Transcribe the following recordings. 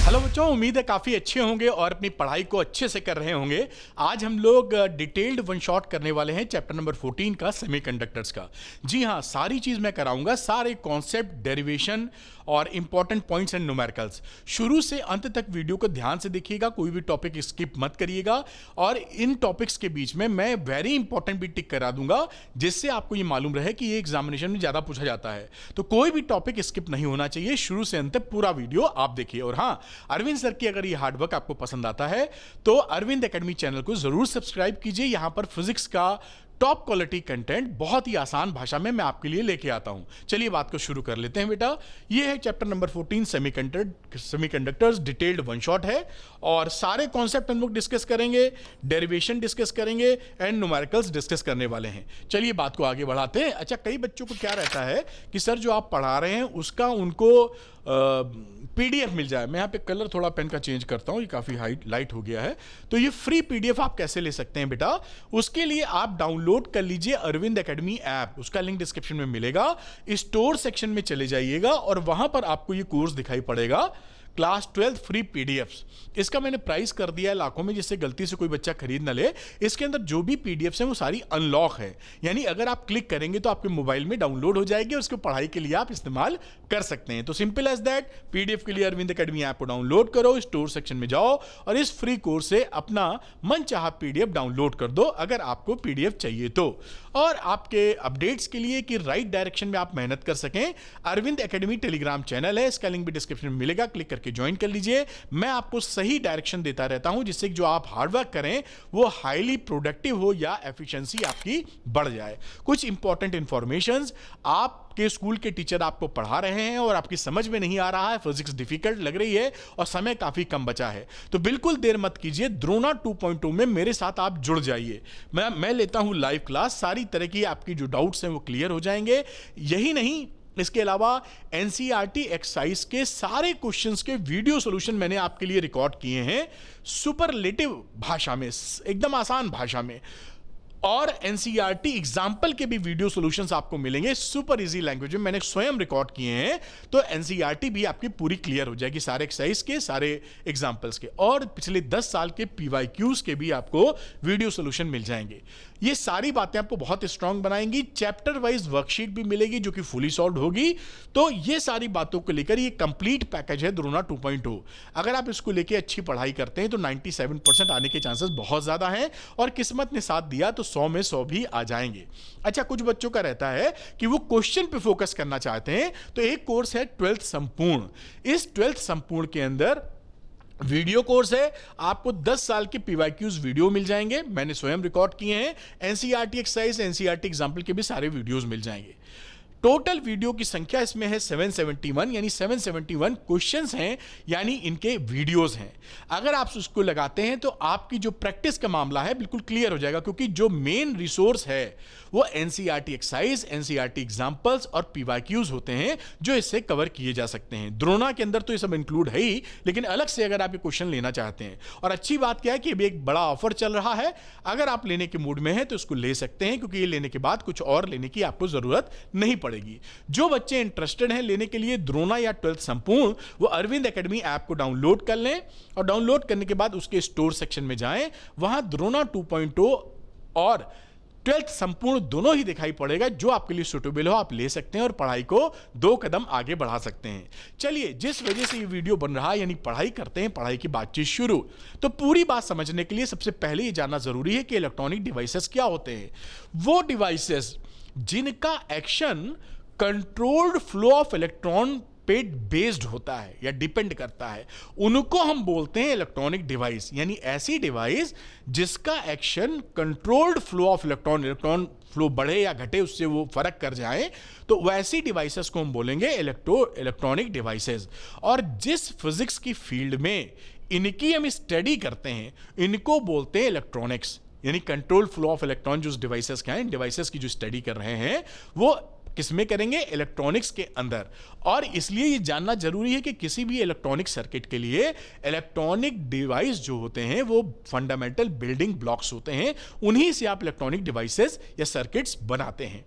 Hello बच्चों, उम्मीद है काफ़ी अच्छे होंगे और अपनी पढ़ाई को अच्छे से कर रहे होंगे। आज हम लोग डिटेल्ड वन शॉट करने वाले हैं चैप्टर नंबर 14 का सेमीकंडक्टर्स का। जी हाँ, सारी चीज़ मैं कराऊंगा, सारे कॉन्सेप्ट, डेरिवेशन और इंपॉर्टेंट पॉइंट्स एंड न्यूमेरिकल्स। शुरू से अंत तक वीडियो को ध्यान से देखिएगा, कोई भी टॉपिक स्किप मत करिएगा। और इन टॉपिक्स के बीच में मैं वेरी इंपॉर्टेंट भी टिक करा दूंगा, जिससे आपको ये मालूम रहे कि ये एग्जामिनेशन में ज़्यादा पूछा जाता है। तो कोई भी टॉपिक स्किप नहीं होना चाहिए, शुरू से अंत तक पूरा वीडियो आप देखिए। और हाँ, अरविंद सर की अगर ये हार्डवर्क आपको पसंद आता है तो अरविंद एकेडमी चैनल को जरूर सब्सक्राइब कीजिए। यहां पर फिजिक्स का टॉप क्वालिटी कंटेंट बहुत ही आसान भाषा में मैं आपके लिए लेके आता हूं। चलिए बात को शुरू कर लेते हैं बेटा। ये है chapter number 14 semiconductors, detailed one shot है और सारे कॉन्सेप्ट हम लोग डिस्कस करेंगे, डेरिवेशन डिस्कस करेंगे एंड न्यूमेरिकल्स डिस्कस करने वाले हैं। चलिए बात को आगे बढ़ाते हैं। अच्छा, कई बच्चों को क्या रहता है कि सर जो आप पढ़ा रहे हैं उसका उनको पीडीएफ मिल जाए। मैं यहाँ पे कलर थोड़ा पेन का चेंज करता हूँ, ये काफ़ी लाइट हो गया है। तो ये फ्री पीडीएफ आप कैसे ले सकते हैं बेटा? उसके लिए आप डाउनलोड कर लीजिए अरविंद एकेडमी ऐप, उसका लिंक डिस्क्रिप्शन में मिलेगा। स्टोर सेक्शन में चले जाइएगा और वहां पर आपको ये कोर्स दिखाई पड़ेगा, क्लास 12 फ्री पीडीएफ्स। इसका मैंने प्राइस कर दिया है लाखों में, जिससे गलती से कोई बच्चा खरीद ना ले। इसके अंदर जो भी पीडीएफ्स हैं वो सारी अनलॉक है, यानी अगर आप क्लिक करेंगे तो आपके मोबाइल में डाउनलोड हो जाएगी और उसको पढ़ाई के लिए आप इस्तेमाल कर सकते हैं। तो सिंपल एज दैट, पीडीएफ के लिए अरविंद एकेडमी ऐप को डाउनलोड करो, स्टोर सेक्शन में जाओ और इस फ्री कोर्स से अपना मनचाहा पीडीएफ डाउनलोड कर दो अगर आपको पीडीएफ चाहिए तो। और आपके अपडेट्स के लिए कि राइट डायरेक्शन में आप मेहनत कर सकें, अरविंद एकेडमी टेलीग्राम चैनल है, इसका लिंक भी डिस्क्रिप्शन में मिलेगा, क्लिक करके ज्वाइन कर लीजिए। मैं आपको सही डायरेक्शन देता रहता हूं, जिससे जो आप हार्डवर्क करें वो हाईली प्रोडक्टिव हो या एफिशिएंसी आपकी बढ़ जाए। कुछ इंपॉर्टेंट इंफॉर्मेशंस, आपके स्कूल के टीचर आपको पढ़ा रहे हैं और आपकी समझ में नहीं आ रहा है, फिजिक्स डिफिकल्ट लग रही है और समय काफी कम बचा है, तो बिल्कुल देर मत कीजिए, द्रोणा 2.0 में मेरे साथ आप जुड़ जाइए। मैं लेता हूं लाइव क्लास, सारी तरह की आपकी जो डाउट्स हैं वो क्लियर हो जाएंगे। यही नहीं, इसके अलावा एनसीईआरटी एक्सरसाइज के सारे क्वेश्चंस के वीडियो सॉल्यूशन मैंने आपके लिए रिकॉर्ड किए हैं, सुपरलेटिव भाषा में, एकदम आसान भाषा में। और एनसीईआरटी एग्जाम्पल के भी वीडियो सॉल्यूशंस आपको मिलेंगे सुपर इजी लैंग्वेज में, मैंने स्वयं रिकॉर्ड किए हैं। तो एनसीईआरटी भी आपकी पूरी क्लियर हो जाएगी, सारे एक्सरसाइज के, सारे एग्जाम्पल्स के, और पिछले 10 साल के पीवाईक्यूज के भी आपको वीडियो सॉल्यूशन मिल जाएंगे। ये सारी बातें आपको बहुत स्ट्रांग बनाएंगी। चैप्टर वाइज वर्कशीट भी मिलेगी जो कि फुली सॉल्व होगी। तो ये सारी बातों को लेकर ये कंप्लीट पैकेज है द्रोणा 2.0। अगर आप इसको लेके अच्छी पढ़ाई करते हैं तो 97% आने के चांसेस बहुत ज्यादा हैं, और किस्मत ने साथ दिया तो 100 में 100 भी आ जाएंगे। अच्छा, कुछ बच्चों का रहता है कि वो क्वेश्चन पे फोकस करना चाहते हैं, तो एक कोर्स है 12th संपूर्ण। इस 12th संपूर्ण के अंदर वीडियो कोर्स है, आपको 10 साल के पीवाईक्यूज वीडियो मिल जाएंगे, मैंने स्वयं रिकॉर्ड किए हैं। एनसीईआरटी एक्सरसाइज, एनसीईआरटी एग्जाम्पल के भी सारे वीडियोस मिल जाएंगे। टोटल वीडियो की संख्या इसमें है 771, यानी 771 क्वेश्चंस हैं, यानी इनके वीडियोस हैं। अगर आप उसको लगाते हैं तो आपकी जो प्रैक्टिस का मामला है बिल्कुल क्लियर हो जाएगा, क्योंकि जो मेन रिसोर्स है वो एनसीईआरटी एक्सरसाइज, एनसीईआरटी एग्जाम्पल्स और पीवाईक्यूज होते हैं, जो इससे कवर किए जा सकते हैं। द्रोणा के अंदर तो ये सब इंक्लूड है ही, लेकिन अलग से अगर आप ये क्वेश्चन लेना चाहते हैं, और अच्छी बात क्या है कि अभी एक बड़ा ऑफर चल रहा है, अगर आप लेने के मूड में हैं तो इसको ले सकते हैं, क्योंकि ये लेने के बाद कुछ और लेने की आपको जरूरत नहीं पड़ेगी। जो बच्चे इंटरेस्टेड हैं लेने के लिए द्रोणा या 12th संपूर्ण, वो अरविंद एकेडमी ऐप को डाउनलोड कर लें, और डाउनलोड करने के बाद उसके स्टोर सेक्शन में जाएं, वहां द्रोणा 2.0 और 12th संपूर्ण दोनों ही दिखाई पड़ेगा। जो आपके लिए सुटेबल हो आप ले सकते हैं और पढ़ाई को 2 कदम आगे बढ़ा सकते हैं। चलिए, जिस वजह से ये वीडियो बन रहा है, यानी पढ़ाई करते हैं, पढ़ाई की बातचीत शुरू, तो पूरी बात समझने के लिए सबसे पहले ये जानना जरूरी है कि इलेक्ट्रॉनिक डिवाइसेस क्या होते हैं। वो डिवाइसेस जिनका action controlled flow of electron पे बेस्ड होता है या डिपेंड करता है, उनको हम बोलते हैं इलेक्ट्रॉनिक डिवाइस। यानी ऐसी डिवाइस जिसका action controlled flow of electron flow बढ़े या घटे उससे वो फर्क कर जाए, तो वैसी डिवाइसेस को हम बोलेंगे इलेक्ट्रॉनिक डिवाइसेस। और जिस फिजिक्स की फील्ड में इनकी हम स्टडी करते हैं, इनको बोलते हैं इलेक्ट्रॉनिक्स। यानी कंट्रोल फ्लो ऑफ इलेक्ट्रॉन जो डिवाइसेस का है, डिवाइसेस की जो स्टडी कर रहे हैं वो किसमें करेंगे? इलेक्ट्रॉनिक्स के अंदर। और इसलिए ये जानना जरूरी है कि किसी भी इलेक्ट्रॉनिक सर्किट के लिए इलेक्ट्रॉनिक डिवाइस जो होते हैं वो फंडामेंटल बिल्डिंग ब्लॉक्स होते हैं, उन्हीं से आप इलेक्ट्रॉनिक डिवाइसेस या सर्किट्स बनाते हैं।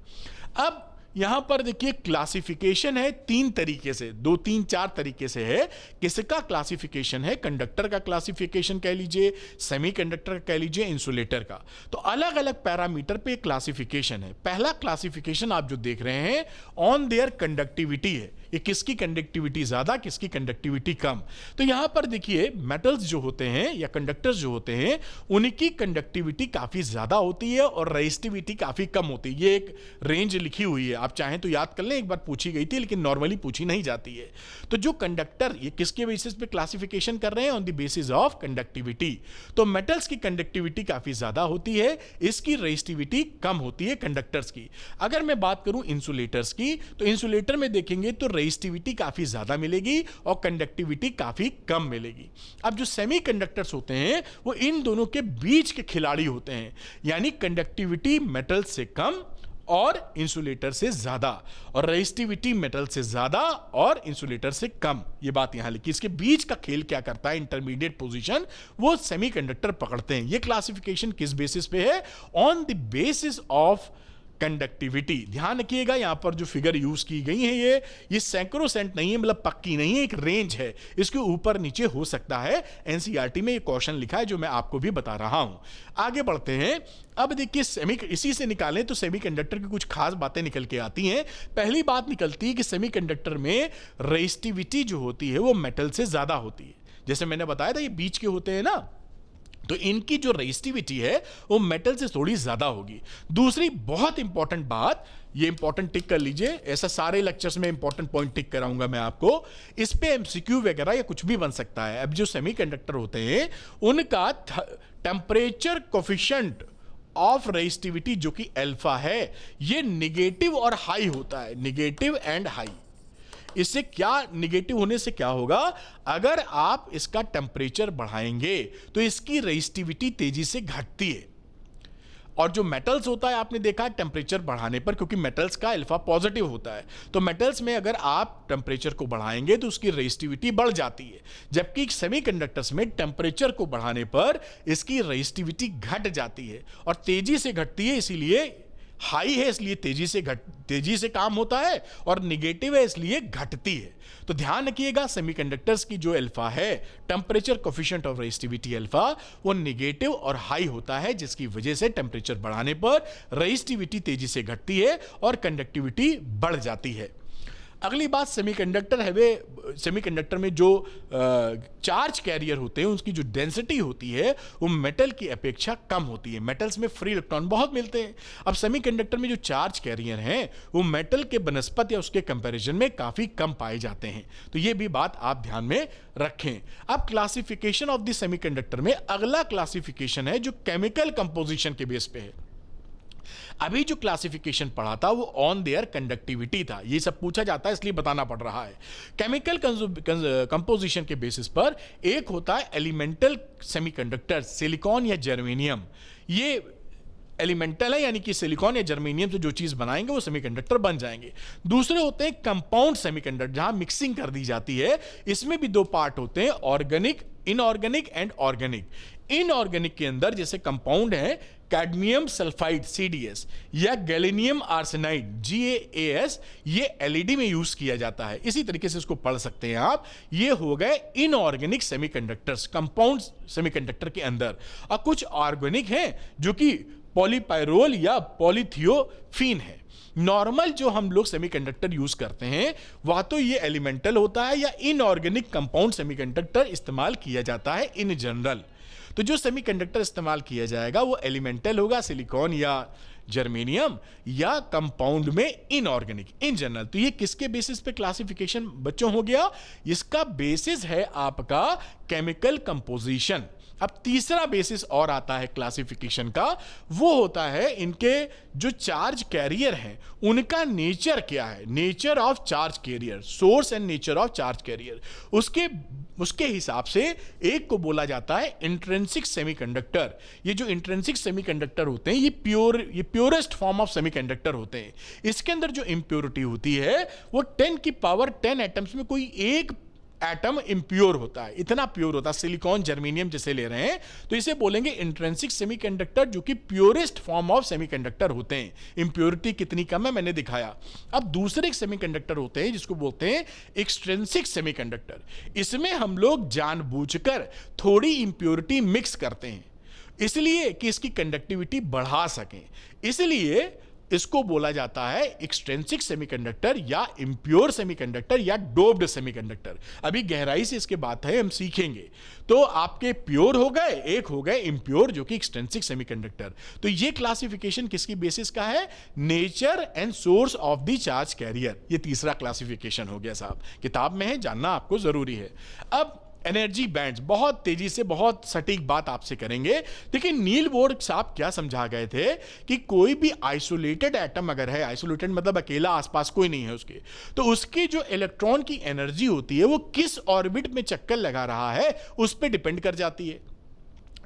अब यहां पर देखिए क्लासिफिकेशन है 3 तरीके से, 2 3 4 तरीके से है। किसका क्लासिफिकेशन है? कंडक्टर का क्लासिफिकेशन कह लीजिए, सेमीकंडक्टर का कह लीजिए, इंसुलेटर का। तो अलग अलग पैरामीटर पे क्लासिफिकेशन है। पहला क्लासिफिकेशन आप जो देख रहे हैं ऑन देयर कंडक्टिविटी है, ये किसकी कंडक्टिविटी ज्यादा, किसकी कंडक्टिविटी कम। तो यहां पर देखिए मेटल्स जो होते हैं या कंडक्टर्स जो होते हैं उनकी कंडक्टिविटी काफी ज्यादा होती है और रेजिस्टिविटी काफी कम होती है। ये एक रेंज लिखी हुई है, आप चाहें तो याद कर लें, एक बार पूछी गई थी लेकिन नॉर्मली पूछी नहीं जाती है। तो जो कंडक्टर, ये किसके बेसिस पे क्लासिफिकेशन कर रहे हैं? On the basis of conductivity. तो मेटल्स की कंडक्टिविटी काफी ज्यादा होती है, इसकी रेजिस्टिविटी कम होती है कंडक्टर्स की। अगर मैं बात करूं इंसुलेटर्स की, तो इंसुलेटर में देखेंगे तो रेजिस्टिविटी काफी ज्यादा मिलेगी और कंडक्टिविटी काफी कम मिलेगी। अब जो सेमीकंडक्टर्स होते हैं वो इन दोनों के बीच के खिलाड़ी होते हैं, यानी कंडक्टिविटी मेटल से कम और इंसुलेटर से ज्यादा, और रेजिस्टिविटी मेटल से ज्यादा और इंसुलेटर से कम। ये बात यहां लिखी। इसके बीच का खेल क्या करता है, इंटरमीडिएट पोजीशन, वो सेमीकंडक्टर पकड़ते हैं। ये क्लासिफिकेशन किस बेसिस पे है? On the basis of conductivity. ध्यान रखिएगा यहां पर जो फिगर यूज की गई है ये सैंक्रोसेंट नहीं है, मतलब पक्की नहीं है, एक रेंज है, इसके ऊपर नीचे हो सकता है। एनसीईआरटी में ये क्वेश्चन लिखा है जो मैं आपको भी बता रहा हूं। आगे बढ़ते हैं। अब देखिए इसी से निकालें तो सेमीकंडक्टर की कुछ खास बातें निकल के आती हैं। पहली बात निकलती है कि सेमीकंडक्टर में रेजिस्टिविटी जो होती है वो मेटल से ज्यादा होती है। जैसे मैंने बताया था ये बीच के होते हैं ना, तो इनकी जो रेजिस्टिविटी है वो मेटल से थोड़ी ज्यादा होगी। दूसरी बहुत इंपॉर्टेंट बात, ये इंपॉर्टेंट टिक कर लीजिए, ऐसा सारे लेक्चर्स में इंपॉर्टेंट पॉइंट टिक कराऊंगा मैं आपको, इस पे एमसीक्यू वगैरह या कुछ भी बन सकता है। अब जो सेमीकंडक्टर होते हैं उनका टेम्परेचर कोफिशिएंट ऑफ रेजिस्टिविटी जो कि अल्फा है, ये निगेटिव और हाई होता है, निगेटिव एंड हाई। इससे क्या, निगेटिव होने से क्या होगा, अगर आप इसका टेम्परेचर बढ़ाएंगे तो इसकी रेजिस्टिविटी तेजी से घटती है। और जो मेटल्स होता है आपने देखा है टेम्परेचर बढ़ाने पर, क्योंकि मेटल्स का अल्फा पॉजिटिव होता है, तो मेटल्स में अगर आप टेम्परेचर को बढ़ाएंगे तो उसकी रेजिस्टिविटी बढ़ जाती है। जबकि सेमीकंडक्टर्स में टेम्परेचर को बढ़ाने पर इसकी रेजिस्टिविटी घट जाती है और तेजी से घटती है, इसीलिए हाई है इसलिए तेजी से काम होता है, और निगेटिव है इसलिए घटती है। तो ध्यान रखिएगा सेमीकंडक्टर्स की जो अल्फा है, temperature coefficient of resistivity alpha, वो निगेटिव और हाई होता है, जिसकी वजह से टेम्परेचर बढ़ाने पर रेजिस्टिविटी तेजी से घटती है और कंडक्टिविटी बढ़ जाती है। अगली बात, सेमीकंडक्टर में जो चार्ज कैरियर होते हैं उसकी जो डेंसिटी होती है वो मेटल की अपेक्षा कम होती है। मेटल्स में फ्री इलेक्ट्रॉन बहुत मिलते हैं। अब सेमीकंडक्टर में जो चार्ज कैरियर हैं वो मेटल के बनस्पत या उसके कंपैरिजन में काफी कम पाए जाते हैं। तो ये भी बात आप ध्यान में रखें। अब क्लासिफिकेशन ऑफ द सेमीकंडक्टर में अगला क्लासिफिकेशन है जो केमिकल कंपोजिशन के बेस पे है। अभी जो क्लासिफिकेशन पढ़ा था वो ऑन देयर कंडक्टिविटी था, ये सब पूछा जाता है इसलिए बताना पड़ रहा है। केमिकल कंपोजिशन के बेसिस पर एक होता है एलिमेंटल सेमीकंडक्टर, सिलिकॉन या जर्मेनियम। ये एलिमेंटल है, यानी कि सिलिकॉन या जर्मेनियम से जो चीज बनाएंगे वो सेमीकंडक्टर बन जाएंगे। दूसरे होते हैं कंपाउंड सेमीकंडक्टर, जहां मिक्सिंग कर दी जाती है। इसमें भी 2 पार्ट होते हैं, organic, inorganic and organic. Inorganic के अंदर जैसे कंपाउंड है कैडमियम सल्फाइड CDS या गैलिनियम आर्सेनाइड GaAs, ये LED में यूज किया जाता है। इसी तरीके से इसको पढ़ सकते हैं आप। ये हो गए इनऑर्गेनिक सेमीकंडक्टर्स, कंपाउंड सेमीकंडक्टर के अंदर। और कुछ ऑर्गेनिक हैं जो कि पॉलीपायरोल या पॉलीथियोफीन है। नॉर्मल जो हम लोग सेमीकंडक्टर यूज करते हैं वह तो ये एलिमेंटल होता है या इनऑर्गेनिक कंपाउंड सेमीकंडक्टर इस्तेमाल किया जाता है इन जनरल। तो जो सेमीकंडक्टर इस्तेमाल किया जाएगा वो एलिमेंटल होगा, सिलिकॉन या जर्मेनियम, या कंपाउंड में इनऑर्गेनिक इन जनरल। तो ये किसके बेसिस पे क्लासिफिकेशन बच्चों हो गया? इसका बेसिस है आपका केमिकल कंपोजिशन। अब तीसरा बेसिस और आता है क्लासिफिकेशन का, वो होता है इनके जो चार्ज कैरियर हैं उनका नेचर क्या है, nature of charge carrier, source and nature of charge carrier. उसके हिसाब से एक को बोला जाता है इंट्रिंसिक सेमीकंडक्टर। ये जो इंट्रिंसिक सेमीकंडक्टर होते हैं ये प्योरेस्ट फॉर्म ऑफ सेमीकंडक्टर होते हैं। इसके अंदर जो इंप्योरिटी होती है वो 10 की पावर 10 एटम्स में कोई एक एटम इम्प्योर होता है, इतना प्योर होता है, सिलिकॉन जर्मेनियम जैसे ले रहे हैं तो इसे बोलेंगे इंट्रिंसिक सेमीकंडक्टर, जो कि प्योरेस्ट फॉर्म ऑफ सेमीकंडक्टर होते हैं। इंप्योरिटी कितनी कम है मैंने दिखाया। अब दूसरे सेमीकंडक्टर होते हैं जिसको बोलते हैं एक्सट्रिंसिक सेमीकंडक्टर। इसमें हम लोग जानबूझकर थोड़ी इंप्योरिटी मिक्स करते हैं, इसलिए कि इसकी कंडक्टिविटी बढ़ा सकें, इसलिए इसको बोला जाता है एक्सट्रिंसिक सेमीकंडक्टर या इंप्योर सेमीकंडक्टर या डोप्ड सेमीकंडक्टर। अभी गहराई से इसके बात है, हम सीखेंगे। तो आपके प्योर हो गए, एक हो गए इंप्योर जो कि एक्सट्रिंसिक सेमीकंडक्टर। तो ये क्लासिफिकेशन किसकी बेसिस का है? Nature and source of the charge carrier. ये तीसरा क्लासिफिकेशन हो गया साहब, किताब में है, जानना आपको जरूरी है। अब एनर्जी बैंड्स, बहुत तेजी से बहुत सटीक बात आपसे करेंगे। देखिए नील बोर साहब क्या समझा गए थे कि कोई भी आइसोलेटेड एटम अगर है, आइसोलेटेड मतलब अकेला, आसपास कोई नहीं है उसके, तो उसकी जो इलेक्ट्रॉन की एनर्जी होती है वो किस ऑर्बिट में चक्कर लगा रहा है उस पर डिपेंड कर जाती है।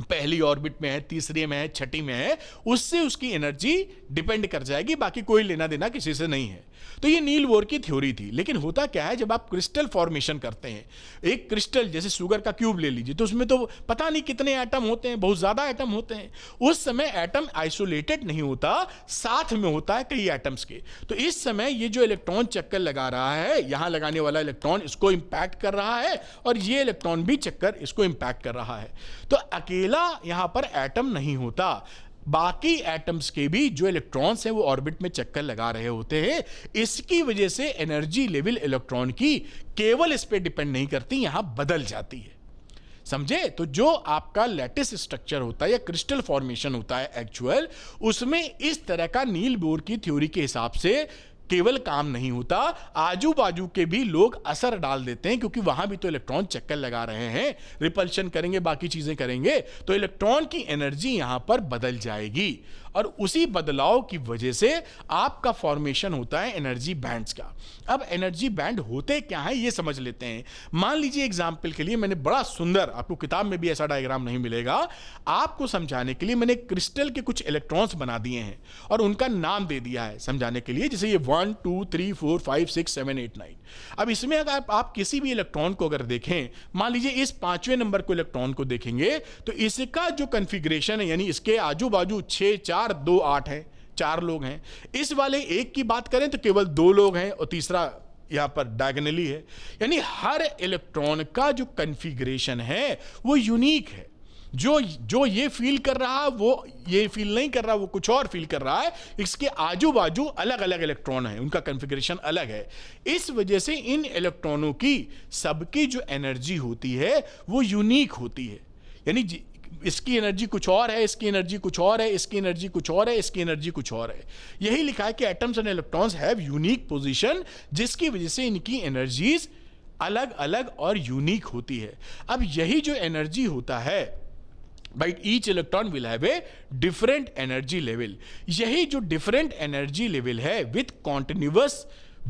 पहली ऑर्बिट में है, तीसरी में है, छठी में है, उससे उसकी एनर्जी डिपेंड कर जाएगी, बाकी कोई लेना देना किसी से नहीं है। तो ये नील बोर की थ्योरी थी। लेकिन होता क्या है, जब आप क्रिस्टल फॉर्मेशन करते हैं, एक क्रिस्टल जैसे शुगर का क्यूब ले लीजिए, तो उसमें तो पता नहीं कितने एटम होते हैं, बहुत ज्यादा एटम होते हैं। उस समय एटम आइसोलेटेड नहीं होता, साथ में होता है कई एटम्स के। तो इस समय ये जो इलेक्ट्रॉन चक्कर लगा रहा है, यहां लगाने वाला इलेक्ट्रॉन इसको इंपैक्ट कर रहा है और ये इलेक्ट्रॉन भी चक्कर इसको इंपैक्ट कर रहा है। तो अकेला यहां पर एटम नहीं होता, बाकी एटम्स के भी जो इलेक्ट्रॉन्स हैं वो ऑर्बिट में चक्कर लगा रहे होते हैं। इसकी वजह से एनर्जी लेवल इलेक्ट्रॉन की केवल इस पे डिपेंड नहीं करती, यहां बदल जाती है। समझे? तो जो आपका लैटिस स्ट्रक्चर होता है या क्रिस्टल फॉर्मेशन होता है एक्चुअल, उसमें इस तरह का नील बोर की थ्योरी के हिसाब से केवल काम नहीं होता, आजू बाजू के भी लोग असर डाल देते हैं, क्योंकि वहां भी तो इलेक्ट्रॉन चक्कर लगा रहे हैं, रिपल्शन करेंगे, बाकी चीजें करेंगे, तो इलेक्ट्रॉन की एनर्जी यहां पर बदल जाएगी और उसी बदलाव की वजह से आपका फॉर्मेशन होता है एनर्जी बैंड्स का। अब एनर्जी बैंड होते क्या है ये समझ लेते हैं। मान लीजिए एग्जाम्पल के लिए मैंने बड़ा सुंदर, आपको किताब में भी ऐसा डायग्राम नहीं मिलेगा, आपको समझाने के लिए मैंने क्रिस्टल के कुछ इलेक्ट्रॉन्स बना दिए हैं और उनका नाम दे दिया है समझाने के लिए, जैसे ये 1 2 3 4 5 6 7 8 9। अब इसमें अगर आप किसी भी इलेक्ट्रॉन को अगर देखें, मान लीजिए इस 5वें नंबर को इलेक्ट्रॉन को देखेंगे, तो इसका जो कॉन्फ़िगरेशन है, यानी इसके आजू बाजू 6 4 2 8 है, 4 लोग हैं। इस वाले एक की बात करें तो केवल 2 लोग हैं और तीसरा यहां पर डायगोनली है। यानी हर इलेक्ट्रॉन का जो कॉन्फ़िगरेशन है वो यूनिक है। जो ये फील कर रहा है वो ये फील नहीं कर रहा, वो कुछ और फील कर रहा है। इसके आजू बाजू अलग अलग इलेक्ट्रॉन है, उनका कॉन्फ़िगरेशन अलग है। इस वजह से इन इलेक्ट्रॉनों की सबकी जो एनर्जी होती है वो यूनिक होती है। यानी इसकी एनर्जी कुछ और है, इसकी एनर्जी कुछ और है, इसकी एनर्जी कुछ और है, इसकी एनर्जी कुछ और है। यही लिखा है कि atoms and electrons have unique position, जिसकी वजह से इनकी एनर्जीज अलग अलग और यूनिक होती है। अब यही जो एनर्जी होता है, But each electron will have a different energy level. यही जो different energy level है with continuous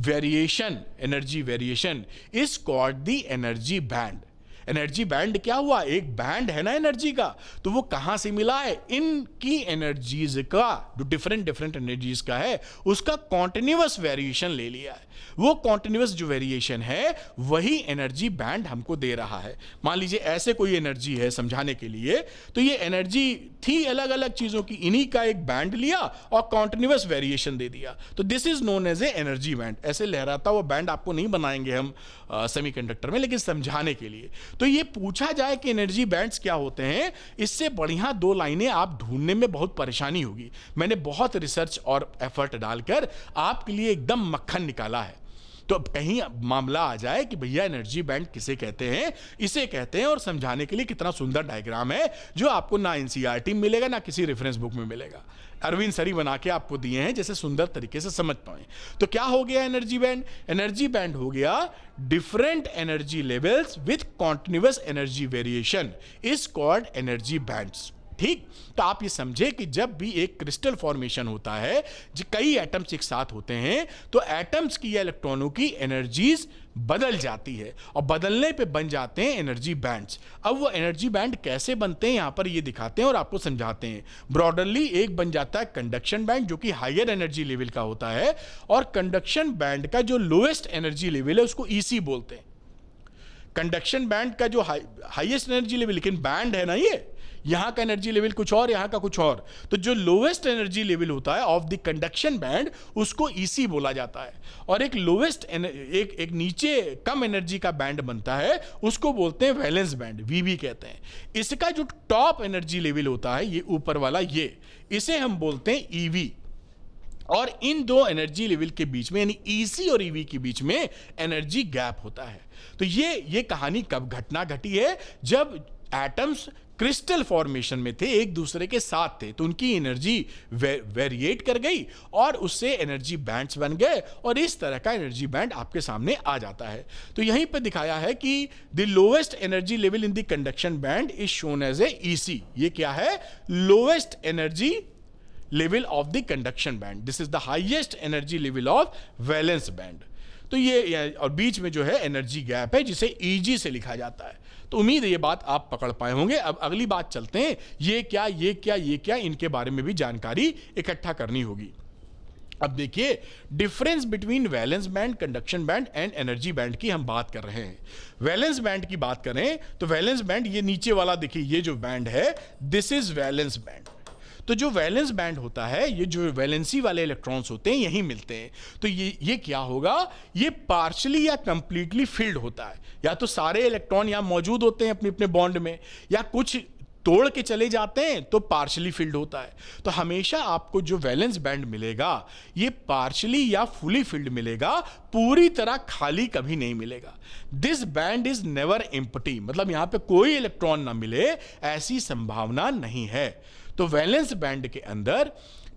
variation, energy variation is called the energy band. Energy band क्या हुआ? एक बैंड है ना एनर्जी का, तो वो कहां से मिला है? इनकी एनर्जीज का जो डिफरेंट एनर्जीज का है उसका कॉन्टिन्यूअस वेरिएशन ले लिया है। वो कॉन्टिन्यूअस जो वेरिएशन है वही एनर्जी बैंड हमको दे रहा है। मान लीजिए ऐसे कोई एनर्जी है समझाने के लिए, तो ये एनर्जी थी अलग अलग चीजों की, इन्हीं का एक बैंड लिया और कॉन्टिन्यूअस वेरिएशन दे दिया, तो this is known as a energy band. ऐसे लहराता हुआ बैंड आपको नहीं बनाएंगे हम सेमीकंडक्टर में, लेकिन समझाने के लिए। तो ये पूछा जाए कि एनर्जी बैंड्स क्या होते हैं, इससे बढ़िया 2 लाइनें आप ढूंढने में बहुत परेशानी होगी। मैंने बहुत रिसर्च और एफर्ट डालकर आपके लिए एकदम मक्खन निकाला है। तो अब कहीं मामला आ जाए कि भैया एनर्जी बैंड किसे कहते हैं, इसे कहते हैं, और समझाने के लिए कितना सुंदर डायग्राम है जो आपको ना एनसीईआरटी में मिलेगा ना किसी रेफरेंस बुक में मिलेगा। अरविंद सरी बना के आपको दिए हैं जैसे सुंदर तरीके से समझ पाए। तो क्या हो गया एनर्जी बैंड? एनर्जी बैंड हो गया different energy levels with continuous energy variation is called energy bands. ठीक, तो आप ये समझे कि जब भी एक क्रिस्टल फॉर्मेशन होता है, जो कई एटम्स एक साथ होते हैं, तो एटम्स की या इलेक्ट्रॉनों की एनर्जीज बदल जाती है और बदलने पे बन जाते हैं एनर्जी बैंड्स। अब वो एनर्जी बैंड कैसे बनते हैं यहां पर ये दिखाते हैं और आपको समझाते हैं। ब्रॉडरली एक बन जाता है कंडक्शन बैंड, जो कि हायर एनर्जी लेवल का होता है, और कंडक्शन बैंड का जो लोएस्ट एनर्जी लेवल है उसको ईसी बोलते हैं। कंडक्शन बैंड का जो हाईएस्ट एनर्जी लेवल, लेकिन बैंड है ना ये, यहां का एनर्जी लेवल कुछ और, यहां का कुछ और, तो जो लोवेस्ट एनर्जी लेवल होता है ऑफ द कंडक्शन बैंड उसको ईसी बोला जाता है, और एक लोवेस्ट एक नीचे कम एनर्जी का बैंड बनता है उसको बोलते हैं वैलेंस बैंड, वीबी कहते हैं। इसका जो टॉप एनर्जी लेवल होता है ये ऊपर वाला, ये इसे हम बोलते हैं ईवी, और इन दो एनर्जी लेवल के बीच में यानी ईसी और ईवी के बीच में एनर्जी गैप होता है। तो ये कहानी कब घटना घटी है, जब एटम्स क्रिस्टल फॉर्मेशन में थे, एक दूसरे के साथ थे, तो उनकी एनर्जी वेरिएट कर गई और उससे एनर्जी बैंड्स बन गए, और इस तरह का एनर्जी बैंड आपके सामने आ जाता है। तो यहीं पे दिखाया है कि the lowest energy level in the conduction band is shown as a EC. ये क्या है? Lowest energy level of the conduction band, this is the highest energy level of valence band. तो ये और बीच में जो है एनर्जी गैप है जिसे ईजी से लिखा जाता है। तो उम्मीद है ये बात आप पकड़ पाए होंगे। अब अगली बात चलते हैं, ये क्या ये क्या ये क्या, इनके बारे में भी जानकारी इकट्ठा करनी होगी। अब देखिए difference between valence band, conduction band and energy band की हम बात कर रहे हैं। वैलेंस बैंड की बात करें तो वैलेंस बैंड ये नीचे वाला देखिए, ये जो बैंड है दिस इज वैलेंस बैंड। तो जो वैलेंस बैंड होता है, ये जो वैलेंसी वाले इलेक्ट्रॉन्स होते हैं यहीं मिलते हैं। तो ये क्या होगा? ये पार्शियली या कंप्लीटली फिल्ड होता है, या तो सारे इलेक्ट्रॉन यहां मौजूद होते हैं अपने अपने बॉन्ड में, या कुछ तोड़ के चले जाते हैं तो पार्शियली फिल्ड होता है। तो हमेशा आपको जो वैलेंस बैंड मिलेगा ये पार्शियली या फुली फिल्ड मिलेगा, पूरी तरह खाली कभी नहीं मिलेगा। This band is never empty, मतलब यहां पे कोई इलेक्ट्रॉन ना मिले ऐसी संभावना नहीं है। तो वैलेंस बैंड के अंदर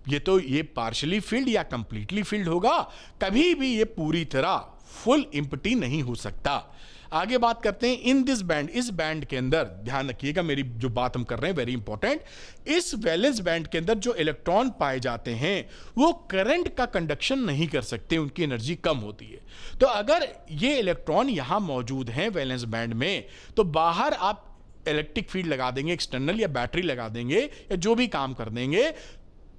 ये पार्शियली फिल्ड या कंप्लीटली फिल्ड होगा, कभी भी ये पूरी तरह फुल एम्प्टी नहीं हो सकता। आगे बात करते हैं इन दिस बैंड, इस बैंड के अंदर ध्यान रखिएगा, मेरी जो बात हम कर रहे हैं वेरी इंपॉर्टेंट, इस वैलेंस बैंड के अंदर जो इलेक्ट्रॉन पाए जाते हैं वो करंट का कंडक्शन नहीं कर सकते, उनकी एनर्जी कम होती है। तो अगर ये इलेक्ट्रॉन यहां मौजूद हैं वैलेंस बैंड में, तो बाहर आप इलेक्ट्रिक फील्ड लगा देंगे एक्सटर्नल, या बैटरी लगा देंगे, या जो भी काम कर देंगे,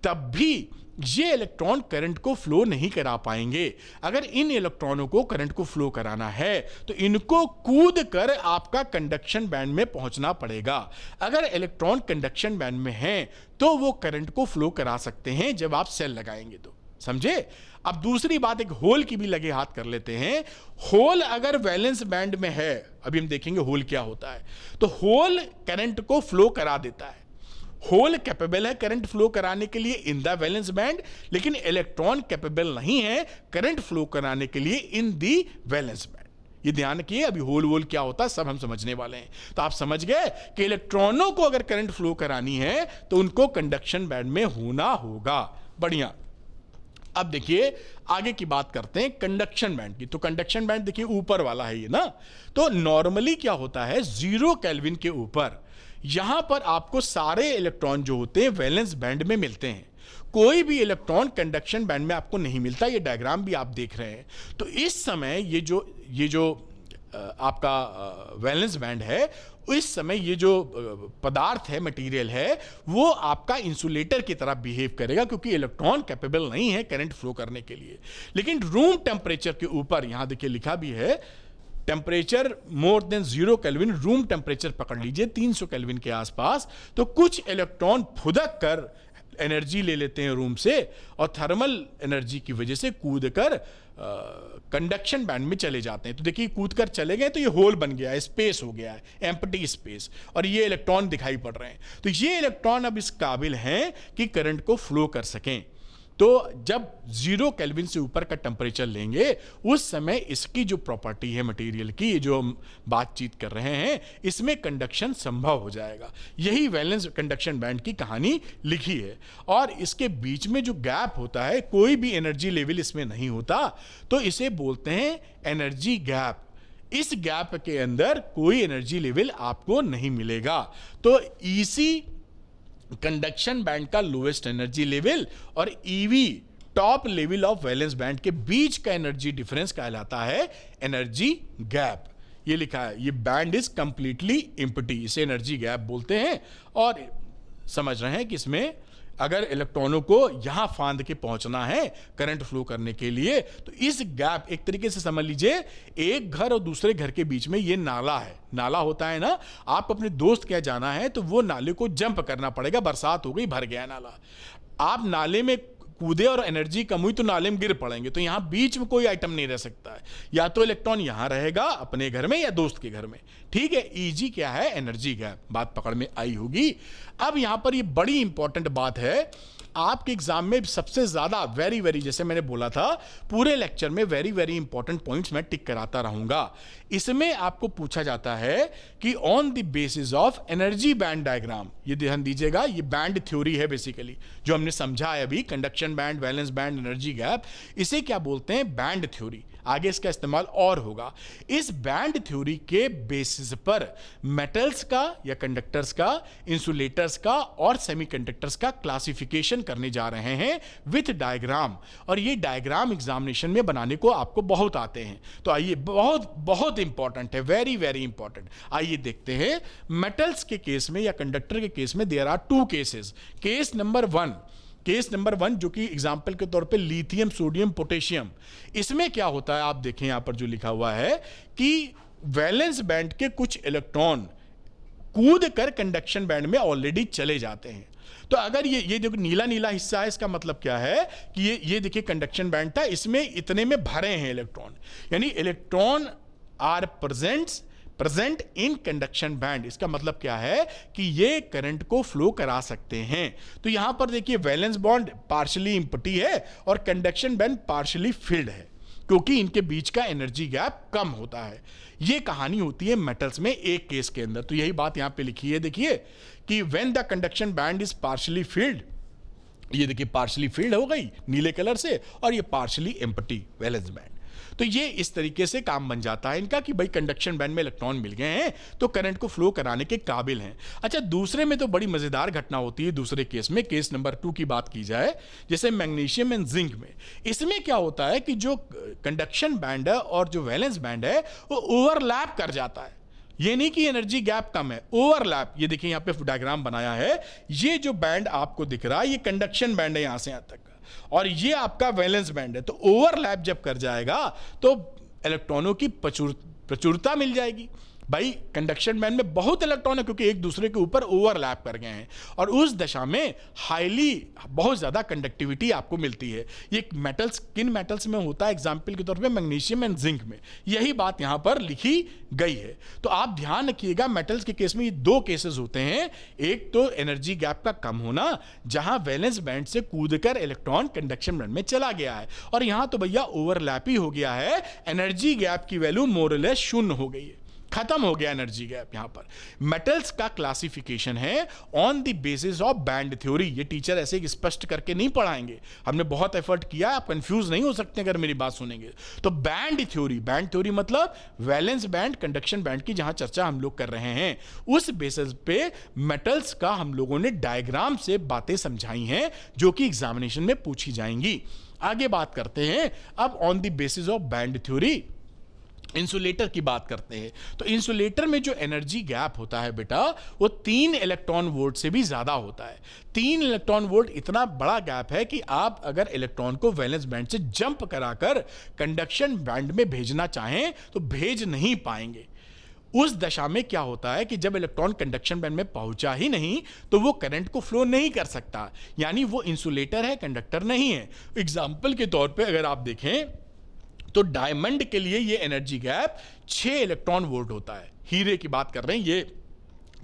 तब भी ये इलेक्ट्रॉन करंट को फ्लो नहीं करा पाएंगे। अगर इन इलेक्ट्रॉनों को करंट को फ्लो कराना है तो इनको कूद कर आपका कंडक्शन बैंड में पहुंचना पड़ेगा। अगर इलेक्ट्रॉन कंडक्शन बैंड में हैं तो वो करंट को फ्लो करा सकते हैं जब आप सेल लगाएंगे तो, समझे? अब दूसरी बात, एक होल की भी लगे हाथ कर लेते हैं। होल अगर वैलेंस बैंड में है, अभी हम देखेंगे होल क्या होता है, तो होल करंट को फ्लो करा देता है। होल कैपेबल है करंट फ्लो कराने के लिए इन द वैलेंस बैंड, लेकिन इलेक्ट्रॉन कैपेबल नहीं है करंट फ्लो कराने के लिए इन दी वैलेंस बैंड। ये ध्यान रखिए, अभी होल वोल क्या होता है सब हम समझने वाले हैं। तो आप समझ गए कि इलेक्ट्रॉनों को अगर करंट फ्लो करानी है तो उनको कंडक्शन बैंड में होना होगा। बढ़िया। अब देखिए आगे की बात करते हैं कंडक्शन बैंड की। तो कंडक्शन बैंड देखिए ऊपर वाला है ये ना, तो नॉर्मली क्या होता है 0 केल्विन के ऊपर यहां पर आपको सारे इलेक्ट्रॉन जो होते हैं वैलेंस बैंड में मिलते हैं, कोई भी इलेक्ट्रॉन कंडक्शन बैंड में आपको नहीं मिलता। ये डायग्राम भी आप देख रहे हैं। तो इस समय ये जो आपका वैलेंस बैंड है, इस समय ये जो पदार्थ है, मटेरियल है, वो आपका इंसुलेटर की तरह बिहेव करेगा, क्योंकि इलेक्ट्रॉन कैपेबल नहीं है करंट फ्लो करने के लिए। लेकिन रूम टेम्परेचर के ऊपर, यहां देखिए लिखा भी है, temperature more than 0 kelvin, room temperature पकड़ लीजिए 300 केल्विन के आसपास, तो कुछ इलेक्ट्रॉन फुदक कर एनर्जी ले लेते हैं रूम से, और थर्मल एनर्जी की वजह से कूद कर कंडक्शन बैंड में चले जाते हैं। तो देखिए कूद कर चले गए तो ये होल बन गया है, स्पेस हो गया है, एम्प्टी स्पेस, और ये इलेक्ट्रॉन दिखाई पड़ रहे हैं। तो ये इलेक्ट्रॉन अब इस काबिल हैं कि करंट को फ्लो कर सकें। तो जब 0 केल्विन से ऊपर का टेम्परेचर लेंगे उस समय इसकी जो प्रॉपर्टी है मटेरियल की, ये जो हम बातचीत कर रहे हैं, इसमें कंडक्शन संभव हो जाएगा। यही वैलेंस कंडक्शन बैंड की कहानी लिखी है। और इसके बीच में जो गैप होता है, कोई भी एनर्जी लेवल इसमें नहीं होता, तो इसे बोलते हैं एनर्जी गैप। इस गैप के अंदर कोई एनर्जी लेवल आपको नहीं मिलेगा। तो ईसी कंडक्शन बैंड का लोएस्ट एनर्जी लेवल और EV top level of valence band के बीच का एनर्जी डिफरेंस कहलाता है एनर्जी गैप। ये लिखा है, ये बैंड इज कंप्लीटली एम्प्टी, इसे एनर्जी गैप बोलते हैं। और समझ रहे हैं कि इसमें अगर इलेक्ट्रॉनों को यहां फांद के पहुंचना है करंट फ्लो करने के लिए, तो इस गैप, एक तरीके से समझ लीजिए एक घर और दूसरे घर के बीच में ये नाला है। नाला होता है ना, आप अपने दोस्त के जाना है तो वो नाले को जंप करना पड़ेगा, बरसात हो गई भर गया नाला, आप नाले में कूदे और एनर्जी कम हुई तो नाले में गिर पड़ेंगे, तो यहां बीच में कोई आइटम नहीं रह सकता है, या तो इलेक्ट्रॉन यहां रहेगा अपने घर में या दोस्त के घर में। ठीक है, ईजी क्या है, एनर्जी गैप। बात पकड़ में आई होगी। अब यहां पर ये बड़ी इंपॉर्टेंट बात है, आपके एग्जाम में सबसे ज्यादा वेरी वेरी, जैसे मैंने बोला था पूरे लेक्चर में वेरी वेरी इंपॉर्टेंट पॉइंट्स मैं टिक कराता रहूंगा। इसमें आपको पूछा जाता है कि on the basis of energy band diagram, ये ध्यान दीजिएगा, ये बैंड थ्योरी है बेसिकली जो हमने समझा है अभी, conduction band, valence band, energy gap, इसे क्या बोलते हैं, बैंड थ्योरी। आगे इसका इस्तेमाल और होगा। इस बैंड थ्योरी के बेसिस पर मेटल्स का या कंडक्टर्स का, इंसुलेटर्स का और सेमीकंडक्टर्स का क्लासिफिकेशन करने जा रहे हैं विथ डायग्राम। और ये डायग्राम एग्जामिनेशन में बनाने को आपको बहुत आते हैं, तो आइए, बहुत बहुत इंपॉर्टेंट है, वेरी वेरी इंपॉर्टेंट। आइए देखते हैं मेटल्स के केस में या कंडक्टर के केस में there are two cases. Case number one जो कि एग्जाम्पल के तौर पे लिथियम, सोडियम, पोटेशियम, इसमें क्या होता है आप देखें यहां पर जो लिखा हुआ है कि वैलेंस बैंड के कुछ इलेक्ट्रॉन कूद कर कंडक्शन बैंड में ऑलरेडी चले जाते हैं। तो अगर ये जो नीला नीला हिस्सा है, इसका मतलब क्या है कि ये देखिए कंडक्शन बैंड था, इसमें इतने में भरे हैं इलेक्ट्रॉन, यानी electron are present in conduction band. इसका मतलब क्या है कि ये करंट को फ्लो करा सकते हैं। तो यहां पर देखिए वैलेंस बॉन्ड पार्शियली एम्प्टी है और कंडक्शन बैंड पार्शियली फिल्ड है, क्योंकि इनके बीच का एनर्जी गैप कम होता है। ये कहानी होती है मेटल्स में एक केस के अंदर। तो यही बात यहां पे लिखी है, देखिए कि when the conduction band is partially field, ये देखिए पार्शियली फिल्ड हो गई नीले कलर से, और ये पार्शियली एम्प्टी वैलेंस बैंड। तो ये इस तरीके से काम बन जाता है इनका कि भाई कंडक्शन बैंड में इलेक्ट्रॉन मिल गए हैं तो करंट को फ्लो कराने के काबिल हैं। अच्छा, दूसरे में तो बड़ी मजेदार घटना होती है। दूसरे केस में, केस नंबर 2 की बात की जाए, जैसे मैग्नीशियम एंड जिंक में, इसमें क्या होता है कि जो कंडक्शन बैंड है और जो वैलेंस बैंड है वो ओवरलैप कर जाता है। ये नहीं कि एनर्जी गैप कम है, ओवरलैप। ये देखिए यहां पे डायग्राम बनाया है, ये जो बैंड आपको दिख रहा है ये कंडक्शन बैंड है यहां से यहां तक, और ये आपका वैलेंस बैंड है। तो ओवरलैप जब कर जाएगा तो इलेक्ट्रॉनों की प्रचुरता मिल जाएगी। भाई कंडक्शन बैंड में बहुत इलेक्ट्रॉन है क्योंकि एक दूसरे के ऊपर ओवरलैप कर गए हैं, और उस दशा में बहुत ज्यादा कंडक्टिविटी आपको मिलती है। ये मेटल्स, किन मेटल्स में होता है, एग्जांपल के तौर पे मैग्नीशियम एंड जिंक में, यही बात यहां पर लिखी गई है। तो आप ध्यान रखिएगा, मेटल्स के केस में ये दो केसेस होते हैं। एक तो एनर्जी गैप का कम होना, जहां वैलेंस बैंड से कूदकर इलेक्ट्रॉन कंडक्शन बैंड में चला गया है, और यहां तो भैया ओवरलैप ही हो गया है, एनर्जी गैप की वैल्यू मोर और लेस शून्य हो गई है, खत्म हो गया एनर्जी गैप। यहां पर मेटल्स का क्लासिफिकेशन है on the basis of band theory. ये टीचर ऐसे स्पष्ट करके नहीं पढ़ाएंगे, हमने बहुत एफर्ट किया, आप कंफ्यूज नहीं हो सकते अगर मेरी बात सुनेंगे। तो बैंड थ्योरी मतलब वैलेंस बैंड, कंडक्शन बैंड की जहां चर्चा हम लोग कर रहे हैं, उस बेसिस पे मेटल्स का हम लोगों ने डायग्राम से बातें समझाई हैं जो कि एग्जामिनेशन में पूछी जाएंगी। आगे बात करते हैं अब on the basis of band theory insulator की बात करते हैं। तो इंसुलेटर में जो एनर्जी गैप होता है बेटा, वो 3 इलेक्ट्रॉन वोल्ट से भी ज्यादा होता है। 3 इलेक्ट्रॉन वोल्ट इतना बड़ा गैप है कि आप अगर इलेक्ट्रॉन को वैलेंस बैंड से जंप कराकर कंडक्शन बैंड में भेजना चाहें तो भेज नहीं पाएंगे। उस दशा में क्या होता है कि जब इलेक्ट्रॉन कंडक्शन बैंड में पहुंचा ही नहीं तो वो करंट को फ्लो नहीं कर सकता, यानी वो इंसुलेटर है, कंडक्टर नहीं है। एग्जाम्पल के तौर पर अगर आप देखें तो डायमंड के लिए ये एनर्जी गैप 6 इलेक्ट्रॉन वोल्ट होता है। हीरे की बात कर रहे हैं, ये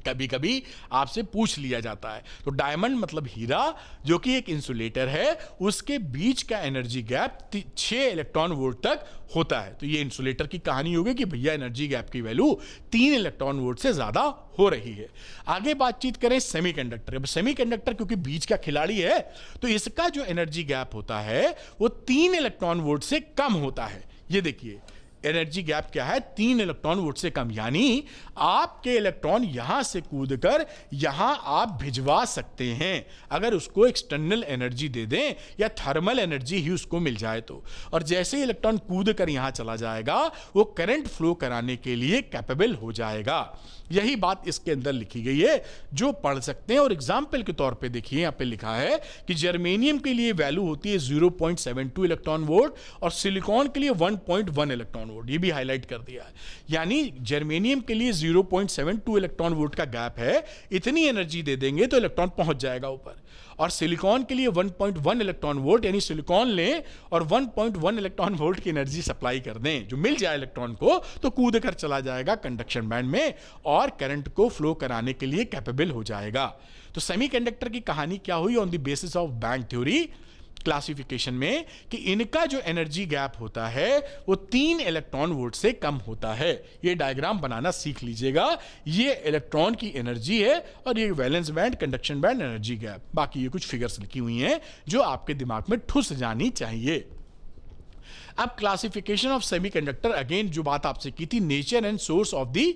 कभी कभी आपसे पूछ लिया जाता है। तो डायमंड मतलब हीरा, जो कि एक इंसुलेटर है, उसके बीच का एनर्जी गैप 6 इलेक्ट्रॉन वोल्ट तक होता है। तो ये इंसुलेटर की कहानी होगी कि भैया एनर्जी गैप की वैल्यू 3 इलेक्ट्रॉन वोल्ट से ज्यादा हो रही है। आगे बातचीत करें सेमीकंडक्टर। अब सेमीकंडक्टर क्योंकि बीच का खिलाड़ी है तो इसका जो एनर्जी गैप होता है वो 3 इलेक्ट्रॉन वोल्ट से कम होता है। ये देखिए एनर्जी गैप क्या है, 3 इलेक्ट्रॉन वोल्ट से कम, यानी आपके इलेक्ट्रॉन यहां से कूदकर यहां आप भिजवा सकते हैं अगर उसको एक्सटर्नल एनर्जी दे दें या थर्मल एनर्जी ही उसको मिल जाए तो। और जैसे इलेक्ट्रॉन कूदकर यहां चला जाएगा वो करंट फ्लो कराने के लिए कैपेबल हो जाएगा। यही बात इसके अंदर लिखी गई है जो पढ़ सकते हैं। और एग्जाम्पल के तौर पे देखिए यहां पे लिखा है कि जर्मेनियम के लिए वैल्यू होती है 0.72 इलेक्ट्रॉन वोल्ट और सिलिकॉन के लिए 1.1 इलेक्ट्रॉन वोल्ट, ये भी हाईलाइट कर दिया है। यानी जर्मेनियम के लिए 0.72 इलेक्ट्रॉन वोल्ट का गैप है, इतनी एनर्जी दे देंगे तो इलेक्ट्रॉन पहुंच जाएगा ऊपर। और सिलिकॉन के लिए 1.1 इलेक्ट्रॉन वोल्ट, यानी सिलिकॉन लें और 1.1 इलेक्ट्रॉन वोल्ट की एनर्जी सप्लाई कर दें, जो मिल जाए इलेक्ट्रॉन को तो कूद कर चला जाएगा कंडक्शन बैंड में और करंट को फ्लो कराने के लिए कैपेबल हो जाएगा। तो सेमीकंडक्टर की कहानी क्या हुई on the basis of band theory classification में कि इनका जो एनर्जी गैप होता है वो 3 इलेक्ट्रॉन वोल्ट से कम होता है। ये डायग्राम बनाना सीख लीजिएगा। ये इलेक्ट्रॉन की एनर्जी है और ये valence band, conduction band, energy gap. बाकी ये कुछ फिगर्स लिखी हुई हैं जो आपके दिमाग में ठुस जानी चाहिए। अब क्लासिफिकेशन ऑफ सेमीकंडक्टर, अगेन जो बात आपसे की थी, nature and source of the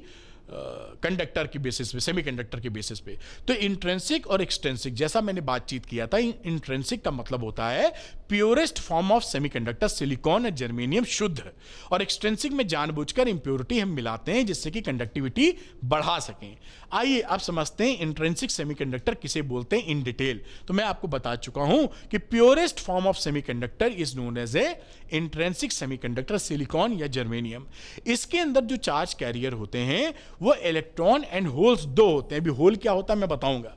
conductor की बेसिस पे, सेमीकंडक्टर के बेसिस पे। तो इंट्रिंसिक और एक्सट्रिंसिक, जैसा मैंने बातचीत किया था, इंट्रिंसिक का मतलब होता है purest form of semiconductor, silicon और जर्मेनियम शुद्ध, और एक्सट्रिंसिक में जानबूझकर इंप्योरिटी हम मिलाते हैं जिससे कि कंडक्टिविटी बढ़ा सकें। आइए अब समझते हैं इंट्रिंसिक सेमीकंडक्टर किसे बोलते हैं इन डिटेल। तो मैं आपको बता चुका हूं कि purest form of semiconductor is known as a intrinsic semiconductor, silicon या जर्मेनियम। इसके अंदर जो चार्ज कैरियर होते हैं वो इलेक्ट्रॉन एंड होल्स दो होते हैं। अभी होल क्या होता है मैं बताऊंगा।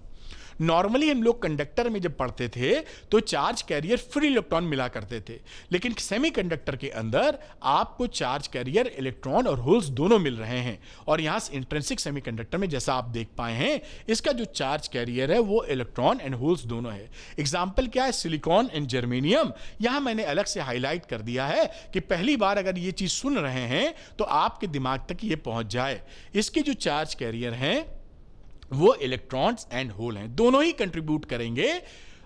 नॉर्मली हम लोग कंडक्टर में जब पढ़ते थे तो चार्ज कैरियर फ्री इलेक्ट्रॉन मिला करते थे, लेकिन सेमीकंडक्टर के अंदर आपको चार्ज कैरियर इलेक्ट्रॉन और होल्स दोनों मिल रहे हैं। और यहां इंट्रिंसिक सेमीकंडक्टर में जैसा आप देख पाए हैं इसका जो चार्ज कैरियर है वो इलेक्ट्रॉन एंड होल्स दोनों है। एग्जाम्पल क्या है, सिलिकॉन एंड जर्मेनियम। यहां मैंने अलग से हाईलाइट कर दिया है कि पहली बार अगर ये चीज सुन रहे हैं तो आपके दिमाग तक ये पहुंच जाए। इसके जो चार्ज कैरियर हैं वो इलेक्ट्रॉन्स एंड होल हैं, दोनों ही कंट्रीब्यूट करेंगे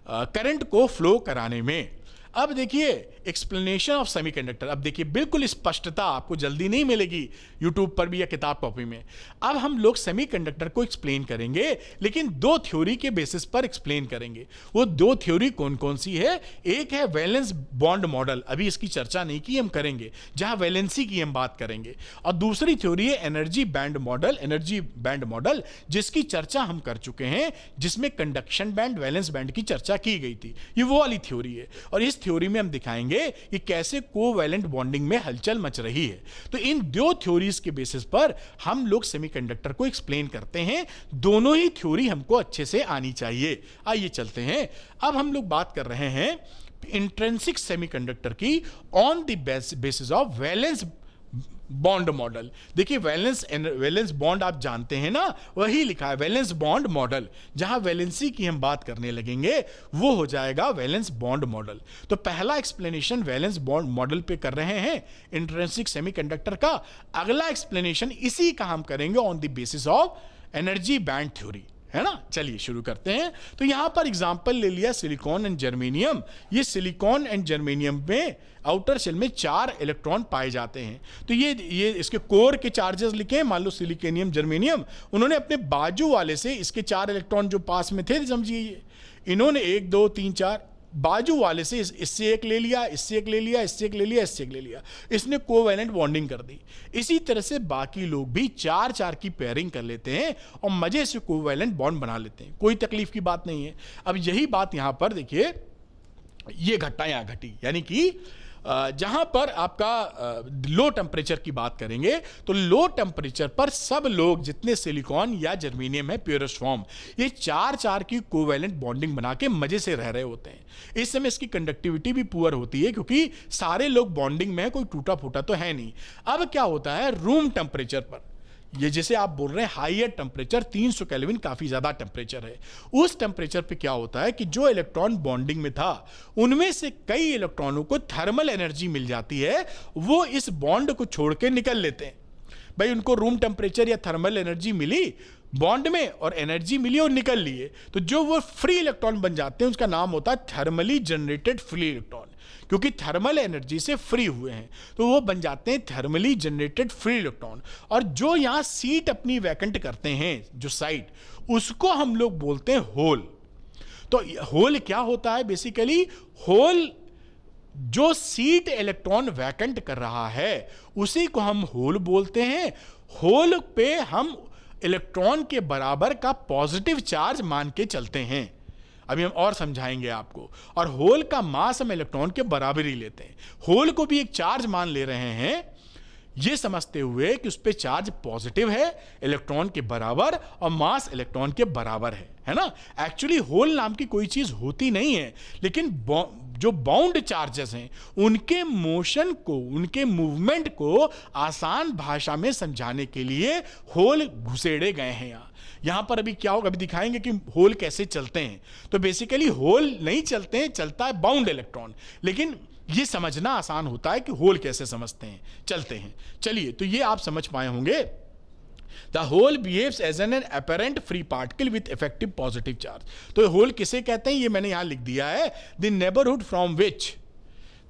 करंट को फ्लो कराने में। अब देखिए एक्सप्लेनेशन ऑफ सेमीकंडक्टर। अब देखिए बिल्कुल स्पष्टता आपको जल्दी नहीं मिलेगी यूट्यूब पर भी या किताब कॉपी में। अब हम लोग सेमीकंडक्टर को एक्सप्लेन करेंगे, लेकिन दो थ्योरी के बेसिस पर एक्सप्लेन करेंगे। वो दो थ्योरी कौन कौन सी है? एक है वैलेंस बॉन्ड मॉडल, अभी इसकी चर्चा नहीं की, हम करेंगे, जहां वैलेंसी की हम बात करेंगे। और दूसरी थ्योरी है energy band model, energy band model जिसकी चर्चा हम कर चुके हैं, जिसमें कंडक्शन बैंड, वैलेंस बैंड की चर्चा की गई थी। ये वो वाली थ्योरी है और इस थ्योरी में हम दिखाएंगे कि कैसे कोवैलेंट बॉन्डिंग में हलचल मच रही है। तो इन दो थ्योरीज के बेसिस पर हम लोग सेमीकंडक्टर को एक्सप्लेन करते हैं। दोनों ही थ्योरी हमको अच्छे से आनी चाहिए। आइए चलते हैं। अब हम लोग बात कर रहे हैं इंट्रिंसिक सेमीकंडक्टर की on the basis of valence bond model. देखिए वैलेंस बॉन्ड आप जानते हैं ना, वही लिखा है वैलेंस बॉन्ड मॉडल। जहां वैलेंसी की हम बात करने लगेंगे वो हो जाएगा वैलेंस बॉन्ड मॉडल। तो पहला एक्सप्लेनेशन वैलेंस बॉन्ड मॉडल पे कर रहे हैं इंट्रिंसिक सेमीकंडक्टर का। अगला एक्सप्लेनेशन इसी का हम करेंगे on the basis of energy band theory, है ना। चलिए शुरू करते हैं। तो यहां पर एग्जांपल ले लिया सिलिकॉन एंड जर्मेनियम। ये सिलिकॉन एंड जर्मेनियम में आउटर शेल में 4 इलेक्ट्रॉन पाए जाते हैं। तो ये इसके कोर के चार्जेस लिखे हैं। मान लो सिलिकॉनियम जर्मेनियम, उन्होंने अपने बाजू वाले से इसके 4 इलेक्ट्रॉन जो पास में थे, समझिए इन्होंने 1 2 3 4 बाजू वाले से इससे एक ले लिया, इससे एक ले लिया, इससे एक ले लिया, इससे एक ले लिया, इसने कोवैलेंट बॉन्डिंग कर दी। इसी तरह से बाकी लोग भी 4 की पेयरिंग कर लेते हैं और मजे से कोवैलेंट बॉन्ड बना लेते हैं। कोई तकलीफ की बात नहीं है। अब यही बात यहां पर देखिए, ये घटना यहां घटी, यानी कि जहां पर आपका लो टेम्परेचर की बात करेंगे तो लो टेम्परेचर पर सब लोग जितने सिलिकॉन या जर्मेनियम है प्योरेस्ट फॉर्म, ये 4 की कोवैलेंट बॉन्डिंग बना के मजे से रह रहे होते हैं। इस समय इसकी कंडक्टिविटी भी पुअर होती है क्योंकि सारे लोग बॉन्डिंग में है, कोई टूटा फूटा तो है नहीं। अब क्या होता है रूम टेम्परेचर पर, ये जैसे आप बोल रहे हैं हाईयर टेम्परेचर 300 केल्विन काफी ज्यादा टेम्परेचर है। उस टेम्परेचर पे क्या होता है कि जो इलेक्ट्रॉन बॉन्डिंग में था उनमें से कई इलेक्ट्रॉनों को थर्मल एनर्जी मिल जाती है, वो इस बॉन्ड को छोड़ के निकल लेते हैं। भाई उनको रूम टेम्परेचर या थर्मल एनर्जी मिली बॉन्ड में और एनर्जी मिली और निकल लिए, तो जो वो फ्री इलेक्ट्रॉन बन जाते हैं उसका नाम होता है थर्मली जनरेटेड फ्री इलेक्ट्रॉन। क्योंकि थर्मल एनर्जी से फ्री हुए हैं, तो वो बन जाते हैं थर्मली जनरेटेड फ्री इलेक्ट्रॉन। और जो यहाँ सीट अपनी वैकेंट करते हैं, जो साइट, उसको हम लोग बोलते हैं होल। तो होल क्या होता है? बेसिकली होल जो सीट इलेक्ट्रॉन वैकेंट कर रहा है उसी को हम होल बोलते हैं। होल पे हम इलेक्ट्रॉन के बराबर का पॉजिटिव चार्ज मान के चलते हैं। अभी हम और समझाएंगे आपको। और होल का मास हम इलेक्ट्रॉन के बराबर ही लेते हैं। होल को भी एक चार्ज मान ले रहे हैं, ये समझते हुए कि उस पर चार्ज पॉजिटिव है, इलेक्ट्रॉन के बराबर, और मास इलेक्ट्रॉन के बराबर है ना। एक्चुअली होल नाम की कोई चीज होती नहीं है, लेकिन जो बाउंड चार्जेस हैं उनके मोशन को, उनके मूवमेंट को आसान भाषा में समझाने के लिए होल घुसेड़े गए हैं यहां पर अभी क्या होगा, अभी दिखाएंगे कि होल कैसे चलते हैं। तो बेसिकली होल नहीं चलते हैं, चलता है बाउंड इलेक्ट्रॉन। लेकिन ये समझना आसान होता है कि होल कैसे समझते हैं, चलते हैं। चलिए, तो ये आप समझ पाए होंगे। The whole behaves as an apparent free particle with effective positive charge। तो होल किसे कहते हैं ये मैंने यहां लिख दिया है। The neighborhood from which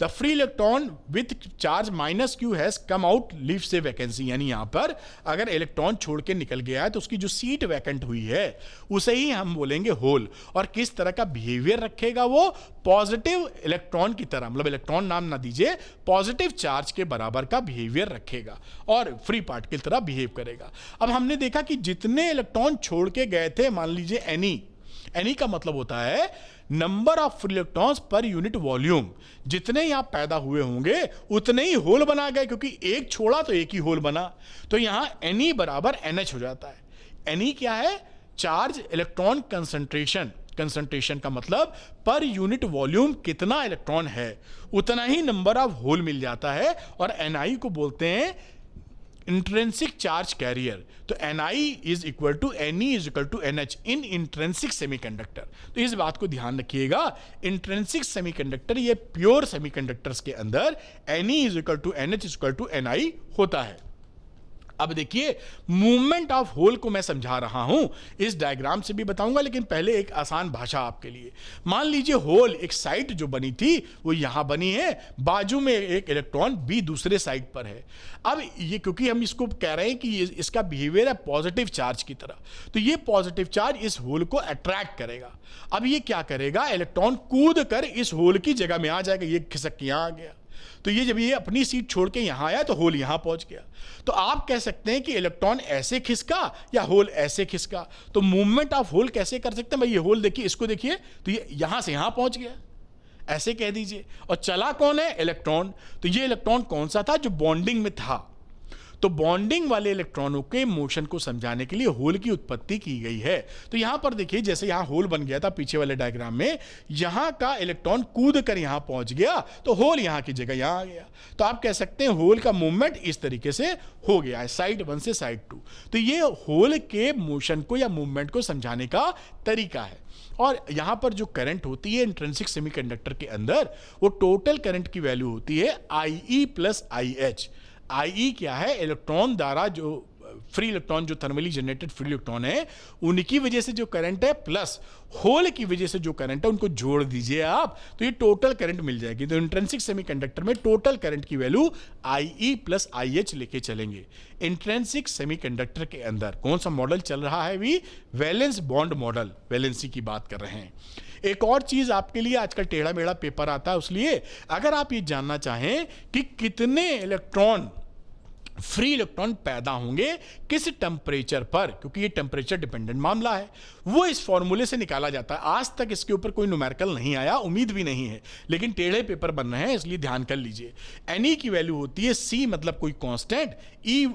the free electron with charge minus q has come out leaves a vacancy। यानी यहां पर अगर इलेक्ट्रॉन छोड़ के निकल गया है तो उसकी जो सीट वैकेंट हुई है उसे ही हम बोलेंगे होल। और किस तरह का बिहेवियर रखेगा वो? पॉजिटिव इलेक्ट्रॉन की तरह, मतलब इलेक्ट्रॉन नाम ना दीजिए, पॉजिटिव चार्ज के बराबर का बिहेवियर रखेगा और फ्री पार्टिकल की तरह बिहेव करेगा। अब हमने देखा कि जितने इलेक्ट्रॉन छोड़ के गए थे, मान लीजिए एनी का मतलब होता है number of free electrons per unit volume. जितने यहां पैदा हुए होंगे उतने ही होल बना गए, क्योंकि एक छोड़ा तो एक ही होल बना। तो यहां एनी बराबर NH हो जाता है। एनी क्या है? Charge electron concentration. कंसंट्रेशन का मतलब पर यूनिट वॉल्यूम कितना इलेक्ट्रॉन है उतना ही नंबर ऑफ होल मिल जाता है। और Ni को बोलते हैं इंट्रिंसिक चार्ज कैरियर। तो Ni is equal to Ne is equal to NH in intrinsic semiconductor. तो इस बात को ध्यान रखिएगा, इंट्रिंसिक सेमीकंडक्टर, ये प्योर सेमीकंडक्टर्स के अंदर Ne is equal to NH is equal to Ni होता है। अब देखिए, मूवमेंट ऑफ होल को मैं समझा रहा हूं, इस डायग्राम से भी बताऊंगा, लेकिन पहले एक आसान भाषा आपके लिए। मान लीजिए होल, एक साइट जो बनी थी वो यहां बनी है, बाजू में एक इलेक्ट्रॉन भी दूसरे साइड पर है। अब ये क्योंकि हम इसको कह रहे हैं कि इसका बिहेवियर है पॉजिटिव चार्ज की तरह, तो ये पॉजिटिव चार्ज इस होल को अट्रैक्ट करेगा। अब ये क्या करेगा? इलेक्ट्रॉन कूद कर इस होल की जगह में आ जाएगा। ये खिसक के यहां आ गया, तो ये जब ये अपनी सीट छोड़ के यहां आया तो होल यहां पहुंच गया। तो आप कह सकते हैं कि इलेक्ट्रॉन ऐसे खिसका या होल ऐसे खिसका। तो मूवमेंट ऑफ होल कैसे कर सकते हैं भाई? ये होल देखिए, इसको देखिए, तो ये यहां से यहां पहुंच गया, ऐसे कह दीजिए। और चला कौन है? इलेक्ट्रॉन। तो ये इलेक्ट्रॉन कौन सा था? जो बॉन्डिंग में था। तो बॉन्डिंग वाले इलेक्ट्रॉनों के मोशन को समझाने के लिए होल की उत्पत्ति की गई है। तो यहां पर देखिए, जैसे यहां होल बन गया था पीछे वाले डायग्राम में, यहां का इलेक्ट्रॉन कूद कर यहां पहुंच गया तो होल यहां की जगह यहां आ गया। तो आप कह सकते हैं होल का मूवमेंट इस तरीके से हो गया है, साइड 1 से साइड 2। तो ये होल के मोशन को या मूवमेंट को समझाने का तरीका है। और यहां पर जो करंट होती है इंट्रिंसिक सेमीकंडक्टर के अंदर, वो टोटल करंट की वैल्यू होती है IE प्लस IH। IE क्या है? इलेक्ट्रॉन द्वारा जो फ्री इलेक्ट्रॉन, जो थर्मली जनरेटेड फ्री इलेक्ट्रॉन है, उनकी वजह से जो करंट है, प्लस होल की वजह से जो करंट है, उनको जोड़ दीजिए आप, तो ये टोटल करंट मिल जाएगी। तो इंट्रिंसिक सेमीकंडक्टर में टोटल करंट की वैल्यू IE प्लस IH लेके चलेंगे। इंट्रिंसिक सेमीकंडक्टर के अंदर कौन सा मॉडल चल रहा है? भी वैलेंस बॉन्ड मॉडल, वैलेंसी की बात कर रहे हैं। एक और चीज आपके लिए, आजकल टेढ़ा मेढ़ा पेपर आता है, उसलिए अगर आप ये जानना चाहें कि कितने इलेक्ट्रॉन, फ्री इलेक्ट्रॉन पैदा होंगे किस टेम्परेचर पर, क्योंकि ये टेम्परेचर डिपेंडेंट मामला है, वो इस फॉर्मूले से निकाला जाता है। आज तक इसके ऊपर कोई न्यूमेरिकल नहीं आया, उम्मीद भी नहीं है, लेकिन टेढ़े पेपर बन रहे हैं, इसलिए ध्यान कर लीजिए। Ne की वैल्यू होती है C, मतलब कोई कांस्टेंट, E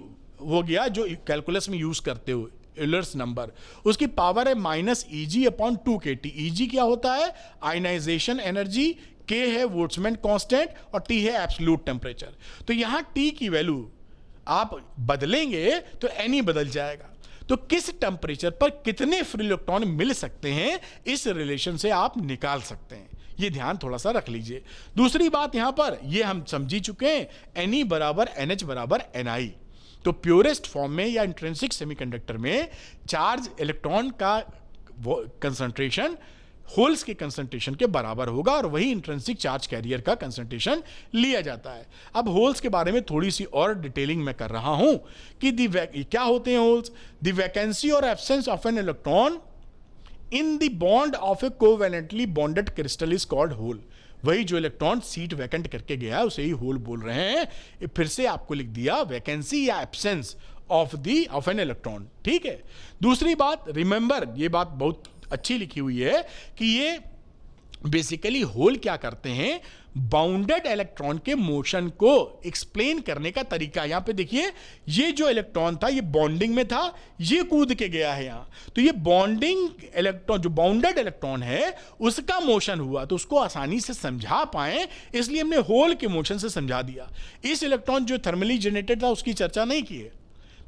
हो गया जो कैलकुलस में यूज करते हो यूलर्स नंबर, उसकी पावर है -Eg/2kT। Eg क्या होता है? आयनाइजेशन एनर्जी, K है बोल्ट्जमैन कांस्टेंट, और T है एब्सोल्यूट टेम्परेचर। तो यहां T की वैल्यू आप बदलेंगे तो Ne बदल जाएगा। तो किस टेम्परेचर पर कितने फ्री इलेक्ट्रॉन मिल सकते हैं, इस रिलेशन से आप निकाल सकते हैं। ये ध्यान थोड़ा सा रख लीजिए। दूसरी बात यहां पर, ये हम समझी चुके हैं, Ne बराबर NH बराबर Ni। तो प्योरेस्ट फॉर्म में या इंट्रिंसिक सेमीकंडक्टर में चार्ज इलेक्ट्रॉन का कंसंट्रेशन होल्स के कंसंट्रेशन के बराबर होगा और वही इंट्रिंसिक चार्ज कैरियर का कंसंट्रेशन लिया जाता है। अब होल्स के बारे में थोड़ी सी और डिटेलिंग मैं कर रहा हूं कि क्या होते हैं होल्स। द वैकेंसी और absence of an electron in the bond of a covalently bonded crystal is called hole. वही जो इलेक्ट्रॉन सीट वैकेंट करके गया है उसे ही होल बोल रहे हैं। फिर से आपको लिख दिया वैकेंसी या एब्सेंस ऑफ एन इलेक्ट्रॉन, ठीक है। दूसरी बात, रिमेंबर, ये बात बहुत अच्छी लिखी हुई है कि ये बेसिकली होल क्या करते हैं, बाउंडेड इलेक्ट्रॉन के मोशन को एक्सप्लेन करने का तरीका। यहां पे देखिए, ये जो इलेक्ट्रॉन था ये बॉन्डिंग में था, ये कूद के गया है यहां, तो ये बॉन्डिंग इलेक्ट्रॉन जो बाउंडेड इलेक्ट्रॉन है उसका मोशन हुआ, तो उसको आसानी से समझा पाए इसलिए हमने होल के मोशन से समझा दिया। इस इलेक्ट्रॉन जो थर्मली जनरेटेड था उसकी चर्चा नहीं की है,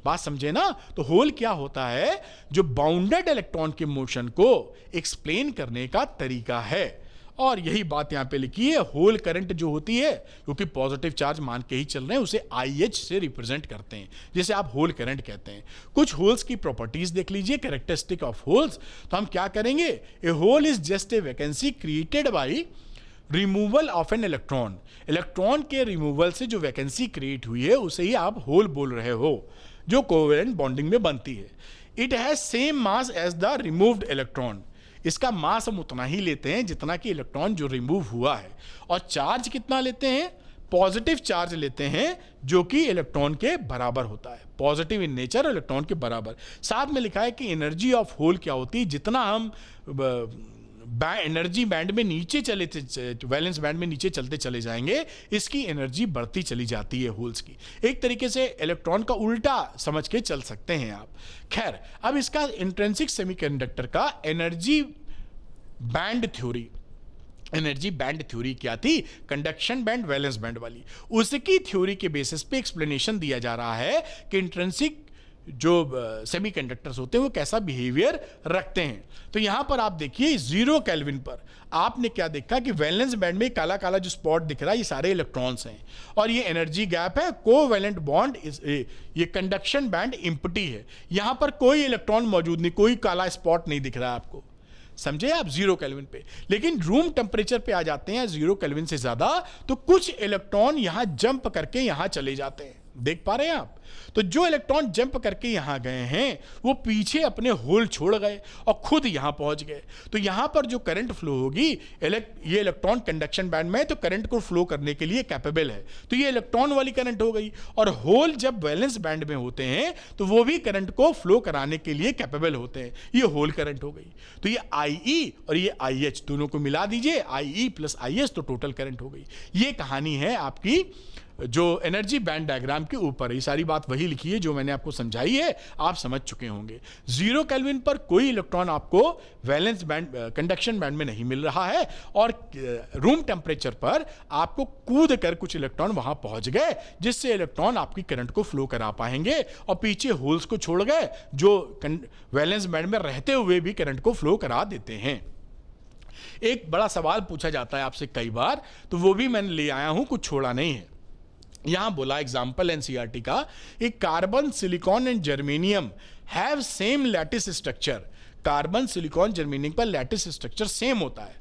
बात समझे ना। तो होल क्या होता है, जो बाउंडेड इलेक्ट्रॉन के मोशन को एक्सप्लेन करने का तरीका है। और यही बात यहां पे लिखी है, होल करंट जो होती है, क्योंकि पॉजिटिव चार्ज मान के ही चल रहे हैं, उसे IH से रिप्रेजेंट करते हैं, जिसे आप होल करंट कहते हैं। कुछ होल्स की प्रॉपर्टीज देख लीजिए, कैरेक्टरिस्टिक ऑफ होल्स। तो हम क्या करेंगे, a hole is just a vacancy created by removal of an electron. Electron के रिमूवल से जो वैकेंसी क्रिएट हुई है उसे ही आप होल बोल रहे हो, जो कोवेलेंट बॉन्डिंग में बनती है। It has same mass as the removed electron. इसका मास हम उतना ही लेते हैं जितना कि इलेक्ट्रॉन जो रिमूव हुआ है। और चार्ज कितना लेते हैं, पॉजिटिव चार्ज लेते हैं जो कि इलेक्ट्रॉन के बराबर होता है, पॉजिटिव इन नेचर, इलेक्ट्रॉन के बराबर। साथ में लिखा है कि एनर्जी ऑफ होल क्या होती है, जितना हम एनर्जी बैंड में नीचे वैलेंस बैंड में नीचे चलते चले जाएंगे, इसकी एनर्जी बढ़ती चली जाती है होल्स की। एक तरीके से इलेक्ट्रॉन का उल्टा समझ के चल सकते हैं आप। खैर, अब इसका इंट्रिंसिक सेमीकंडक्टर का एनर्जी बैंड थ्योरी क्या थी, कंडक्शन बैंड, वैलेंस बैंड वाली, उसकी थ्योरी के बेसिस पे एक्सप्लेनेशन दिया जा रहा है कि इंट्रिंसिक जो सेमीकंडक्टर्स होते हैं वो कैसा बिहेवियर रखते हैं। तो यहां पर आप देखिए 0 केल्विन पर आपने क्या देखा कि वैलेंस बैंड में काला काला जो स्पॉट दिख रहा है ये सारे इलेक्ट्रॉन्स हैं, और ये एनर्जी गैप है, कोवैलेंट बॉन्ड, ये कंडक्शन बैंड एम्प्टी है, यहां पर कोई इलेक्ट्रॉन मौजूद नहीं, कोई काला स्पॉट नहीं दिख रहा है आपको, समझे आप, 0 केल्विन पे। लेकिन रूम टेम्परेचर पे आ जाते हैं 0 केल्विन से ज्यादा, तो कुछ इलेक्ट्रॉन यहां जंप करके यहां चले जाते हैं, देख पा रहे हैं आप। तो जो इलेक्ट्रॉन जंप करके यहां गए हैं वो पीछे अपने होल छोड़ गए और खुद यहां पहुंच गए। तो यहां पर जो करंट फ्लो होगी, ये इलेक्ट्रॉन कंडक्शन बैंड में है तो करंट को फ्लो करने के लिए कैपेबल है, तो ये इलेक्ट्रॉन वाली करंट हो गई। और होल जब वैलेंस बैंड में होते हैं तो वो भी करंट को फ्लो कराने के लिए कैपेबल होते हैं, ये होल करंट हो गई। तो ये IE और ये IH दोनों को मिला दीजिए, IE प्लस IH, तो टोटल करंट हो गई। ये कहानी है आपकी जो एनर्जी बैंड डायग्राम के ऊपर। ये सारी बात वही लिखी है जो मैंने आपको समझाई है, आप समझ चुके होंगे। 0 केल्विन पर कोई इलेक्ट्रॉन आपको वैलेंस बैंड, कंडक्शन बैंड में नहीं मिल रहा है, और रूम टेम्परेचर पर आपको कूद कर कुछ इलेक्ट्रॉन वहां पहुंच गए, जिससे इलेक्ट्रॉन आपकी करंट को फ्लो करा पाएंगे, और पीछे होल्स को छोड़ गए जो वैलेंस बैंड में रहते हुए भी करंट को फ्लो करा देते हैं। एक बड़ा सवाल पूछा जाता है आपसे कई बार, तो वो भी मैंने ले आया हूं, कुछ छोड़ा नहीं है। यहां बोला एग्जाम्पल एनसीईआरटी का, एक carbon, silicon and germanium have same lattice structure. Carbon, silicon, germanium पर लैटिस स्ट्रक्चर सेम होता है,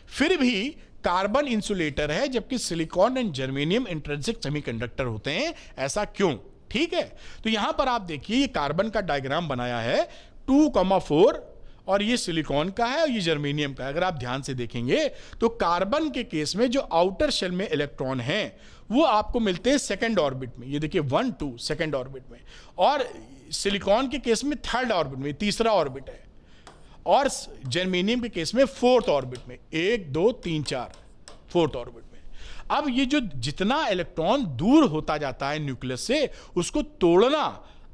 फिर भी कार्बन इंसुलेटर है जबकि silicon and germanium intrinsic semiconductor होते हैं, ऐसा क्यों? ठीक है, तो यहां पर आप देखिए ये कार्बन का डायग्राम बनाया है 2,4, और ये सिलिकॉन का है और ये जर्मेनियम का है। अगर आप ध्यान से देखेंगे तो कार्बन के केस में जो आउटर शेल में इलेक्ट्रॉन हैं वो आपको मिलते हैं सेकंड ऑर्बिट में, ये देखिए 1 2 सेकंड ऑर्बिट में, और सिलिकॉन के केस में थर्ड ऑर्बिट में, तीसरा ऑर्बिट है, और जर्मेनियम के केस में फोर्थ ऑर्बिट में, 1 2 3 4 फोर्थ ऑर्बिट में। अब ये जो जितना इलेक्ट्रॉन दूर होता जाता है न्यूक्लियस से, उसको तोड़ना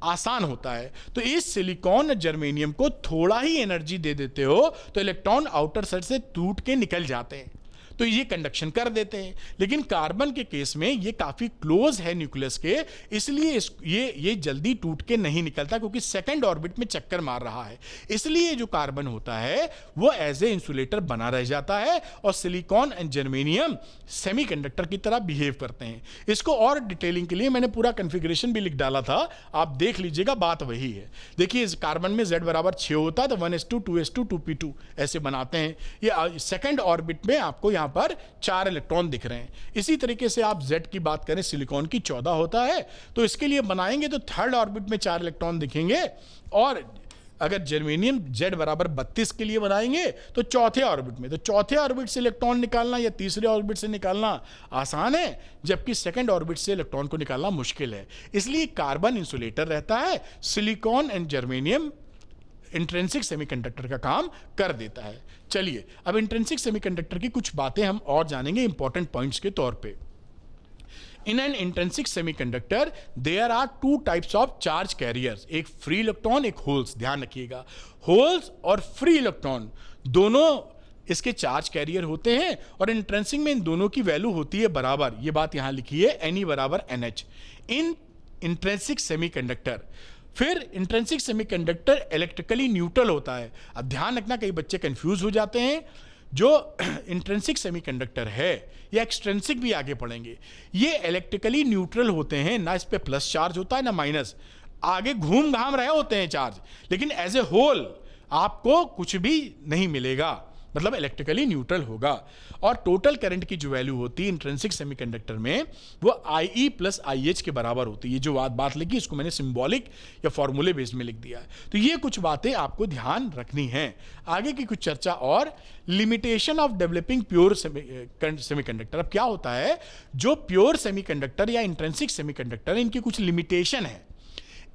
आसान होता है। तो इस सिलिकॉन और जर्मेनियम को थोड़ा ही एनर्जी दे देते हो तो इलेक्ट्रॉन आउटर साइड से टूट के निकल जाते हैं। तो ये कंडक्शन कर देते हैं। लेकिन कार्बन के केस में ये काफी क्लोज है न्यूक्लियस के, इसलिए ये जल्दी टूट के नहीं निकलता, क्योंकि सेकंड ऑर्बिट में चक्कर मार रहा है। इसलिए जो कार्बन होता है वो एज ए इंसुलेटर बना रह जाता है, और सिलिकॉन एंड जर्मेनियम सेमीकंडक्टर की तरह बिहेव करते हैं। इसको और डिटेलिंग के लिए मैंने पूरा कॉन्फ़िगरेशन भी लिख डाला था, आप देख लीजिएगा, बात वही है। देखिए इस कार्बन में Z बराबर 6 होता है, तो 1s2 2s2 2p2 ऐसे बनाते हैं। ये सेकंड ऑर्बिट में आपको यहां पर 4 इलेक्ट्रॉन दिख रहे हैं। इसी तरीके से आप Z की बात करें, सिलिकॉन की 14 होता है, तो इसके लिए बनाएंगे तो थर्ड ऑर्बिट में 4 इलेक्ट्रॉन दिखेंगे। और अगर जर्मेनियम Z बराबर 32 के लिए बनाएंगे तो चौथे ऑर्बिट में, तो चौथे ऑर्बिट से इलेक्ट्रॉन निकालना या तीसरे ऑर्बिट से निकालना आसान है, जबकि सेकंड ऑर्बिट से इलेक्ट्रॉन को निकालना मुश्किल है। इसलिए कार्बन इंसुलेटर रहता है, silicon and germanium intrinsic semiconductor का काम कर देता है। चलिए अब इंट्रिंसिक सेमीकंडक्टर की कुछ बातें हम और जानेंगे इंपॉर्टेंट पॉइंट्स के तौर पे। In an intrinsic semiconductor, there are two types of charge carriers, एक फ्री इलेक्ट्रॉन, एक होल्स। ध्यान रखिएगा, होल्स और फ्री इलेक्ट्रॉन दोनों इसके चार्ज कैरियर होते हैं, और इंट्रिंसिक में इन दोनों की वैल्यू होती है बराबर। ये बात यहां लिखी है, Ne बराबर NH इन इंट्रिंसिक सेमीकंडक्टर। फिर इंट्रिंसिक सेमीकंडक्टर इलेक्ट्रिकली न्यूट्रल होता है। अब ध्यान रखना, कई बच्चे कंफ्यूज हो जाते हैं। जो इंट्रिंसिक सेमीकंडक्टर है या एक्सट्रिंसिक भी आगे पढ़ेंगे, ये इलेक्ट्रिकली न्यूट्रल होते हैं, ना इस पे प्लस चार्ज होता है ना माइनस, आगे घूम घाम रहे होते हैं चार्ज, लेकिन एज ए होल आपको कुछ भी नहीं मिलेगा, मतलब इलेक्ट्रिकली न्यूट्रल होगा। और टोटल करंट की जो वैल्यू होती है इंट्रिंसिक सेमीकंडक्टर में, वो IE प्लस IH के बराबर होती है। ये जो बात लिखी इसको मैंने सिंबॉलिक या फॉर्मूले बेस में लिख दिया है। तो ये कुछ बातें आपको ध्यान रखनी है। आगे की कुछ चर्चा और limitation of developing pure semiconductor. अब क्या होता है, जो प्योर सेमीकंडक्टर या इंट्रिंसिक सेमीकंडक्टर, इनकी कुछ लिमिटेशन है,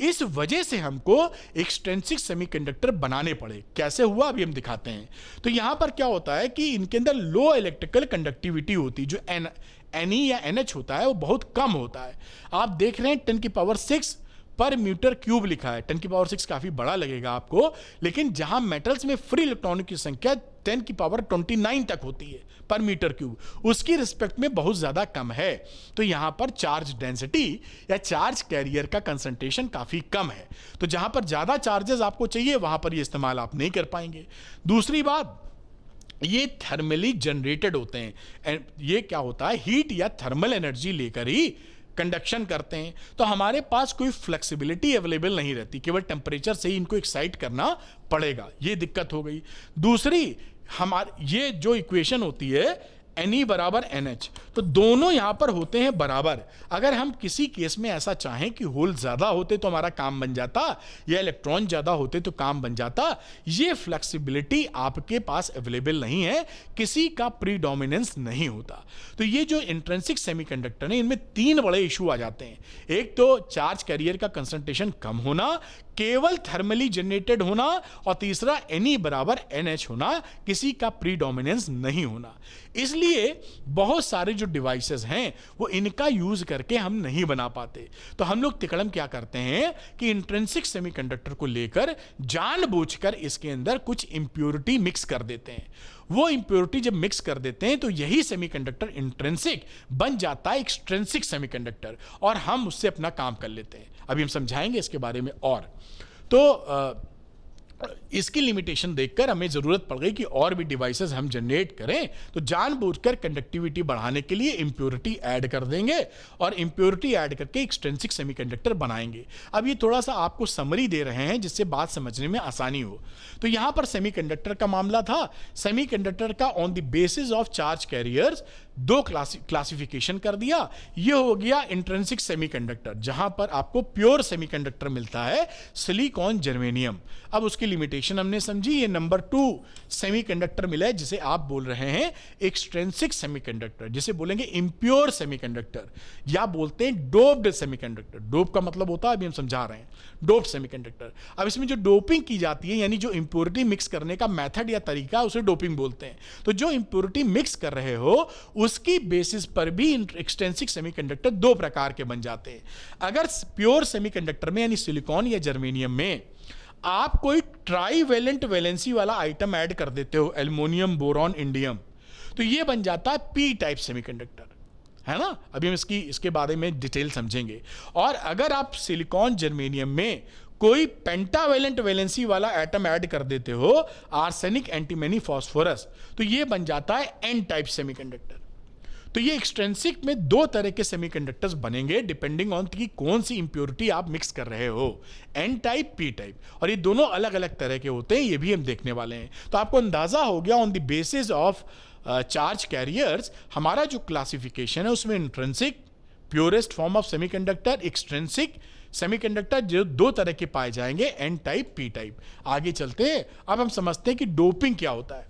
इस वजह से हमको एक्सट्रिंसिक सेमीकंडक्टर बनाने पड़े। कैसे हुआ अभी हम दिखाते हैं। तो यहां पर क्या होता है कि इनके अंदर लो इलेक्ट्रिकल कंडक्टिविटी होती है, जो Ne या NH होता है वो बहुत कम होता है। आप देख रहे हैं 10⁶ पर मीटर क्यूब लिखा है। 10⁶ काफी बड़ा लगेगा आपको, लेकिन जहां मेटल्स में फ्री इलेक्ट्रॉनों की संख्या 10⁻29 तक होती है पर मीटर क्यूब, उसकी रिस्पेक्ट में बहुत ज्यादा कम है। तो यहां पर चार्ज डेंसिटी या चार्ज कैरियर का कंसंट्रेशन काफी कम है। तो जहां पर ज्यादा चार्जेस आपको चाहिए वहां पर ये इस्तेमाल आप नहीं कर पाएंगे। दूसरी बात, ये थर्मली जनरेटेड होते हैं। ये क्या होता है, हीट या थर्मल एनर्जी लेकर ही कंडक्शन करते हैं। तो हमारे पास कोई फ्लेक्सिबिलिटी अवेलेबल नहीं रहती, केवल टेम्परेचर से ही इनको एक्साइट करना पड़ेगा। ये दिक्कत हो गई। दूसरी, हमारे ये जो इक्वेशन होती है Ne बराबर NH, तो दोनों यहां पर होते हैं बराबर। अगर हम किसी केस में ऐसा चाहें कि होल ज्यादा होते तो हमारा काम बन जाता, या इलेक्ट्रॉन ज्यादा होते तो काम बन जाता, ये फ्लेक्सिबिलिटी आपके पास अवेलेबल नहीं है, किसी का प्रीडोमिनेंस नहीं होता। तो ये जो इंट्रिंसिक सेमीकंडक्टर है, इनमें 3 बड़े इशू आ जाते हैं। एक तो चार्ज कैरियर का कंसंट्रेशन कम होना, केवल थर्मली जनरेटेड होना, और तीसरा Ne बराबर NH होना, किसी का प्रीडोमिनेंस नहीं होना। इसलिए बहुत सारे जो डिवाइसेस हैं वो इनका यूज करके हम नहीं बना पाते। तो हम लोग तिकड़म क्या करते हैं कि इंट्रिंसिक सेमीकंडक्टर को लेकर जानबूझकर इसके अंदर कुछ इंप्योरिटी मिक्स कर देते हैं। वो इंप्योरिटी जब मिक्स कर देते हैं तो यही सेमीकंडक्टर इंट्रिंसिक बन जाता है एक्सट्रिंसिक सेमीकंडक्टर, और हम उससे अपना काम कर लेते हैं। अभी हम समझाएंगे इसके बारे में। और तो इसकी लिमिटेशन देखकर हमें जरूरत पड़ गई कि और भी डिवाइसेस हम जनरेट करें, तो जानबूझकर कंडक्टिविटी बढ़ाने के लिए इंप्योरिटी ऐड कर देंगे, और इंप्योरिटी ऐड करके एक्सट्रिंसिक सेमीकंडक्टर बनाएंगे। अब ये थोड़ा सा आपको समरी दे रहे हैं जिससे बात समझने में आसानी हो। तो यहां पर सेमीकंडक्टर का मामला था। सेमीकंडक्टर का on the basis of charge carriers 2 classification कर दिया। ये हो गया इंट्रिंसिक सेमीकंडक्टर, जहां पर आपको प्योर सेमीकंडक्टर मिलता है, सिलिकॉन जर्मेनियम। अब उसकी लिमिटेशन हमने समझी। ये नंबर 2 सेमीकंडक्टर मिला है जिसे आप बोल रहे हैं एक्सट्रिंसिक सेमीकंडक्टर, जिसे बोलेंगे इम्प्योर सेमीकंडक्टर, या बोलते हैं डोप्ड सेमीकंडक्टर। डोप का मतलब होता है, अभी हम समझा रहे हैं, डोप्ड सेमीकंडक्टर। अब इसमें जो डोपिंग की जाती है, यानी जो इंप्योरिटी मिक्स करने का मेथड या तरीका, उसे डोपिंग बोलते हैं। तो जो इंप्योरिटी मिक्स कर रहे हो उसकी बेसिस पर भी एक्सट्रिंसिक सेमीकंडक्टर 2 प्रकार के बन जाते हैं। अगर प्योर सेमीकंडक्टर में यानी सिलिकॉन या जर्मेनियम में आप कोई ट्राईवैलेंट वैलेंसी वाला आइटम ऐड कर देते हो, एल्युमिनियम, बोरॉन, इंडियम, तो ये बन जाता है पी टाइप सेमीकंडक्टर, है ना। अभी हम इसके बारे में डिटेल समझेंगे। और अगर आप सिलिकॉन जर्मेनियम में कोई पेंटावेलेंट वैलेंसी वाला एटम ऐड कर देते हो, आर्सेनिक एंटीमनी फास्फोरस, तो ये बन जाता है एन टाइप सेमीकंडक्टर। तो ये एक्सट्रिंसिक में दो तरह के सेमीकंडक्टर्स बनेंगे डिपेंडिंग ऑन कि कौन सी इंप्योरिटी आप मिक्स कर रहे हो, एन टाइप पी टाइप, और ये दोनों अलग अलग तरह के होते हैं, ये भी हम देखने वाले हैं। तो आपको अंदाजा हो गया on the basis of charge carriers हमारा जो क्लासिफिकेशन है उसमें intrinsic purest form of semiconductor, extrinsic semiconductor जो दो तरह के पाए जाएंगे, एन टाइप पी टाइप। आगे चलते हैं, अब हम समझते हैं कि डोपिंग क्या होता है।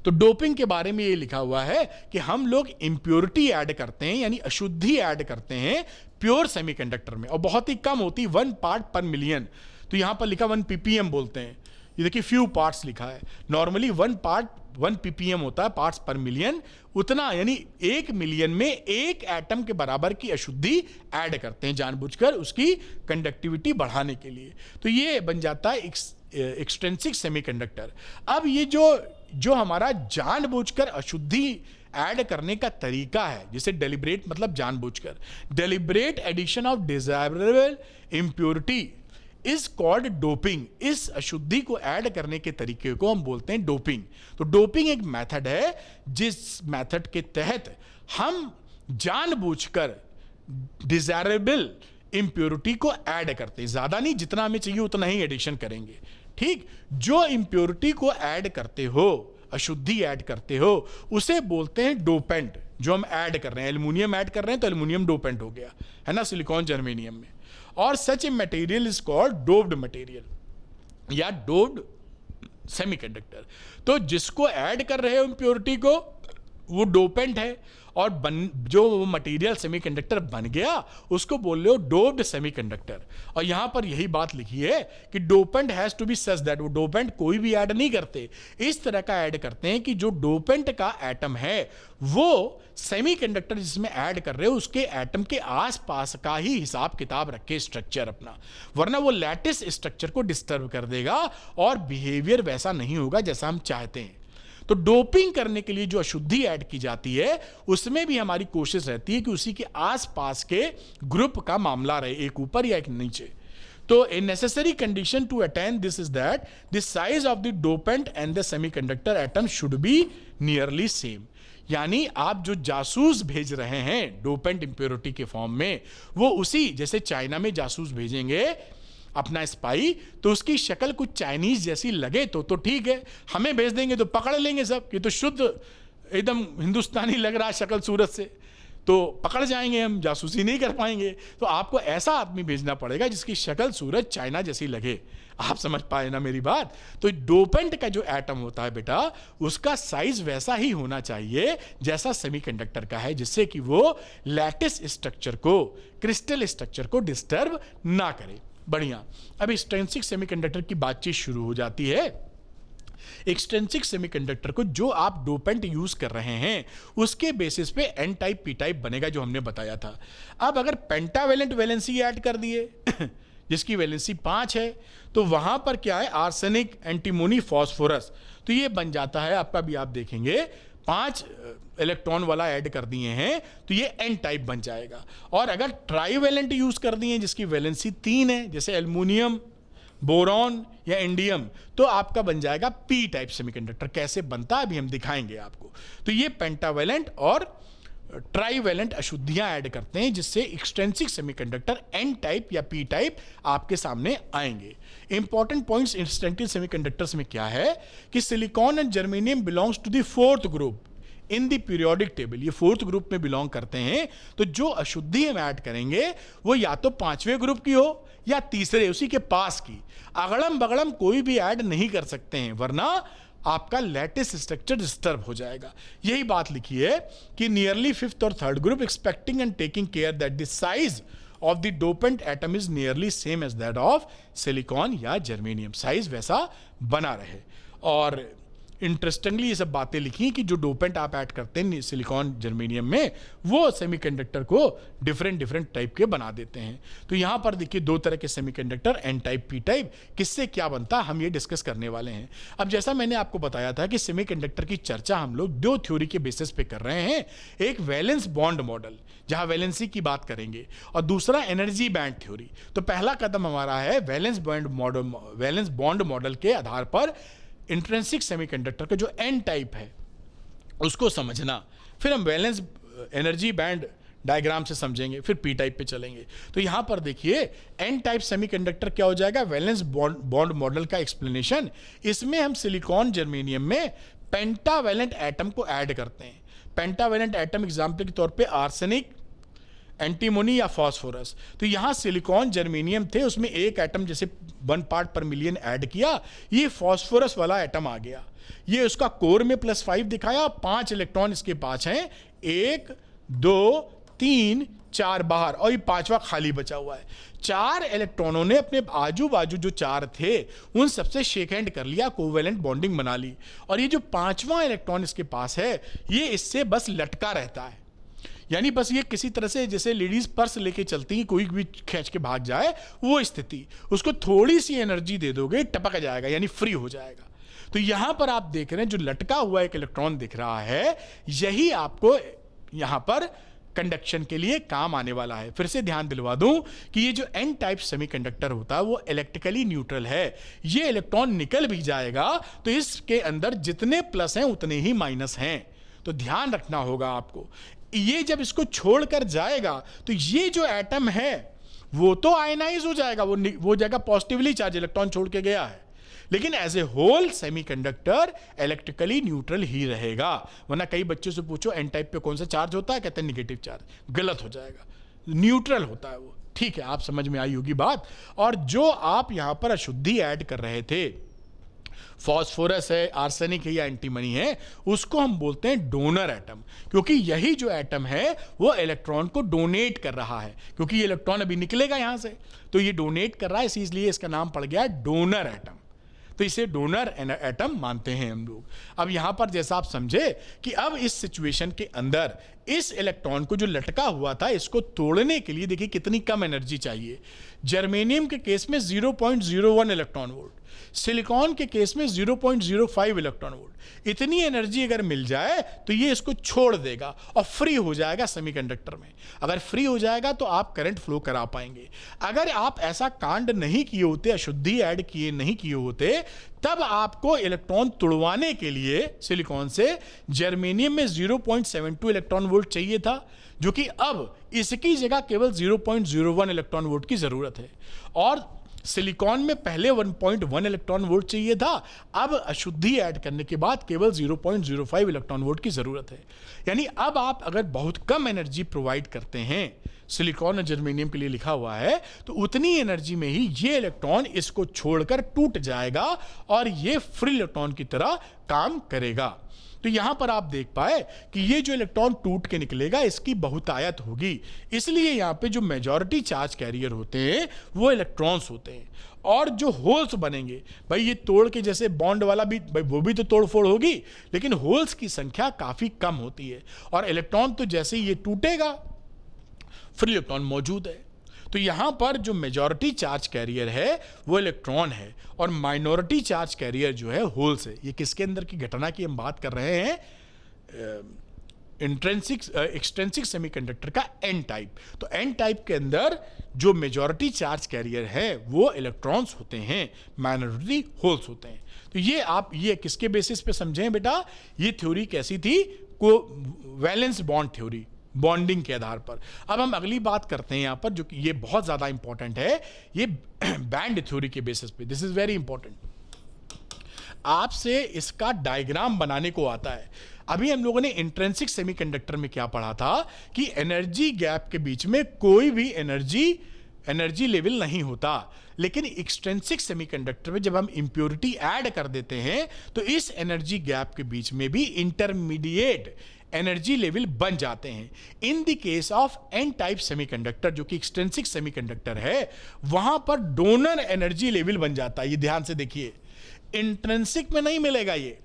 तो डोपिंग के बारे में ये लिखा हुआ है कि हम लोग इंप्योरिटी ऐड करते हैं, यानी अशुद्धि ऐड करते हैं प्योर सेमीकंडक्टर में, और बहुत ही कम होती, 1 पार्ट पर मिलियन। तो यहां पर लिखा 1 ppm बोलते हैं, ये देखिए फ्यू पार्ट्स लिखा है। नॉर्मली 1 ppm होता है, पार्ट्स पर मिलियन, उतना यानी 1 मिलियन में 1 एटम के बराबर की अशुद्धि ऐड करते हैं जानबूझकर उसकी कंडक्टिविटी बढ़ाने के लिए। तो ये बन जाता है एक्सट्रिंसिक सेमीकंडक्टर। अब ये जो हमारा जानबूझकर अशुद्धि ऐड करने का तरीका है, जिसे डेलिब्रेट मतलब जानबूझकर, deliberate addition of desirable impurity is called doping. इस अशुद्धि को ऐड करने के तरीके को हम बोलते हैं डोपिंग। तो डोपिंग एक मेथड है जिस मेथड के तहत हम जानबूझकर डिजायरेबल इंप्योरिटी को ऐड करते हैं, ज्यादा नहीं, जितना हमें चाहिए उतना ही एडिशन करेंगे, ठीक। जो इंप्योरिटी को ऐड करते हो, अशुद्धि ऐड करते हो, उसे बोलते हैं डोपेंट। जो हम ऐड कर रहे हैं, एल्युमिनियम ऐड कर रहे हैं तो एल्युमिनियम डोपेंट हो गया, है ना, सिलिकॉन जर्मेनियम में। और such a material is called doped material या डोप्ड सेमीकंडक्टर। तो जिसको ऐड कर रहे हो इंप्योरिटी को, वो डोपेंट है, और जो मटेरियल सेमीकंडक्टर बन गया उसको बोल रहे हो डोप्ड सेमीकंडक्टर। और यहां पर यही बात लिखी है कि dopant has to be such that, वो डोपेंट कोई भी ऐड नहीं करते, इस तरह का ऐड करते हैं कि जो डोपेंट का एटम है वो सेमीकंडक्टर जिसमें ऐड कर रहे हो उसके एटम के आसपास का ही हिसाब किताब रखे स्ट्रक्चर अपना, वरना वो लैटिस स्ट्रक्चर को डिस्टर्ब कर देगा और बिहेवियर वैसा नहीं होगा जैसा हम चाहते हैं। तो डोपिंग करने के लिए जो अशुद्धि ऐड की जाती है उसमें भी हमारी कोशिश रहती है कि उसी के आसपास के ग्रुप का मामला रहे, एक ऊपर या एक नीचे। तो a necessary condition to attain this is that the size of the dopant and the semiconductor atom should be nearly same. यानी आप जो जासूस भेज रहे हैं डोपेंट इंप्योरिटी के फॉर्म में, वो उसी जैसे चाइना में जासूस भेजेंगे अपना स्पाई, तो उसकी शक्ल कुछ चाइनीज जैसी लगे तो ठीक है, हमें भेज देंगे तो पकड़ लेंगे सब, ये तो शुद्ध एकदम हिंदुस्तानी लग रहा है शक्ल सूरत से, तो पकड़ जाएंगे, हम जासूसी नहीं कर पाएंगे। तो आपको ऐसा आदमी भेजना पड़ेगा जिसकी शक्ल सूरत चाइना जैसी लगे। आप समझ पाए ना मेरी बात। तो डोपेंट का जो एटम होता है बेटा, उसका साइज वैसा ही होना चाहिए जैसा सेमीकंडक्टर का है, जिससे कि वो लैटिस स्ट्रक्चर को, क्रिस्टल स्ट्रक्चर को डिस्टर्ब ना करे। बढ़िया। अब एक्सट्रिंसिक सेमीकंडक्टर की बातचीत शुरू हो जाती है। एक्सट्रिंसिक सेमीकंडक्टर को जो आप डोपेंट यूज कर रहे हैं उसके बेसिस पे एन टाइप पी टाइप बनेगा, जो हमने बताया था। अब अगर पेंटावेलेंट वैलेंसी ऐड कर दिए जिसकी वैलेंसी 5 है, तो वहां पर क्या है, आर्सेनिक एंटीमोनी फास्फोरस, तो ये बन जाता है आपका, भी आप देखेंगे 5 इलेक्ट्रॉन वाला ऐड कर दिए हैं तो ये एन टाइप बन जाएगा। और अगर ट्राईवेलेंट यूज कर दिए जिसकी वैलेंसी 3 है, जैसे एल्युमिनियम, बोरॉन या इंडियम, तो आपका बन जाएगा पी टाइप सेमीकंडक्टर। कैसे बनता है अभी हम दिखाएंगे आपको। तो ये पेंटावेलेंट और ट्राईवेलेंट अशुद्धियां ऐड करते हैं जिससे एक्सट्रिंसिक सेमीकंडक्टर एन टाइप या पी टाइप आपके सामने आएंगे। इंपॉर्टेंट पॉइंट्स इंस्टेंटिव सेमीकंडक्टर्स में क्या है कि silicon and germanium belongs to the 4th group in the periodic table. ये 4th ग्रुप में बिलोंग करते हैं। तो जो अशुद्धि हम ऐड करेंगे वो या तो 5वें ग्रुप की हो या तीसरे उसी के पास की, अगड़म बगड़म कोई भी ऐड नहीं कर सकते हैं, वरना आपका लैटिस स्ट्रक्चर डिस्टर्ब हो जाएगा। यही बात लिखी है कि नियरली 5th और 3rd group expecting and taking care that the size of the dopant atom is nearly same as that of silicon या जर्मेनियम, साइज वैसा बना रहे। और इंटरेस्टिंगली ये सब बातें लिखी कि जो डोपेंट आप ऐड करते हैं सिलिकॉन जर्मेनियम में, वो सेमीकंडक्टर को डिफरेंट टाइप के बना देते हैं। तो यहां पर देखिए दो तरह के semiconductor, N type, P type, किससे क्या बनता है हम ये डिस्कस करने वाले हैं। अब जैसा मैंने आपको बताया था कि सेमीकंडक्टर की चर्चा हम लोग दो थ्योरी के बेसिस पे कर रहे हैं, एक वैलेंस बॉन्ड मॉडल जहां वैलेंसी की बात करेंगे, और दूसरा एनर्जी बैंड थ्योरी। तो पहला कदम हमारा है वैलेंस बॉन्ड मॉडल के आधार पर इंट्रिंसिक सेमीकंडक्टर का जो एन टाइप है उसको समझना, फिर हम वैलेंस एनर्जी बैंड डायग्राम से समझेंगे, फिर पी टाइप पे चलेंगे। तो यहां पर देखिए एन टाइप सेमीकंडक्टर क्या हो जाएगा, वैलेंस बॉन्ड मॉडल का एक्सप्लेनेशन। इसमें हम सिलिकॉन जर्मेनियम में पेंटावैलेंट एटम को ऐड करते हैं। पेंटावैलेंट एटम एग्जाम्पल के तौर पे आर्सेनिक, एंटीमोनी या फास्फोरस। तो यहां सिलिकॉन जर्मेनियम थे, उसमें एक एटम जैसे 1 पार्ट पर मिलियन ऐड किया, ये फास्फोरस वाला एटम आ गया। ये उसका कोर में +5 दिखाया, 5 इलेक्ट्रॉन इसके पास हैं, 1 2 3 4 बाहर, और ये 5वां खाली बचा हुआ है। 4 इलेक्ट्रॉनों ने अपने आजू बाजू जो 4 थे उन सबसे शेक हैंड कर लिया, कोवैलेंट बॉन्डिंग बना ली, और ये जो 5वां इलेक्ट्रॉन इसके पास है ये इससे बस लटका रहता है। यानी बस ये किसी तरह से जैसे लेडीज पर्स लेके चलती हैं, कोई भी खींच के भाग जाए, वो स्थिति, उसको थोड़ी सी एनर्जी दे दोगे टपक जाएगा, यानी फ्री हो जाएगा। तो यहां पर आप देख रहे हैं जो लटका हुआ एक इलेक्ट्रॉन दिख रहा है, यही आपको यहां पर कंडक्शन के लिए काम आने वाला है। फिर से ध्यान दिलवा दूं कि ये जो एन टाइप सेमीकंडक्टर होता है वो इलेक्ट्रिकली न्यूट्रल है। ये इलेक्ट्रॉन निकल भी जाएगा तो इसके अंदर जितने प्लस हैं उतने ही माइनस हैं, तो ध्यान रखना होगा आपको। ये जब इसको छोड़कर जाएगा तो ये जो एटम है वो तो आयनाइज हो जाएगा, वो जाएगा पॉजिटिवली चार्ज, इलेक्ट्रॉन छोड़ के गया है, लेकिन as a whole semiconductor electrically neutral ही रहेगा। वरना कई बच्चों से पूछो एन टाइप पे कौन सा चार्ज होता है, कहते हैं निगेटिव चार्ज, गलत हो जाएगा, न्यूट्रल होता है वो। ठीक है, आप समझ में आई होगी बात। और जो आप यहां पर अशुद्धि ऐड कर रहे थे, फास्फोरस है, आर्सेनिक है या एंटीमनी है, उसको हम बोलते हैं डोनर एटम, क्योंकि यही जो एटम है वो इलेक्ट्रॉन को डोनेट कर रहा है, क्योंकि ये इलेक्ट्रॉन अभी निकलेगा यहां से, तो ये डोनेट कर रहा है, इसलिए इसका नाम पड़ गया डोनर एटम। तो इसे डोनर एटम मानते हैं हम लोग। अब यहां पर जैसा आप समझे कि अब इस सिचुएशन के अंदर इस इलेक्ट्रॉन को जो लटका हुआ था इसको तोड़ने के लिए देखिए कितनी कम एनर्जी चाहिए। जर्मेनियम के केस में 0.01 इलेक्ट्रॉन वोल्ट, सिलिकॉन के केस में 0.05 इलेक्ट्रॉन वोल्ट। इतनी एनर्जी अगर मिल जाए तो ये इसको छोड़ देगा और फ्री हो जाएगा सेमीकंडक्टर में। अगर फ्री हो जाएगा तो आप करंट फ्लो करा पाएंगे। अगर आप ऐसा कांड नहीं किए होते, अशुद्धि ऐड किए नहीं किए होते, तब आपको इलेक्ट्रॉन तुड़वाने के लिए सिलिकॉन से जर्मेनियम में 0.72 इलेक्ट्रॉन वोल्ट चाहिए था, जो कि अब इसकी जगह केवल 0.01 इलेक्ट्रॉन वोल्ट की जरूरत है। और सिलिकॉन में पहले 1.1 इलेक्ट्रॉन वोल्ट चाहिए था, अब अशुद्धि ऐड करने के बाद केवल 0.05 इलेक्ट्रॉन वोल्ट की जरूरत है। यानी अब आप अगर बहुत कम एनर्जी प्रोवाइड करते हैं, सिलिकॉन और जर्मेनियम के लिए लिखा हुआ है, तो उतनी एनर्जी में ही ये इलेक्ट्रॉन इसको छोड़कर टूट जाएगा और ये फ्री इलेक्ट्रॉन की तरह काम करेगा। तो यहां पर आप देख पाए कि ये जो इलेक्ट्रॉन टूट के निकलेगा इसकी बहुतायत होगी, इसलिए यहां पे जो मेजॉरिटी चार्ज कैरियर होते हैं वो इलेक्ट्रॉन्स होते हैं। और जो होल्स बनेंगे, भाई ये तोड़ के जैसे बॉन्ड वाला भी, भाई वो भी तो तोड़ फोड़ होगी, लेकिन होल्स की संख्या काफी कम होती है। और इलेक्ट्रॉन तो जैसे ही ये टूटेगा फ्री इलेक्ट्रॉन मौजूद है। तो यहां पर जो मेजॉरिटी चार्ज कैरियर है वो इलेक्ट्रॉन है और माइनॉरिटी चार्ज कैरियर जो है होल्स है। ये किसके अंदर की घटना की हम बात कर रहे हैं, एक्सट्रिंसिक सेमीकंडक्टर का एन टाइप। तो एन टाइप के अंदर जो मेजॉरिटी चार्ज कैरियर है वो इलेक्ट्रॉन्स होते हैं, माइनॉरिटी होल्स होते हैं। तो ये आप ये किसके बेसिस पे समझें बेटा, ये थ्योरी कैसी थी, को वैलेंस बॉन्ड थ्योरी, बॉन्डिंग के आधार पर। अब हम अगली बात करते हैं यहां पर, जो कि ये बहुत ज्यादा इंपॉर्टेंट है, ये बैंड थ्योरी के बेसिस पे। This is very important. आपसे इसका डायग्राम बनाने को आता है। अभी हम लोगों ने इंट्रिंसिक सेमीकंडक्टर में क्या पढ़ा था कि एनर्जी गैप के बीच में कोई भी एनर्जी लेवल नहीं होता, लेकिन एक्सट्रिंसिक सेमीकंडक्टर में जब हम इंप्योरिटी ऐड कर देते हैं तो इस एनर्जी गैप के बीच में भी इंटरमीडिएट एनर्जी लेवल बन जाते हैं। In the case of N type semiconductor, जो कि एक्सट्रिंसिक सेमीकंडक्टर है, वहां पर डोनर एनर्जी लेवल बन जाता है। ये ध्यान से देखिए, इंट्रिंसिक में नहीं मिलेगा ये,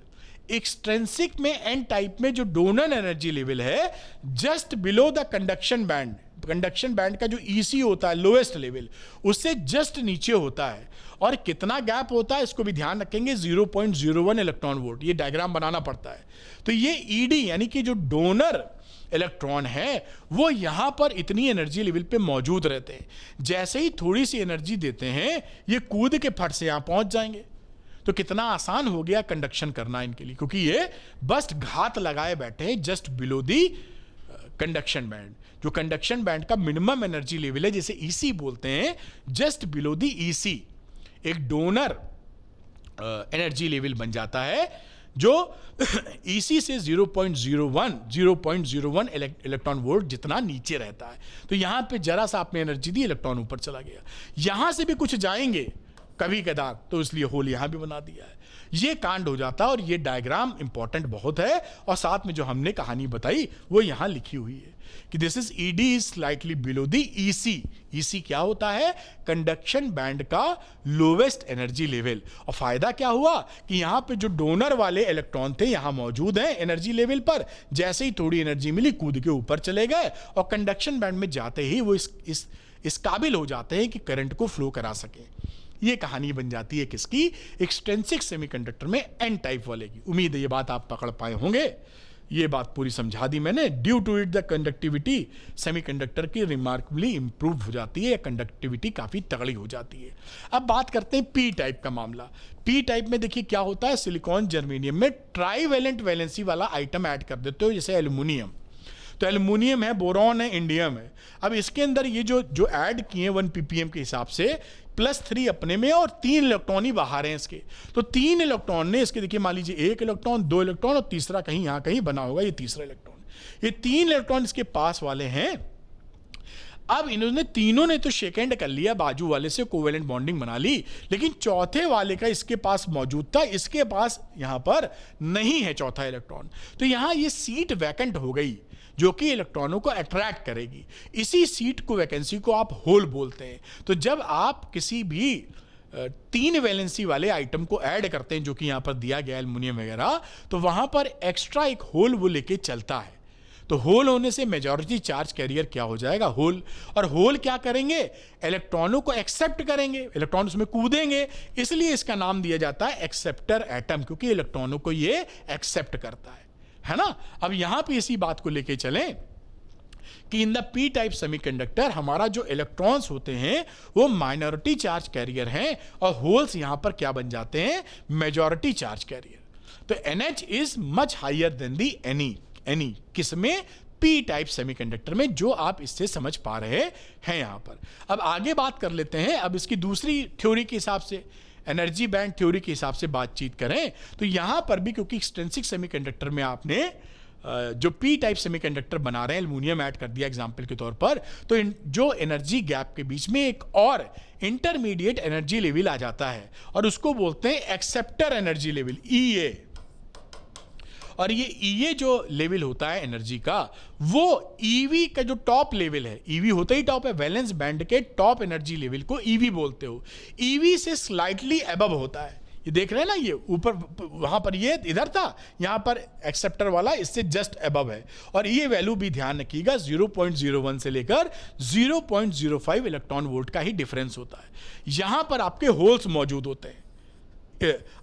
एक्सट्रिंसिक में एन टाइप में जो डोनर एनर्जी लेवल है just below the conduction band, conduction band का जो ईसी होता है लोएस्ट लेवल उससे जस्ट नीचे होता है। और कितना गैप होता है इसको भी ध्यान रखेंगे, 0.01 इलेक्ट्रॉन वोल्ट, ये डायग्राम बनाना पड़ता है। तो ये ईडी यानी कि जो डोनर इलेक्ट्रॉन है वो यहां पर इतनी एनर्जी लेवल पे मौजूद रहते हैं, जैसे ही थोड़ी सी एनर्जी देते हैं ये कूद के फट से यहां पहुंच जाएंगे। तो कितना आसान हो गया कंडक्शन करना इनके लिए, क्योंकि ये बस घात लगाए बैठे हैं just below the conduction band. जो कंडक्शन बैंड का मिनिमम एनर्जी लेवल है जिसे ईसी बोलते हैं, जस्ट बिलो दी ईसी एक डोनर एनर्जी लेवल बन जाता है जो ईसी से 0.01 इलेक्ट्रॉन वोल्ट जितना नीचे रहता है। तो यहां पे जरा सा आपने एनर्जी दी, इलेक्ट्रॉन ऊपर चला गया। यहां से भी कुछ जाएंगे कभी कदार, तो इसलिए होल यहां भी बना दिया है। ये कांड हो जाता है और ये डायग्राम इंपॉर्टेंट बहुत है। और साथ में जो हमने कहानी बताई वो यहां लिखी हुई है कि this is ED is slightly below the EC. EC क्या होता है? कंडक्शन बैंड का लोवेस्ट एनर्जी लेवल। और फायदा क्या हुआ कि यहां पे जो डोनर वाले इलेक्ट्रॉन थे यहां मौजूद हैं एनर्जी लेवल पर, जैसे ही थोड़ी एनर्जी मिली कूद के ऊपर चले गए और कंडक्शन बैंड में जाते ही वो इस काबिल हो जाते हैं कि करंट को फ्लो करा सके। ये कहानी बन जाती है किसकी? एक्सट्रिंसिक सेमीकंडक्टर में एन टाइप वाले की। उम्मीद है ये बात आप पकड़ पाए होंगे। ये बात पूरी समझा दी मैंने। Due to it the conductivity semiconductor की रिमार्केबली इंप्रूव हो जाती है, कंडक्टिविटी काफी तगड़ी हो जाती है। अब बात करते हैं पी टाइप का मामला। पी टाइप में देखिए क्या होता है, सिलिकॉन जर्मेनियम में ट्राईवैलेंट वैलेंसी वाला आइटम ऐड कर देते हो, जैसे एल्यूमिनियम। तो एल्यूमिनियम है, बोरॉन है, इंडियम है। अब इसके अंदर ये जो ऐड किए 1 ppm के हिसाब से +3 अपने में और 3 इलेक्ट्रॉन ही बाहर हैं इसके। तो 3 इलेक्ट्रॉन ने इसके, देखिए मान लीजिए 1 इलेक्ट्रॉन, 2 इलेक्ट्रॉन और तीसरा कहीं यहां कहीं बना होगा, ये तीसरा इलेक्ट्रॉन। ये 3 इलेक्ट्रॉन इसके पास वाले हैं। अब इन्होंने तीनों ने तो शेक हैंड कर लिया, बाजू वाले से कोवेलेंट बॉन्डिंग बना ली, लेकिन चौथे वाले का इसके पास मौजूद था, इसके पास यहां पर नहीं है चौथा इलेक्ट्रॉन। तो यहां ये सीट वैकेंट हो गई जो कि इलेक्ट्रॉनों को अट्रैक्ट करेगी। इसी सीट को, वैकेंसी को आप होल बोलते हैं। तो जब आप किसी भी 3 वैलेंसी वाले आइटम को ऐड करते हैं, जो कि यहां पर दिया गया एल्युमिनियम वगैरह, तो वहां पर एक्स्ट्रा एक होल वो लेके चलता है। तो होल होने से मेजॉरिटी चार्ज कैरियर क्या हो जाएगा? होल। और होल क्या करेंगे? इलेक्ट्रॉनों को एक्सेप्ट करेंगे, इलेक्ट्रॉन उसमें कूदेंगे, इसलिए इसका नाम दिया जाता है एक्सेप्टर एटम, क्योंकि इलेक्ट्रॉनों को ये एक्सेप्ट करता है ना। अब यहां पे इसी बात को लेके चलें कि in the P type semiconductor हमारा जो इलेक्ट्रॉन्स होते हैं वो माइनॉरिटी चार्ज कैरियर हैं और होल्स यहां पर क्या बन जाते हैं? Majority charge carrier. तो NH is much higher than the Ni। किसमें? पी टाइप सेमीकंडक्टर में, जो आप इससे समझ पा रहे हैं यहां पर। अब आगे बात कर लेते हैं। अब इसकी दूसरी थ्योरी के हिसाब से, एनर्जी बैंड थ्योरी के हिसाब से बातचीत करें तो यहां पर भी, क्योंकि एक्सट्रिंसिक सेमीकंडक्टर में आपने जो पी टाइप सेमीकंडक्टर बना रहे हैं एल्युमिनियम ऐड कर दिया एग्जांपल के तौर पर, तो जो एनर्जी गैप के बीच में एक और इंटरमीडिएट एनर्जी लेवल आ जाता है और उसको बोलते हैं एक्सेप्टर एनर्जी लेवल, EA। और ये EA जो लेवल होता है एनर्जी का, वो EV का जो टॉप लेवल है, EV होता ही टॉप है, वैलेंस बैंड के टॉप एनर्जी लेवल को EV बोलते हो। EV से स्लाइटली अबव होता है। ये देख रहे हैं ना, ये ऊपर वहां पर ये इधर था, यहां पर एक्सेप्टर वाला इससे जस्ट अबव है। और ये वैल्यू भी ध्यान रखिएगा, 0.01 से लेकर 0.05 इलेक्ट्रॉन वोल्ट का ही डिफरेंस होता है। यहां पर आपके होल्स मौजूद होते हैं।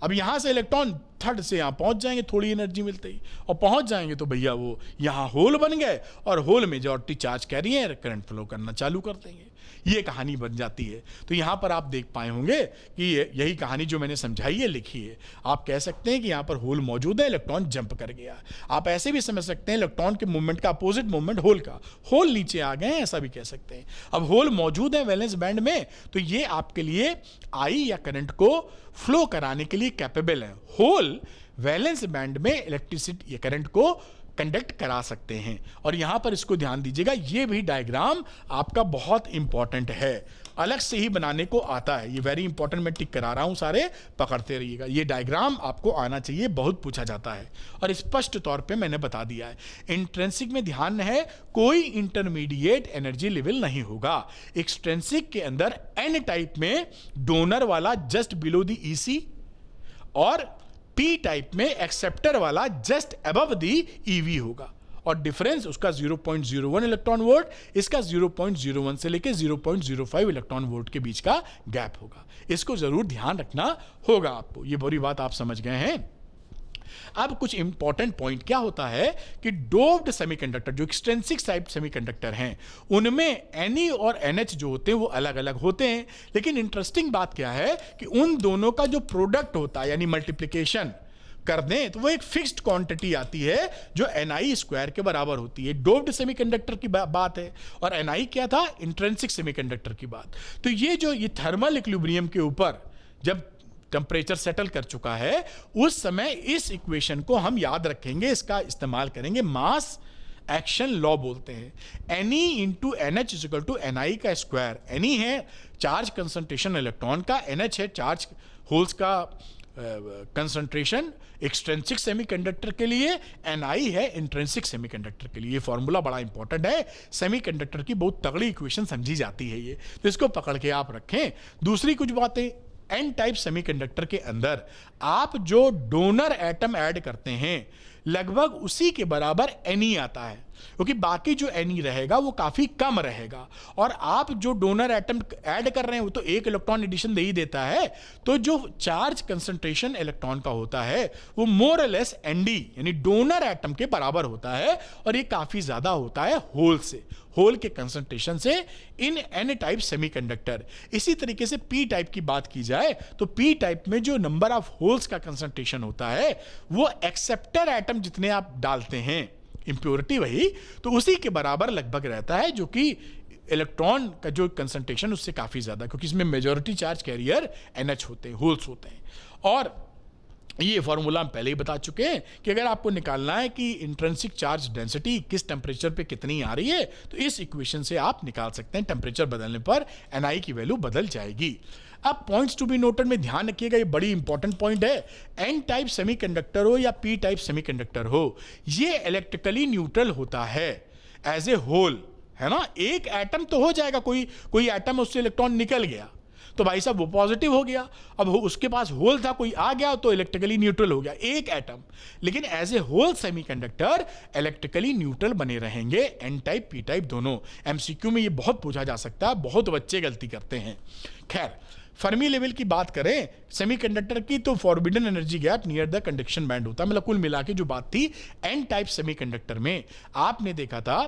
अब यहां से इलेक्ट्रॉन थर्ड से यहां पहुंच जाएंगे थोड़ी एनर्जी मिलते ही, और पहुंच जाएंगे तो भैया वो यहां होल बन गए और hole majority charge carrier current flow करना चालू कर देंगे। ये कहानी बन जाती है। तो यहां पर आप देख पाए होंगे कि यही कहानी जो मैंने समझाई है, लिखी है। आप कह सकते हैं कि यहां पर होल मौजूद है, इलेक्ट्रॉन जंप कर गया। आप ऐसे भी समझ सकते हैं इलेक्ट्रॉन के मूवमेंट का अपोजिट मूवमेंट होल का, होल नीचे आ गए हैं, ऐसा भी कह सकते हैं। अब होल मौजूद है वैलेंस बैंड में, तो ये आपके लिए आई या करंट को फ्लो कराने के लिए कैपेबल है। होल वैलेंस बैंड में इलेक्ट्रिसिटी या करंट को कंडक्ट करा सकते हैं। और यहां पर इसको ध्यान दीजिएगा, ये भी डायग्राम आपका बहुत इंपॉर्टेंट है, अलग से ही बनाने को आता है। ये वेरी इंपॉर्टेंट, मैं टिक करा रहा हूं, सारे पकड़ते रहिएगा। ये डायग्राम आपको आना चाहिए, बहुत पूछा जाता है और स्पष्ट तौर पे मैंने बता दिया है। इंट्रिंसिक में ध्यान है, कोई इंटरमीडिएट एनर्जी लेवल नहीं होगा। एक्सट्रिंसिक के अंदर एन टाइप में डोनर वाला जस्ट बिलो द EC और पी टाइप में एक्सेप्टर वाला जस्ट अबव दी ईवी होगा और डिफरेंस उसका 0.01 इलेक्ट्रॉन वोल्ट, इसका 0.01 से लेके 0.05 इलेक्ट्रॉन वोल्ट के बीच का गैप होगा। इसको जरूर ध्यान रखना होगा आपको। ये पूरी बात आप समझ गए हैं। अब कुछ इंपॉर्टेंट पॉइंट क्या होता है कि डोप्ड सेमीकंडक्टर, जो एक्सट्रिंसिक टाइप सेमीकंडक्टर हैं, उनमें Ne और NH जो होते हैं वो अलग अलग होते हैं। लेकिन इंटरेस्टिंग बात क्या है कि उन दोनों का जो प्रोडक्ट होता है यानी मल्टीप्लिकेशन कर दें तो वो एक फिक्स्ड क्वांटिटी आती है जो Ni स्क्वायर के बराबर होती है। डोप्ड सेमीकंडक्टर की बात है और Ni क्या था, इंट्रिंसिक सेमीकंडक्टर की बात। तो ये थर्मल इक्विलिब्रियम के ऊपर जब टेम्परेचर सेटल कर चुका है उस समय इस इक्वेशन को हम याद रखेंगे, इसका इस्तेमाल करेंगे। मास एक्शन लॉ बोलते हैं। Ne into NH is equal to Ni का स्क्वायर। Ne है चार्ज कंसंट्रेशन इलेक्ट्रॉन का, NH है चार्ज होल्स का कंसंट्रेशन एक्सट्रिंसिक सेमीकंडक्टर के लिए, Ni है इंट्रिंसिक सेमीकंडक्टर के लिए। ये फॉर्मूला बड़ा इंपॉर्टेंट है, सेमीकंडक्टर की बहुत तगड़ी इक्वेशन समझी जाती है ये, तो इसको पकड़ के आप रखें। दूसरी कुछ बातें, एन टाइप सेमीकंडक्टर के अंदर आप जो डोनर एटम ऐड करते हैं लगभग उसी के बराबर Ne आता है, क्योंकि बाकी जो Ne रहेगा वो काफी कम रहेगा और आप जो डोनर एटम ऐड कर रहे हैं वो तो एक इलेक्ट्रॉन एडिशन दे ही देता है। तो जो चार्ज कंसंट्रेशन इलेक्ट्रॉन का होता है वो मोर और लेस Nd यानी डोनर एटम के बराबर होता है और ये काफी ज्यादा होता है होल से, होल के कंसंट्रेशन से इन एन टाइप सेमीकंडक्टर। इसी तरीके से पी टाइप की बात की जाए तो पी टाइप में जो नंबर ऑफ होल्स का कंसंट्रेशन होता है वो एक्सेप्टर एटम जितने आप डालते हैं, इंप्योरिटी वही, तो उसी के बराबर लगभग रहता है, जो कि इलेक्ट्रॉन का जो कंसंट्रेशन उससे काफी ज्यादा, क्योंकि इसमें मेजॉरिटी चार्ज कैरियर NH होते हैं, होल्स होते हैं। और ये फॉर्मूला हम पहले ही बता चुके हैं कि अगर आपको निकालना है कि इंट्रिंसिक चार्ज डेंसिटी किस टेम्परेचर पे कितनी आ रही है तो इस इक्वेशन से आप निकाल सकते हैं। टेम्परेचर बदलने पर Ni की वैल्यू बदल जाएगी। अब पॉइंट्स टू बी नोटेड में ध्यान रखिएगा, ये बड़ी इंपॉर्टेंट पॉइंट है। एन टाइप सेमीकंडक्टर हो या पी टाइप सेमीकंडक्टर हो, ये इलेक्ट्रिकली न्यूट्रल होता है एज ए होल, है ना। एक एटम तो हो जाएगा, कोई एटम उससे इलेक्ट्रॉन निकल गया तो भाई साहब वो पॉजिटिव हो गया, अब उसके पास होल था, कोई आ गया तो इलेक्ट्रिकली न्यूट्रल हो गया एक एटम। लेकिन as a whole semiconductor electrically neutral बने रहेंगे, एन टाइप पी टाइप दोनों। एमसीक्यू में ये बहुत पूछा जा सकता है, बहुत बच्चे गलती करते हैं। खैर, फर्मी लेवल की बात करें सेमीकंडक्टर की तो forbidden energy gap near the conduction band होता है। मतलब कुल मिला के जो बात थी, एन टाइप सेमीकंडक्टर में आपने देखा था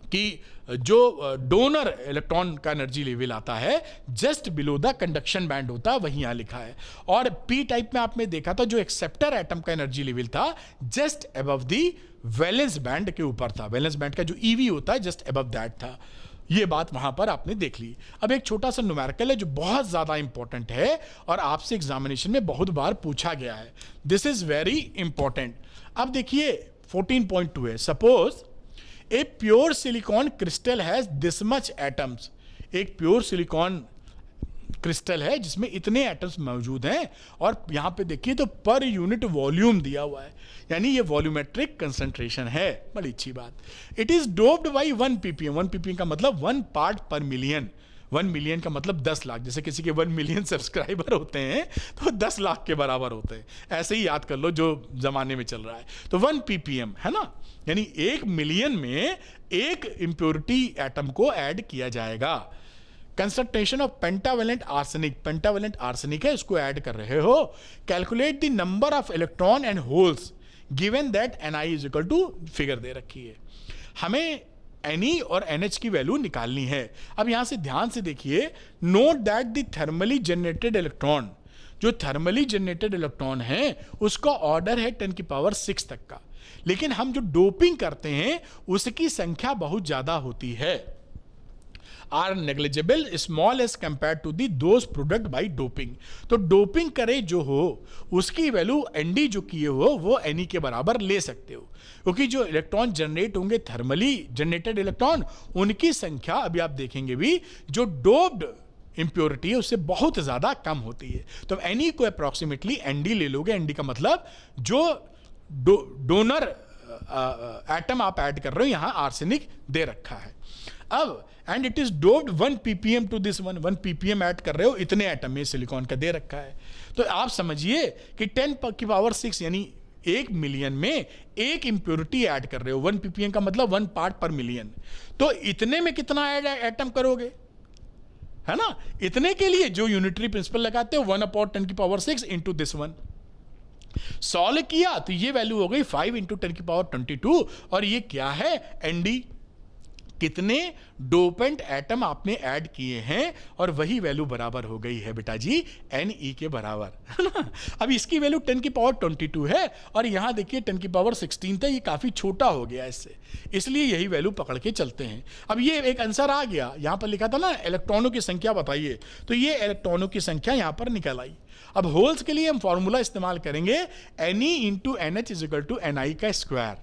कि जो डोनर इलेक्ट्रॉन का एनर्जी लेवल आता है just below the conduction band होता है, वही यहां लिखा है। और पी टाइप में आपने देखा था जो एक्सेप्टर एटम का एनर्जी लेवल था just above the valence band के ऊपर था। वैलेंस बैंड का जो ईवी होता है जस्ट अबव दैट था। ये बात वहां पर आपने देख ली। अब एक छोटा सा न्यूमेरिकल है जो बहुत ज्यादा इंपॉर्टेंट है और आपसे एग्जामिनेशन में बहुत बार पूछा गया है। This is very important. अब देखिए 14.2 है, suppose a pure silicon crystal has this much atoms. एक प्योर सिलिकॉन क्रिस्टल है जिसमें इतने एटम्स मौजूद हैं और यहां पे देखिए तो पर यूनिट वॉल्यूम दिया हुआ है, यानी ये वॉल्यूमेट्रिक कंसंट्रेशन है। बड़ी अच्छी बात। It is doped by 1 ppm। 1 ppm का मतलब 1 पार्ट पर मिलियन। 1 मिलियन का मतलब 10 लाख। जैसे किसी के 1 मिलियन सब्सक्राइबर होते हैं तो 10 लाख के बराबर होते हैं, ऐसे ही याद कर लो जो जमाने में चल रहा है। तो 1 ppm है ना, यानी 1 मिलियन में एक इंप्योरिटी एटम को ऐड किया जाएगा। Concentration of pentavalent arsenic, pentavalent arsenic है, इसको ऐड कर रहे हो। Calculate the number of electron and holes given that Ni is equal to, figure दे रखी है, हमें Ne और NH की वैल्यू निकालनी है। अब यहां से ध्यान से देखिए, note that the thermally generated electron, जो थर्मली जनरेटेड इलेक्ट्रॉन है उसका ऑर्डर है 10⁶ तक का, लेकिन हम जो डोपिंग करते हैं उसकी संख्या बहुत ज्यादा होती है। Are negligible small as compare to the those product by doping. तो डोपिंग करे जो हो उसकी वैल्यू Nd जो किए हो वो Ne के बराबर ले सकते हो, क्योंकि जो इलेक्ट्रॉन जनरेट होंगे थर्मली जनरेटेड इलेक्ट्रॉन उनकी संख्या अभी आप देखेंगे भी जो डोप्ड इंप्योरिटी है उससे बहुत ज्यादा कम होती है। तो Ne को अप्रॉक्सीमेटली Nd ले लोगे। Nd का मतलब जो डोनर एटम आप ऐड कर रहे हो, यहां आर्सेनिक दे रखा है। अब and it is doped 1 ppm to this 1 ppm add कर रहे हो, इतने एटम में सिलिकॉन का दे रखा है। तो आप समझिए कि 10 की पावर 6 यानी 1 मिलियन में एक इंप्योरिटी ऐड कर रहे हो। 1 ppm का मतलब 1 पार्ट पर मिलियन। तो इतने में कितना एटम करोगे, है ना? इतने के लिए जो यूनिटरी प्रिंसिपल लगाते हो 1/10 की power 6 into this one. Solve किया तो ये वैल्यू हो गई 5 इंटू 10 की पावर 22। और ये क्या है? एनडी। कितने डोपेंट एटम आपने ऐड किए हैं, और वही वैल्यू बराबर हो गई है बेटा जी Ne के बराबर, है ना? अब इसकी वैल्यू 10 की पावर 22 है, और यहां देखिए 10 की पावर 16 था, ये काफी छोटा हो गया इससे, इसलिए यही वैल्यू पकड़ के चलते हैं। अब ये एक आंसर आ गया, यहां पर लिखा था ना इलेक्ट्रॉनों की संख्या बताइए, तो ये इलेक्ट्रॉनों की संख्या यहां पर निकल आई। अब होल्स के लिए हम फॉर्मूला इस्तेमाल करेंगे Ne into NH is equal to Ni का स्क्वायर,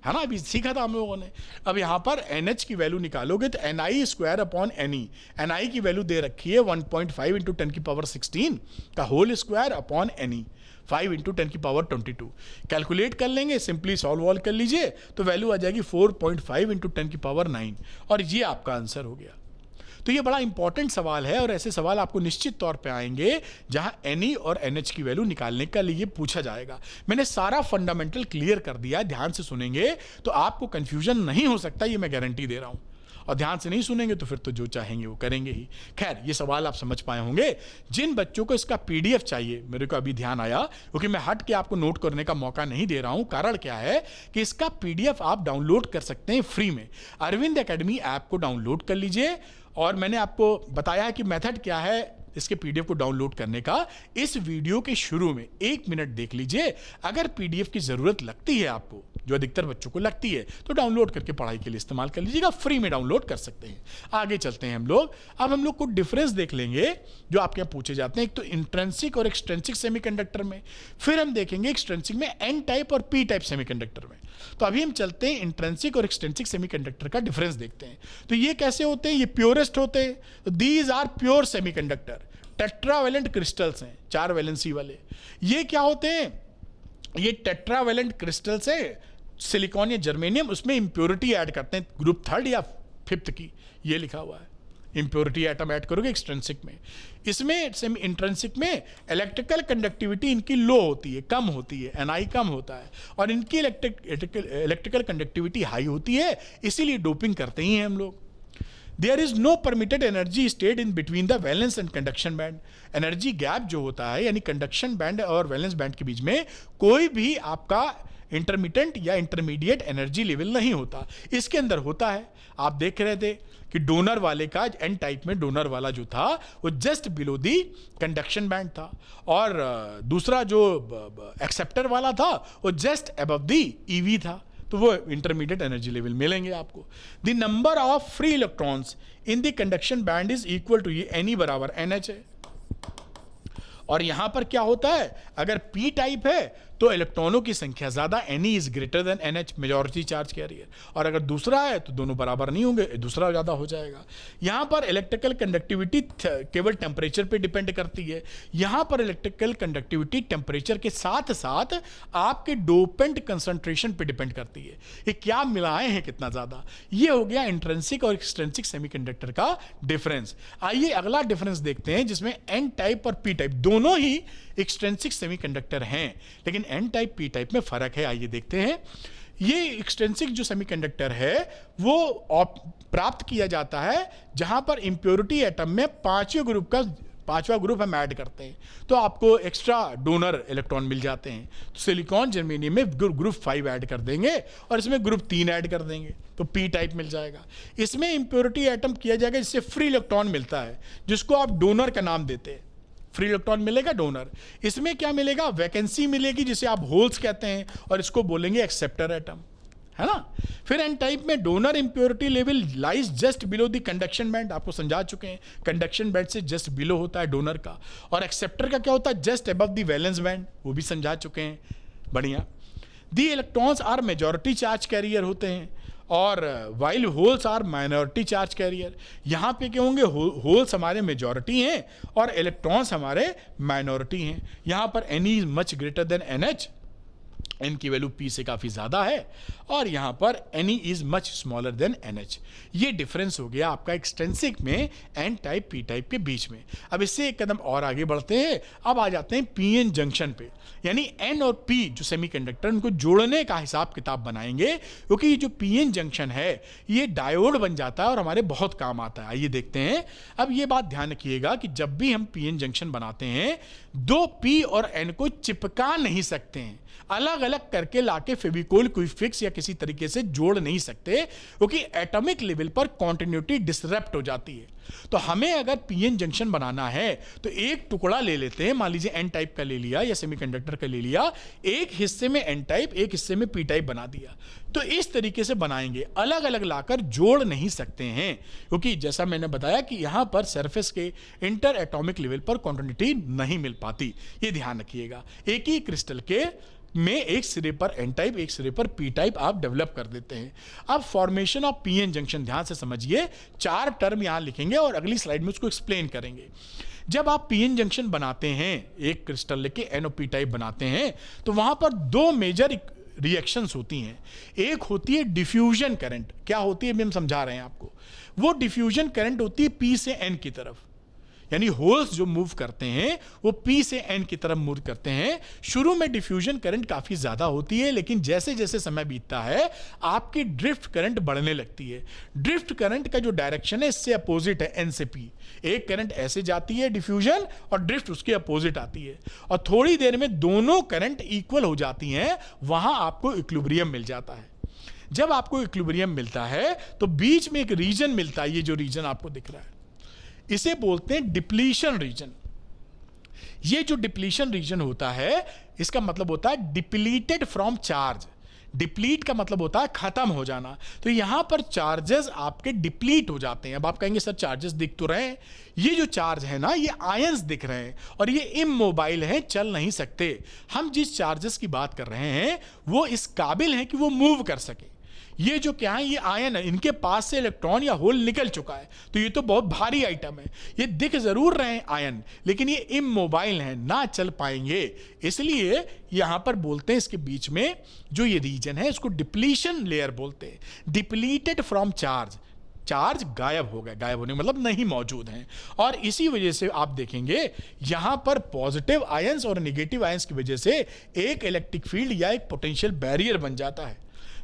है ना? अभी सीखा था हम लोगों ने। अब यहां पर NH की वैल्यू निकालोगे तो Ni square upon Ne। Ni की वैल्यू दे रखी है 1.5 इंटू 10 की पावर 16 का whole square upon Ne, 5 into 10 की पावर 22। कैलकुलेट कर लेंगे, सिंपली सॉल्व कर लीजिए तो वैल्यू आ जाएगी 4.5 इंटू 10 की पावर 9, और ये आपका आंसर हो गया। तो ये बड़ा इंपॉर्टेंट सवाल है, और ऐसे सवाल आपको निश्चित तौर पे आएंगे जहां Ne और NH की वैल्यू निकालने के लिए पूछा जाएगा। मैंने सारा फंडामेंटल क्लियर कर दिया, ध्यान से सुनेंगे तो आपको कंफ्यूजन नहीं हो सकता, ये मैं गारंटी दे रहा हूं। और ध्यान से नहीं सुनेंगे तो फिर तो जो चाहेंगे वो करेंगे ही। खैर, ये सवाल आप समझ पाए होंगे। जिन बच्चों को इसका PDF चाहिए, मेरे को अभी ध्यान आया, क्योंकि मैं हट के आपको नोट करने का मौका नहीं दे रहा हूं। कारण क्या है कि इसका PDF आप डाउनलोड कर सकते हैं फ्री में। अरविंद एकेडमी ऐप को डाउनलोड कर लीजिए, और मैंने आपको बताया है कि मेथड क्या है इसके PDF को डाउनलोड करने का। इस वीडियो के शुरू में 1 मिनट देख लीजिए। अगर PDF की जरूरत लगती है आपको, जो अधिकतर बच्चों को लगती है, तो डाउनलोड करके पढ़ाई के लिए इस्तेमाल कर लीजिएगा, फ्री में डाउनलोड कर सकते हैं। आगे चलते हैं हम लोग। अब हम लोग कुछ डिफरेंस देख लेंगे जो आपके यहाँ पूछे जाते हैं, एक तो इंट्रिंसिक और एक्सट्रिंसिक सेमीकंडक्टर में, फिर हम देखेंगे एक्सट्रिंसिक में N टाइप और P टाइप सेमीकंडक्टर में। तो अभी हम चलते हैं इंट्रिंसिक और एक्सट्रिंसिक सेमीकंडक्टर का डिफरेंस देखते हैं। तो ये कैसे होते हैं? ये प्योरेस्ट होते हैं, तो these are pure semiconductor. Tetravalent crystals हैं, 4 वैलेंसी वाले। ये क्या होते हैं? ये टेट्रावैलेंट क्रिस्टल्स है, सिलिकॉन या जर्मेनियम, उसमें इंप्योरिटी ऐड करते हैं, ग्रुप 3rd या 5th की, ये लिखा हुआ है। इंप्योरिटी एटम ऐड करोगे एक्सट्रिंसिक में। इसमें सेमी इंट्रिंसिक में इलेक्ट्रिकल कंडक्टिविटी इनकी लो होती है, कम होती है, Ni कम होता है, और इनकी इलेक्ट्रिकल कंडक्टिविटी हाई होती है, इसीलिए डोपिंग करते ही हैं हम लोग। There is no permitted energy state in between the valence and conduction band. Energy gap जो होता है, यानी कंडक्शन बैंड और वैलेंस बैंड के बीच में कोई भी आपका इंटरमिटेंट या इंटरमीडिएट एनर्जी लेवल नहीं होता। इसके अंदर होता है। आप देख रहे थे कि डोनर वाले का, एन टाइप में डोनर वाला जो था वो just below the conduction band था, और दूसरा जो एक्सेप्टर वाला था वो जस्ट अबव दी EV था। तो वो इंटरमीडिएट एनर्जी लेवल मिलेंगे आपको। The number of free electrons in the conduction band is equal to, ये Ni बराबर NH है। और यहां पर क्या होता है, अगर P टाइप है तो इलेक्ट्रॉनों की संख्या ज्यादा, Ne is greater than NH, majority charge career. और अगर दूसरा है तो दोनों बराबर नहीं होंगे, दूसरा ज्यादा हो जाएगा। यहां पर इलेक्ट्रिकल कंडक्टिविटी केवल टेम्परेचर पे डिपेंड करती है। यहां पर इलेक्ट्रिकल कंडक्टिविटी टेम्परेचर के साथ साथ आपके डोपेंट कंसंट्रेशन पे डिपेंड करती है। ये क्या मिलाए हैं कितना ज्यादा, ये हो गया इंट्रिंसिक और एक्सट्रिंसिक सेमीकंडक्टर का डिफरेंस। आइए अगला डिफरेंस देखते हैं, जिसमें N टाइप और P टाइप दोनों ही एक्सट्रिंसिक सेमीकंडक्टर हैं, लेकिन N टाइप P टाइप में फर्क है। आइए देखते हैं। ये एक्सट्रिंसिक जो सेमीकंडक्टर है वो प्राप्त किया जाता है जहां पर इंप्योरिटी एटम में 5वां ग्रुप हम ऐड करते हैं, तो आपको एक्स्ट्रा डोनर इलेक्ट्रॉन मिल जाते हैं। तो सिलिकॉन जर्मेनियम में ग्रुप 5 ऐड कर देंगे और इसमें ग्रुप 3 ऐड कर देंगे, तो P टाइप मिल जाएगा। इसमें इंप्योरिटी एटम किया जाएगा जिससे फ्री इलेक्ट्रॉन मिलता है, जिसको आप डोनर का नाम देते हैं। फ्री इलेक्ट्रॉन मिलेगा डोनर। इसमें क्या मिलेगा, वैकेंसी मिलेगी जिसे आप होल्स कहते हैं, और इसको बोलेंगे एक्सेप्टर एटम, है ना। फिर एन टाइप में donor impurity level lies just below the conduction band, आपको समझा चुके हैं, कंडक्शन बैंड से जस्ट बिलो होता है डोनर का। और एक्सेप्टर का क्या होता है, just above the valence band, वो भी समझा चुके हैं, बढ़िया। The electrons are majority charge carrier होते हैं, और while holes are minority charge carrier. यहाँ पे क्या होंगे, होल्स हमारे मेजॉरिटी हैं और इलेक्ट्रॉन्स हमारे माइनॉरिटी हैं। यहाँ पर Ni is much greater than NH, N की वैल्यू P से काफ़ी ज़्यादा है और यहाँ पर Ne is much smaller than NH। ये डिफरेंस हो गया आपका एक्सट्रिंसिक में N टाइप P टाइप के बीच में। अब इससे एक कदम और आगे बढ़ते हैं, अब आ जाते हैं PN जंक्शन पे, यानी N और P जो सेमीकंडक्टर उनको जोड़ने का हिसाब किताब बनाएंगे, क्योंकि ये जो PN जंक्शन है ये डायोड बन जाता है और हमारे बहुत काम आता है। आइए देखते हैं। अब ये बात ध्यान रखिएगा कि जब भी हम PN जंक्शन बनाते हैं, दो P और N को चिपका नहीं सकते हैं, अलग अलग करके लाके फेविकोल कोई फिक्स या किसी तरीके से जोड़ नहीं सकते, क्योंकि एटॉमिक लेवल पर कॉन्टिन्यूटी डिसरप्ट हो जाती है। तो हमें अगर पीएन जंक्शन बनाना है तो एक टुकड़ा ले लेते हैं, मान लीजिए एन टाइप का ले लिया या सेमीकंडक्टर का ले लिया, एक हिस्से में एन टाइप एक हिस्से में पी टाइप बना दिया। तो इस तरीके से बनाएंगे, अलग अलग लाकर जोड़ नहीं सकते हैं, क्योंकि जैसा मैंने बताया कि यहां पर सरफेस के इंटर एटॉमिक लेवल पर कॉन्टिन्यूटी नहीं मिल पाती। ये ध्यान रखिएगा। एक ही क्रिस्टल के में एक सिरे पर एन टाइप एक सिरे पर पी टाइप आप डेवलप कर देते हैं। अब फॉर्मेशन ऑफ पीएन जंक्शन ध्यान से समझिए, 4 टर्म यहां लिखेंगे और अगली स्लाइड में उसको एक्सप्लेन करेंगे। जब आप पीएन जंक्शन बनाते हैं, एक क्रिस्टल लेके एन और पी टाइप बनाते हैं, तो वहां पर 2 मेजर रिएक्शंस होती हैं। एक होती है डिफ्यूजन करंट। क्या होती है, हम समझा रहे हैं आपको। वो डिफ्यूजन करंट होती है पी से एन की तरफ, यानी होल्स जो मूव करते हैं वो P से N की तरफ मूव करते हैं। शुरू में डिफ्यूजन करंट काफ़ी ज़्यादा होती है, लेकिन जैसे जैसे समय बीतता है आपकी ड्रिफ्ट करंट बढ़ने लगती है। ड्रिफ्ट करंट का जो डायरेक्शन है इससे अपोजिट है N से P। एक करंट ऐसे जाती है डिफ्यूजन और ड्रिफ्ट उसके अपोजिट आती है, और थोड़ी देर में दोनों करंट इक्वल हो जाती हैं, वहाँ आपको इक्विलिब्रियम मिल जाता है। जब आपको इक्विलिब्रियम मिलता है तो बीच में एक रीजन मिलता है, ये जो रीजन आपको दिख रहा है इसे बोलते हैं डिप्लीशन रीजन। ये जो डिप्लीशन रीजन होता है इसका मतलब होता है डिप्लीटेड फ्रॉम चार्ज। डिप्लीट का मतलब होता है खत्म हो जाना। तो यहां पर चार्जेस आपके डिप्लीट हो जाते हैं। अब आप कहेंगे सर चार्जेस दिख तो रहे हैं, ये जो चार्ज है ना ये आयंस दिख रहे हैं और ये इमोबाइल हैं, चल नहीं सकते। हम जिस चार्जेस की बात कर रहे हैं वो इस काबिल हैं कि वो मूव कर सके। ये जो क्या है, ये आयन है, इनके पास से इलेक्ट्रॉन या होल निकल चुका है, तो ये तो बहुत भारी आइटम है। ये दिख जरूर रहे हैं आयन, लेकिन ये इमोबाइल हैं, ना चल पाएंगे। इसलिए यहां पर बोलते हैं इसके बीच में जो ये रीजन है इसको डिप्लीशन लेयर बोलते हैं। डिप्लीटेड फ्रॉम चार्ज, चार्ज गायब हो गए, गायब होने मतलब नहीं मौजूद हैं। और इसी वजह से आप देखेंगे यहां पर पॉजिटिव आयंस और नेगेटिव आयंस की वजह से एक इलेक्ट्रिक फील्ड या एक पोटेंशियल बैरियर बन जाता है,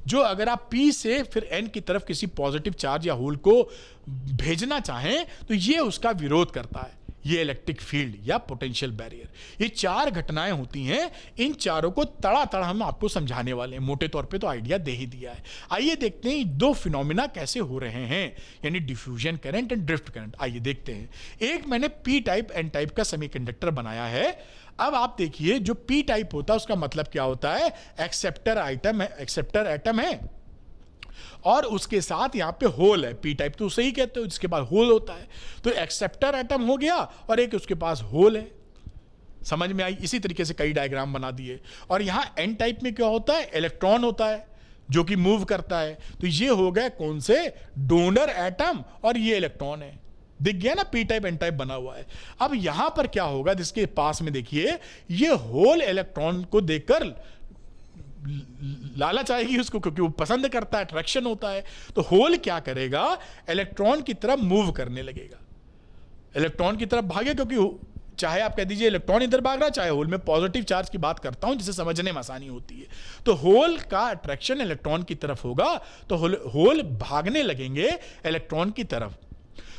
जो अगर आप P से फिर N की तरफ किसी पॉजिटिव चार्ज या होल को भेजना चाहें तो ये उसका विरोध करता है, ये इलेक्ट्रिक फील्ड या पोटेंशियल बैरियर। ये 4 घटनाएं होती हैं, इन चारों को तड़ातड़ हम आपको समझाने वाले हैं। मोटे तौर पे तो आइडिया दे ही दिया है। आइए देखते हैं 2 फिनोमिना कैसे हो रहे हैं, यानी diffusion current and drift current. आइए देखते हैं। एक मैंने P टाइप N टाइप का सेमीकंडक्टर बनाया है। अब आप देखिए जो P टाइप होता है उसका मतलब क्या होता है, एक्सेप्टर आइटम है, एक्सेप्टर एटम है और उसके साथ यहां पे होल है। P टाइप तो उसे ही कहते हो जिसके पास होल होता है। तो एक्सेप्टर एटम हो गया और एक उसके पास होल है। समझ में आई? इसी तरीके से कई डायग्राम बना दिए। और यहां N टाइप में क्या होता है, इलेक्ट्रॉन होता है जो कि मूव करता है। तो ये हो गया कौन से, डोनर एटम, और ये इलेक्ट्रॉन है। दिख गया ना, P टाइप N टाइप बना हुआ है। अब यहां पर क्या होगा, जिसके पास में देखिए ये होल इलेक्ट्रॉन को देखकर लालच आएगी उसको, क्योंकि वो पसंद करता है, अट्रैक्शन होता है। तो होल क्या करेगा, इलेक्ट्रॉन की तरफ मूव करने लगेगा, इलेक्ट्रॉन की तरफ भागे, क्योंकि चाहे आप कह दीजिए इलेक्ट्रॉन इधर भाग रहा है, चाहे होल में पॉजिटिव चार्ज की बात करता हूं जिसे समझने में आसानी होती है। तो होल का अट्रैक्शन इलेक्ट्रॉन की तरफ होगा, तो होल भागने लगेंगे इलेक्ट्रॉन की तरफ।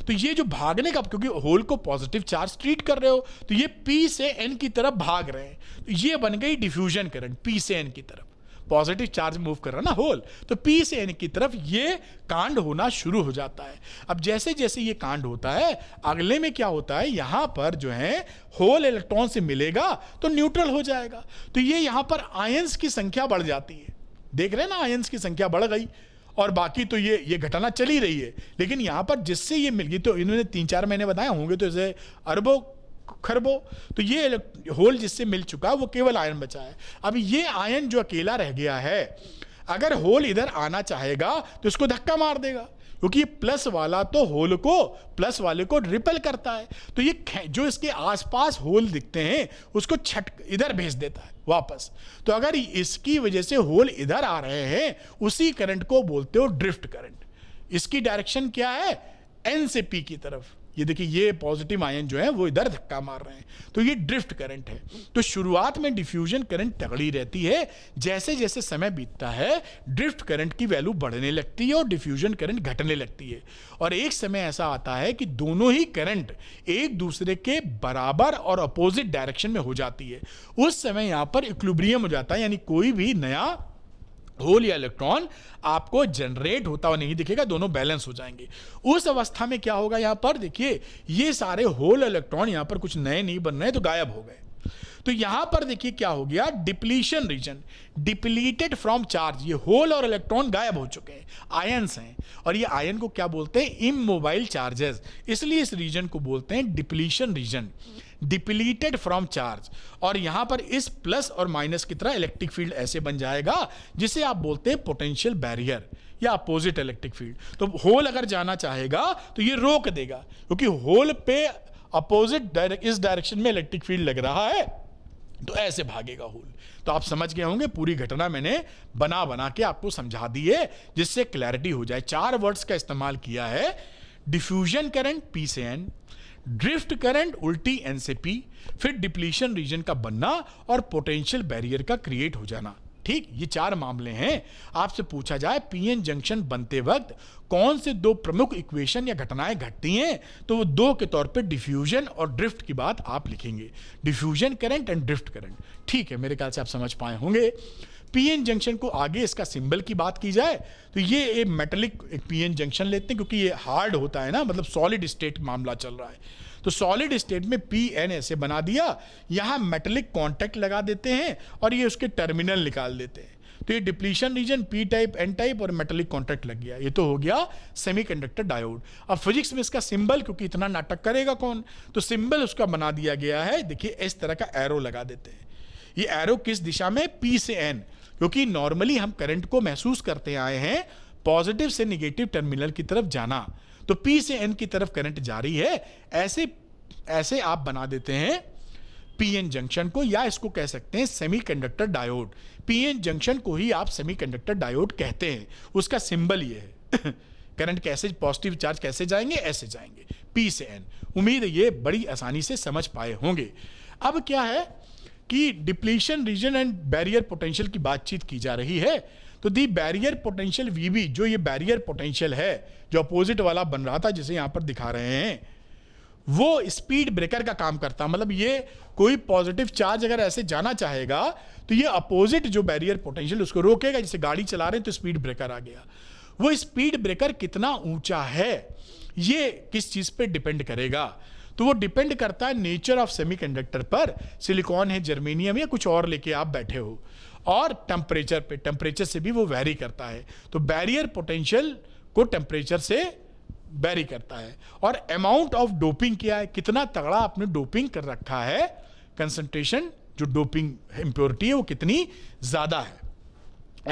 तो ये जो भागने का, क्योंकि होल को पॉजिटिव चार्ज ट्रीट कर रहे हो, तो ये P से N की तरफ भाग रहे हैं। तो ये बन गई डिफ्यूजन करंट, P से N की तरफ पॉजिटिव चार्ज मूव कर रहा ना होल, तो P से N की तरफ ये कांड होना शुरू हो जाता है। अब जैसे जैसे ये कांड होता है, अगले में क्या होता है, यहां पर जो है होल इलेक्ट्रॉन से मिलेगा तो न्यूट्रल हो जाएगा। तो ये यहां पर आयंस की संख्या बढ़ जाती है। देख रहे हैं ना, आयंस की संख्या बढ़ गई, और बाकी तो ये घटना चली रही है। लेकिन यहां पर जिससे ये मिल गई, तो इन्होंने 3-4 महीने बताए होंगे, तो इसे अरबों खरबों, तो ये होल जिससे मिल चुका वो केवल आयन बचा है। अब ये आयन जो अकेला रह गया है, अगर होल इधर आना चाहेगा तो इसको धक्का मार देगा, क्योंकि ये प्लस वाला तो होल को, प्लस वाले को रिपेल करता है, तो ये जो इसके आसपास होल दिखते हैं उसको इधर भेज देता है वापस। तो अगर इसकी वजह से होल इधर आ रहे हैं, उसी करंट को बोलते हो ड्रिफ्ट करंट। इसकी डायरेक्शन क्या है, एन से पी की तरफ। ये देखिए, ये पॉजिटिव आयन जो है वो इधर धक्का मार रहे हैं, तो ये ड्रिफ्ट करंट है। तो शुरुआत में डिफ्यूजन करंट तगड़ी रहती है, जैसे जैसे समय बीतता है ड्रिफ्ट करंट की वैल्यू बढ़ने लगती है और डिफ्यूजन करंट घटने लगती है। और एक समय ऐसा आता है कि दोनों ही करंट एक दूसरे के बराबर और अपोजिट डायरेक्शन में हो जाती है। उस समय यहां पर इक्विलिब्रियम हो जाता है, यानी कोई भी नया होल या इलेक्ट्रॉन आपको जनरेट होता हुआ नहीं दिखेगा, दोनों बैलेंस हो जाएंगे। उस अवस्था में क्या होगा, यहां पर देखिए ये सारे होल इलेक्ट्रॉन यहां पर कुछ नए नहीं बन रहे, तो गायब हो गए। तो यहां पर देखिए क्या हो गया, depletion region, depleted from charge. ये होल और इलेक्ट्रॉन गायब हो चुके हैं, आयंस हैं, और ये आयन को क्या बोलते हैं, इमोबाइल चार्जेस। इसलिए इस रीजन को बोलते हैं depletion region, depleted from charge. और यहां पर इस प्लस और माइनस की तरह इलेक्ट्रिक फील्ड ऐसे बन जाएगा जिसे आप बोलते हैं पोटेंशियल बैरियर या अपोजिट इलेक्ट्रिक फील्ड। तो होल अगर जाना चाहेगा तो ये रोक देगा, क्योंकि होल पे अपोजिट इस डायरेक्शन में इलेक्ट्रिक फील्ड लग रहा है, तो ऐसे भागेगा होल। तो आप समझ गए होंगे, पूरी घटना मैंने बना बना के आपको समझा दी है जिससे क्लैरिटी हो जाए। 4 वर्ड्स का इस्तेमाल किया है, डिफ्यूजन करंट पी से एन, ड्रिफ्ट करंट उल्टी एन से पी, फिर डिप्लीशन रीजन का बनना और पोटेंशियल बैरियर का क्रिएट हो जाना। ठीक, ये 4 मामले हैं। आपसे पूछा जाए पीएन जंक्शन बनते वक्त कौन से 2 प्रमुख इक्वेशन या घटनाएं घटती हैं, तो वो 2 के तौर पे डिफ्यूजन और ड्रिफ्ट की बात आप लिखेंगे, diffusion current and drift current. ठीक है, मेरे ख्याल से आप समझ पाए होंगे। पीएन जंक्शन को आगे इसका सिंबल की बात की जाए तो ये एक मेटेलिक पीएन जंक्शन लेते हैं, क्योंकि ये हार्ड होता है ना, मतलब सॉलिड स्टेट मामला चल रहा है। तो सॉलिड स्टेट में पी एन ऐसे बना दिया, यहां मेटेलिक कॉन्टैक्ट लगा देते हैं और ये उसके टर्मिनल निकाल देते हैं। तो ये depletion region P type N type और मेटेलिक कॉन्टैक्ट लग गया। ये तो हो गया सेमीकंडक्टर डायोड। अब फिजिक्स में इसका सिंबल, क्योंकि इतना नाटक करेगा कौन, तो सिंबल उसका बना दिया गया है, देखिए इस तरह का एरो लगा देते हैं। ये एरो किस दिशा में, पी से एन, क्योंकि नॉर्मली हम करंट को महसूस करते आए हैं पॉजिटिव से निगेटिव टर्मिनल की तरफ जाना, तो पी से एन की तरफ करंट जारी है। ऐसे आप बना देते हैं पीएन जंक्शन को, या इसको कह सकते हैं सेमीकंडक्टर डायोड। पीएन जंक्शन को ही आप सेमीकंडक्टर डायोड कहते हैं, उसका सिंबल ये है। करंट कैसे, पॉजिटिव चार्ज कैसे जाएंगे, ऐसे जाएंगे पी से एन। उम्मीद है ये बड़ी आसानी से समझ पाए होंगे। अब क्या है कि depletion region and barrier potential की बातचीत की जा रही है, तो दी बैरियर पोटेंशियल वीबी, जो ये बैरियर पोटेंशियल है जो अपोजिट वाला बन रहा था जिसे यहां पर दिखा रहे हैं, वो स्पीड ब्रेकर का काम करता। मतलब ये कोई पॉजिटिव चार्ज अगर ऐसे जाना चाहेगा तो ये अपोजिट जो बैरियर पोटेंशियल उसको रोकेगा। जैसे गाड़ी चला रहे हैं तो स्पीड ब्रेकर आ गया, वो स्पीड ब्रेकर कितना ऊंचा है ये किस चीज पे डिपेंड करेगा, तो वो डिपेंड करता है नेचर ऑफ सेमीकंडक्टर पर, सिलिकॉन है, जर्मेनियम या कुछ और लेके आप बैठे हो, और टेम्परेचर पे, टेम्परेचर से भी वो वेरी करता है। तो बैरियर पोटेंशियल को टेम्परेचर से वेरी करता है। और अमाउंट ऑफ डोपिंग क्या है, कितना तगड़ा आपने डोपिंग कर रखा है, कंसंट्रेशन जो डोपिंग इंप्योरिटी है वो कितनी ज्यादा है।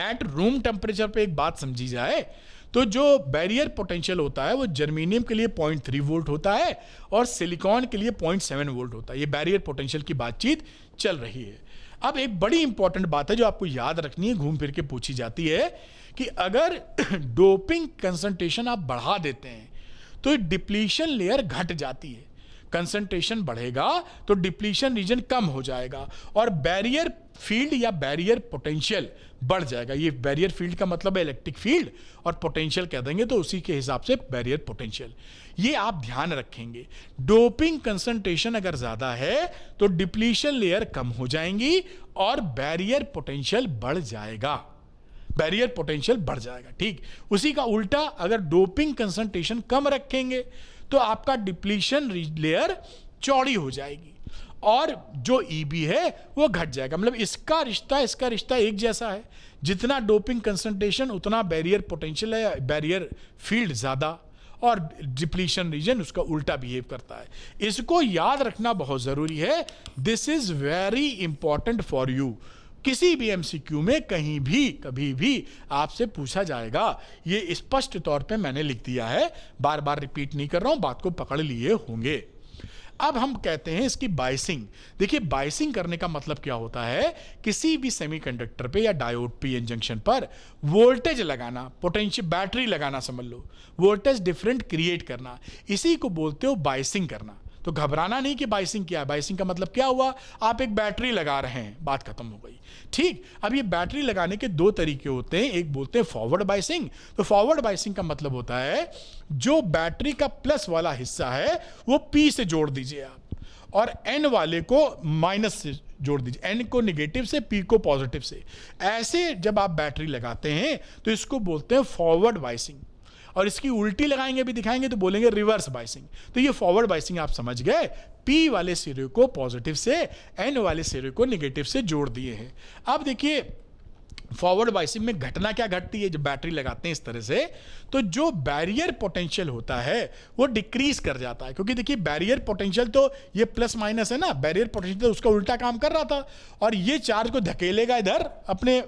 एट रूम टेम्परेचर पे एक बात समझी जाए तो जो बैरियर पोटेंशियल होता है वो जर्मेनियम के लिए 0.3 वोल्ट होता है और सिलिकॉन के लिए 0.7 वोल्ट होता है। ये बैरियर पोटेंशियल की बातचीत चल रही है। अब एक बड़ी इंपॉर्टेंट बात है जो आपको याद रखनी है, घूम फिर के पूछी जाती है कि अगर डोपिंग कंसंट्रेशन आप बढ़ा देते हैं तो डिप्लीशन लेयर घट जाती है, कंसंट्रेशन बढ़ेगा तो डिप्लीशन रीजन कम हो जाएगा और बैरियर फील्ड या बैरियर पोटेंशियल बढ़ जाएगा। ये बैरियर फील्ड का मतलब है इलेक्ट्रिक फील्ड और पोटेंशियल कह देंगे तो उसी के हिसाब से बैरियर पोटेंशियल। ये आप ध्यान रखेंगे, डोपिंग कंसंट्रेशन अगर ज्यादा है तो डिप्लीशन लेयर कम हो जाएंगी और बैरियर पोटेंशियल बढ़ जाएगा, बैरियर पोटेंशियल बढ़ जाएगा। ठीक उसी का उल्टा अगर डोपिंग कंसंट्रेशन कम रखेंगे तो आपका डिप्लीशन लेयर चौड़ी हो जाएगी और जो ईबी है वो घट जाएगा। मतलब इसका रिश्ता एक जैसा है, जितना डोपिंग कंसंट्रेशन उतना बैरियर पोटेंशियल है, बैरियर फील्ड ज्यादा और डिप्लीशन रीजन उसका उल्टा बिहेव करता है। इसको याद रखना बहुत जरूरी है, this is very important for you. किसी भी एमसीक्यू में कहीं भी कभी भी आपसे पूछा जाएगा। ये स्पष्ट तौर पे मैंने लिख दिया है, बार बार रिपीट नहीं कर रहा हूं, बात को पकड़ लिए होंगे। अब हम कहते हैं इसकी बायसिंग। देखिए बायसिंग करने का मतलब क्या होता है, किसी भी सेमीकंडक्टर पे या डायोड पीएन जंक्शन पर वोल्टेज लगाना, पोटेंशियल बैटरी लगाना, समझ लो वोल्टेज डिफरेंट क्रिएट करना, इसी को बोलते हो बायसिंग करना। तो घबराना नहीं कि बायसिंग क्या है। बायसिंग का मतलब क्या हुआ, आप एक बैटरी लगा रहे हैं, बात खत्म हो गई। ठीक, अब ये बैटरी लगाने के दो तरीके होते हैं, एक बोलते हैं फॉरवर्ड बायसिंग। तो फॉरवर्ड बायसिंग का मतलब होता है जो बैटरी का प्लस वाला हिस्सा है वो पी से जोड़ दीजिए आप, और एन वाले को माइनस से जोड़ दीजिए, एन को निगेटिव से, पी को पॉजिटिव से। ऐसे जब आप बैटरी लगाते हैं तो इसको बोलते हैं फॉरवर्ड बायसिंग। और इसकी उल्टी लगाएंगे भी, दिखाएंगे तो बोलेंगे रिवर्स बायसिंग। तो ये फॉरवर्ड बायसिंग आप समझ गए, पी वाले सिरे को पॉजिटिव से, एन वाले सिरे को नेगेटिव से जोड़ दिए हैं। अब देखिए फॉरवर्ड बायसिंग में घटना क्या घटती है, जब बैटरी लगाते हैं इस तरह से, तो जो बैरियर पोटेंशियल होता है वो डिक्रीज कर जाता है। क्योंकि देखिए बैरियर पोटेंशियल तो ये प्लस माइनस है ना, बैरियर पोटेंशियल तो उसका उल्टा काम कर रहा था, और ये चार्ज को धकेलेगा इधर अपने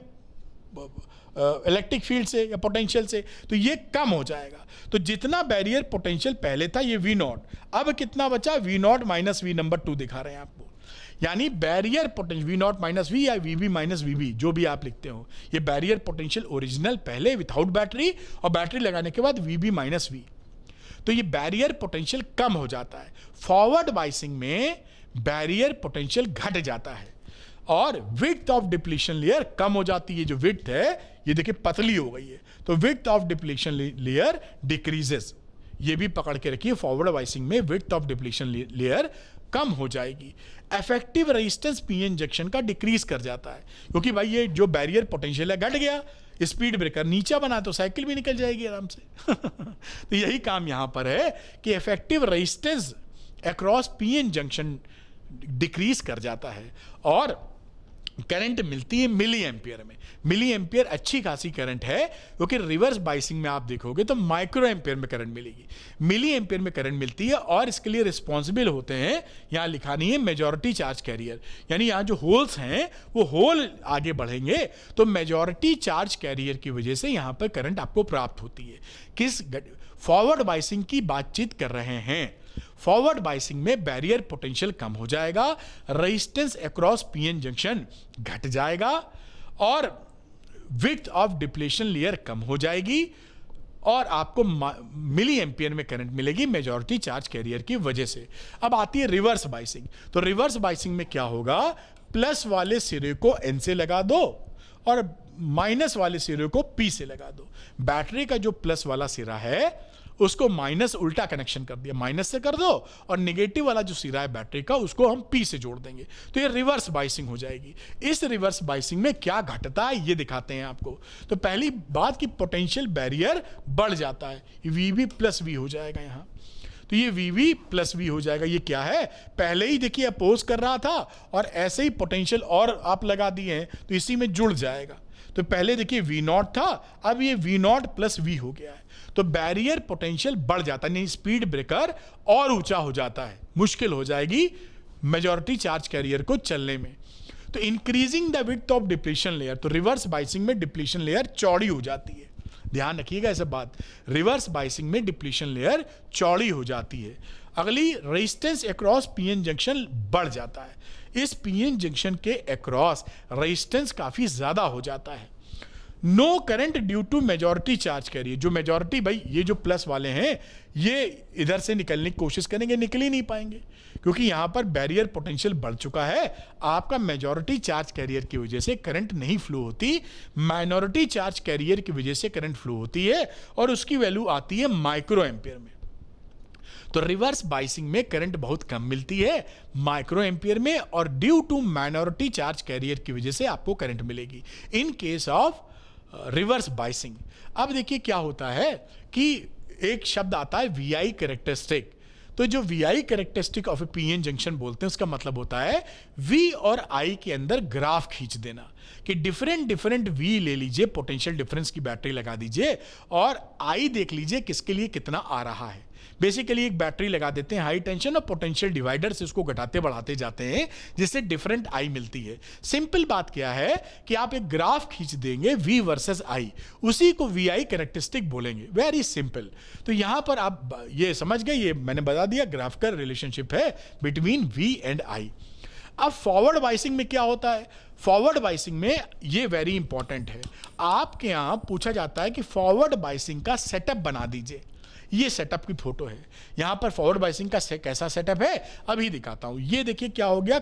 इलेक्ट्रिक फील्ड से या पोटेंशियल से, तो ये कम हो जाएगा। तो जितना बैरियर पोटेंशियल पहले था ये V नॉट, अब कितना बचा, V not minus V number 2 दिखा रहे हैं आपको। यानी barrier potential V not minus V या VB माइनस VB जो भी आप लिखते हो, ये बैरियर पोटेंशियल ओरिजिनल पहले विथआउट बैटरी, और बैटरी लगाने के बाद VB माइनस V, तो ये बैरियर पोटेंशियल कम हो जाता है। फॉरवर्ड बायसिंग में बैरियर पोटेंशियल घट जाता है और विड्थ ऑफ डिप्लीशन लेयर कम हो जाती है। जो विड्थ है ये देखिए पतली हो गई है, तो width of depletion layer decreases. ये भी पकड़ के रखिए, फॉरवर्ड बायसिंग में विड्थ ऑफ डिप्लीशन लेयर कम हो जाएगी। इफेक्टिव रेजिस्टेंस पीएन जंक्शन का डिक्रीज कर जाता है, क्योंकि भाई ये जो बैरियर पोटेंशियल है घट गया, स्पीड ब्रेकर नीचा बना तो साइकिल भी निकल जाएगी आराम से। तो यही काम यहां पर है कि effective resistance across PN junction decrease कर जाता है, और करंट मिलती है मिली एम्पियर में। मिली एम्पियर अच्छी खासी करंट है, क्योंकि रिवर्स बायसिंग में आप देखोगे तो माइक्रो एम्पियर में करंट मिलेगी। मिली एम्पियर में करंट मिलती है, और इसके लिए रिस्पॉन्सिबल होते हैं, यहाँ लिखा नहीं है, मेजॉरिटी चार्ज कैरियर। यानी यहाँ जो होल्स हैं वो होल आगे बढ़ेंगे तो मेजॉरिटी चार्ज कैरियर की वजह से यहाँ पर करंट आपको प्राप्त होती है। किस फॉरवर्ड बायसिंग की बातचीत कर रहे हैं। फॉरवर्ड बायसिंग में बैरियर पोटेंशियल कम हो जाएगा, रेजिस्टेंस अक्रॉस पीएन जंक्शन घट जाएगा, और विड्थ ऑफ डिप्लीशन लेयर कम हो जाएगी, और आपको मिली एम्पियर में करंट मिलेगी मेजॉरिटी चार्ज कैरियर की वजह से। अब आती है रिवर्स बायसिंग। तो रिवर्स बायसिंग में क्या होगा, प्लस वाले सिरे को एन से लगा दो और माइनस वाले सिरे को पी से लगा दो। बैटरी का जो प्लस वाला सिरा है उसको माइनस उल्टा कनेक्शन कर दिया, माइनस से कर दो, और नेगेटिव वाला जो सिरा है बैटरी का उसको हम पी से जोड़ देंगे, तो ये रिवर्स बायसिंग हो जाएगी। इस रिवर्स बायसिंग में क्या घटता है ये दिखाते हैं आपको। तो पहली बात कि पोटेंशियल बैरियर बढ़ जाता है, VB प्लस V हो जाएगा यहाँ, तो ये VB प्लस V हो जाएगा। ये क्या है, पहले ही देखिए अपोज कर रहा था, और ऐसे ही पोटेंशियल और आप लगा दिए हैं तो इसी में जुड़ जाएगा। तो पहले देखिए V नॉट था, अब ये V नॉट प्लस V हो गया है, तो बैरियर पोटेंशियल बढ़ जाता है, नहीं स्पीड ब्रेकर और ऊंचा हो जाता है, मुश्किल हो जाएगी मेजॉरिटी चार्ज कैरियर को चलने में। तो increasing the width of depletion layer, तो रिवर्स बायसिंग में डिप्लीशन लेयर चौड़ी हो जाती है। ध्यान रखिएगा ऐसा बात, रिवर्स बायसिंग में डिप्लीशन लेयर चौड़ी हो जाती है। अगली, रेजिस्टेंस अक्रॉस पीएन जंक्शन बढ़ जाता है। इस पीएन जंक्शन के अक्रॉस रेजिस्टेंस काफी ज्यादा हो जाता है। No current due to majority charge carrier, जो मेजॉरिटी भाई ये जो प्लस वाले हैं ये इधर से निकलने की कोशिश करेंगे, निकल ही नहीं पाएंगे, क्योंकि यहां पर बैरियर पोटेंशियल बढ़ चुका है। आपका मेजॉरिटी चार्ज कैरियर की वजह से करंट नहीं फ्लो होती, माइनॉरिटी चार्ज कैरियर की वजह से करंट फ्लो होती है, और उसकी वैल्यू आती है माइक्रो एम्पियर में। तो रिवर्स बायसिंग में करंट बहुत कम मिलती है माइक्रो एम्पियर में, और due to minority charge carrier की वजह से आपको करंट मिलेगी in case of reverse biasing. अब देखिए क्या होता है कि एक शब्द आता है VI कैरेक्टरिस्टिक। तो जो VI characteristic of A PN junction बोलते हैं उसका मतलब होता है V और I के अंदर ग्राफ खींच देना, कि डिफरेंट V ले लीजिए, पोटेंशियल डिफरेंस की बैटरी लगा दीजिए, और I देख लीजिए किसके लिए कितना आ रहा है। बेसिकली एक बैटरी लगा देते हैं हाई टेंशन और पोटेंशियल डिवाइडर से उसको घटाते बढ़ाते जाते हैं जिससे डिफरेंट आई मिलती है। सिंपल बात क्या है कि आप एक ग्राफ खींच देंगे V वर्सेस I, उसी को VI कैरेक्टरिस्टिक बोलेंगे, वेरी सिंपल। तो यहां पर आप ये समझ गए, ये मैंने बता दिया ग्राफ का रिलेशनशिप है बिटवीन V एंड I। अब फॉरवर्ड बाइसिंग में क्या होता है? फॉरवर्ड बाइसिंग में ये वेरी इंपॉर्टेंट है, आपके यहां पूछा जाता है कि फॉरवर्ड बाइसिंग का सेटअप बना दीजिए। ये सेटअप की फोटो है, यहां पर फॉरवर्ड बाइसिंग का कैसा सेटअप है अभी दिखाता हूं। ये देखिए क्या हो गया,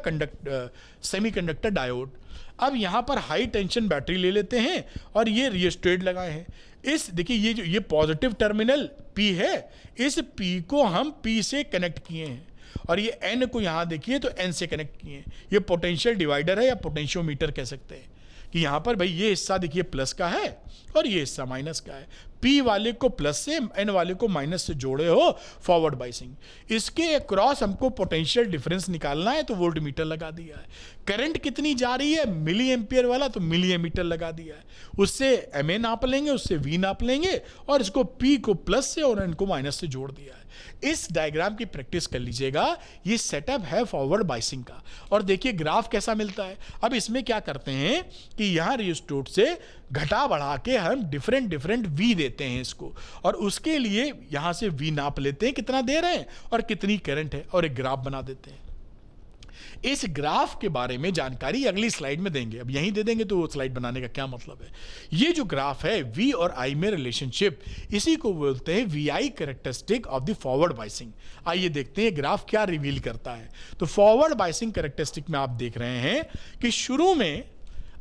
सेमीकंडक्टर डायोड। अब यहां पर हाई टेंशन बैटरी ले लेते हैं और ये रियोस्टेट लगाए हैं। इस देखिए ये जो ये पॉजिटिव टर्मिनल P है, इस P को हम P से कनेक्ट किए हैं और ये N को यहां देखिए तो N से कनेक्ट किए हैं। ये पोटेंशियल डिवाइडर है या पोटेंशियोमीटर कह सकते हैं कि यहां पर भाई ये हिस्सा देखिए प्लस का है और ये हिस्सा माइनस का है। P वाले को प्लस से N वाले को माइनस से जोड़े हो, फॉरवर्ड बाइसिंग। इसके अक्रॉस हमको पोटेंशियल डिफरेंस निकालना है तो वोल्ट मीटर लगा दिया है। करंट कितनी जा रही है मिली एम्पियर वाला, तो मिली एमीटर लगा दिया है। उससे MA नाप लेंगे, उससे V नाप लेंगे और इसको P को प्लस से और N को माइनस से जोड़ दिया है। इस डायग्राम की प्रैक्टिस कर लीजिएगा, ये सेटअप है फॉरवर्ड बाइसिंग का। और देखिए ग्राफ कैसा मिलता है। अब इसमें क्या करते हैं कि यहां रियोस्टेट से घटा बढ़ा के हम डिफरेंट V देते हैं इसको, और उसके लिए यहां से V नाप लेते हैं कितना दे रहे हैं और कितनी करंट है और एक ग्राफ बना देते हैं। इस ग्राफ के बारे में जानकारी अगली स्लाइड में देंगे, अब यहीं दे देंगे तो वो स्लाइड बनाने का क्या मतलब है। ये जो ग्राफ है V और I में रिलेशनशिप, इसी को बोलते हैं VI characteristic of the forward biasing. आइए देखते हैं ग्राफ क्या रिवील करता है। तो फॉरवर्ड बाइसिंग कैरेक्टरिस्टिक में आप देख रहे हैं कि शुरू में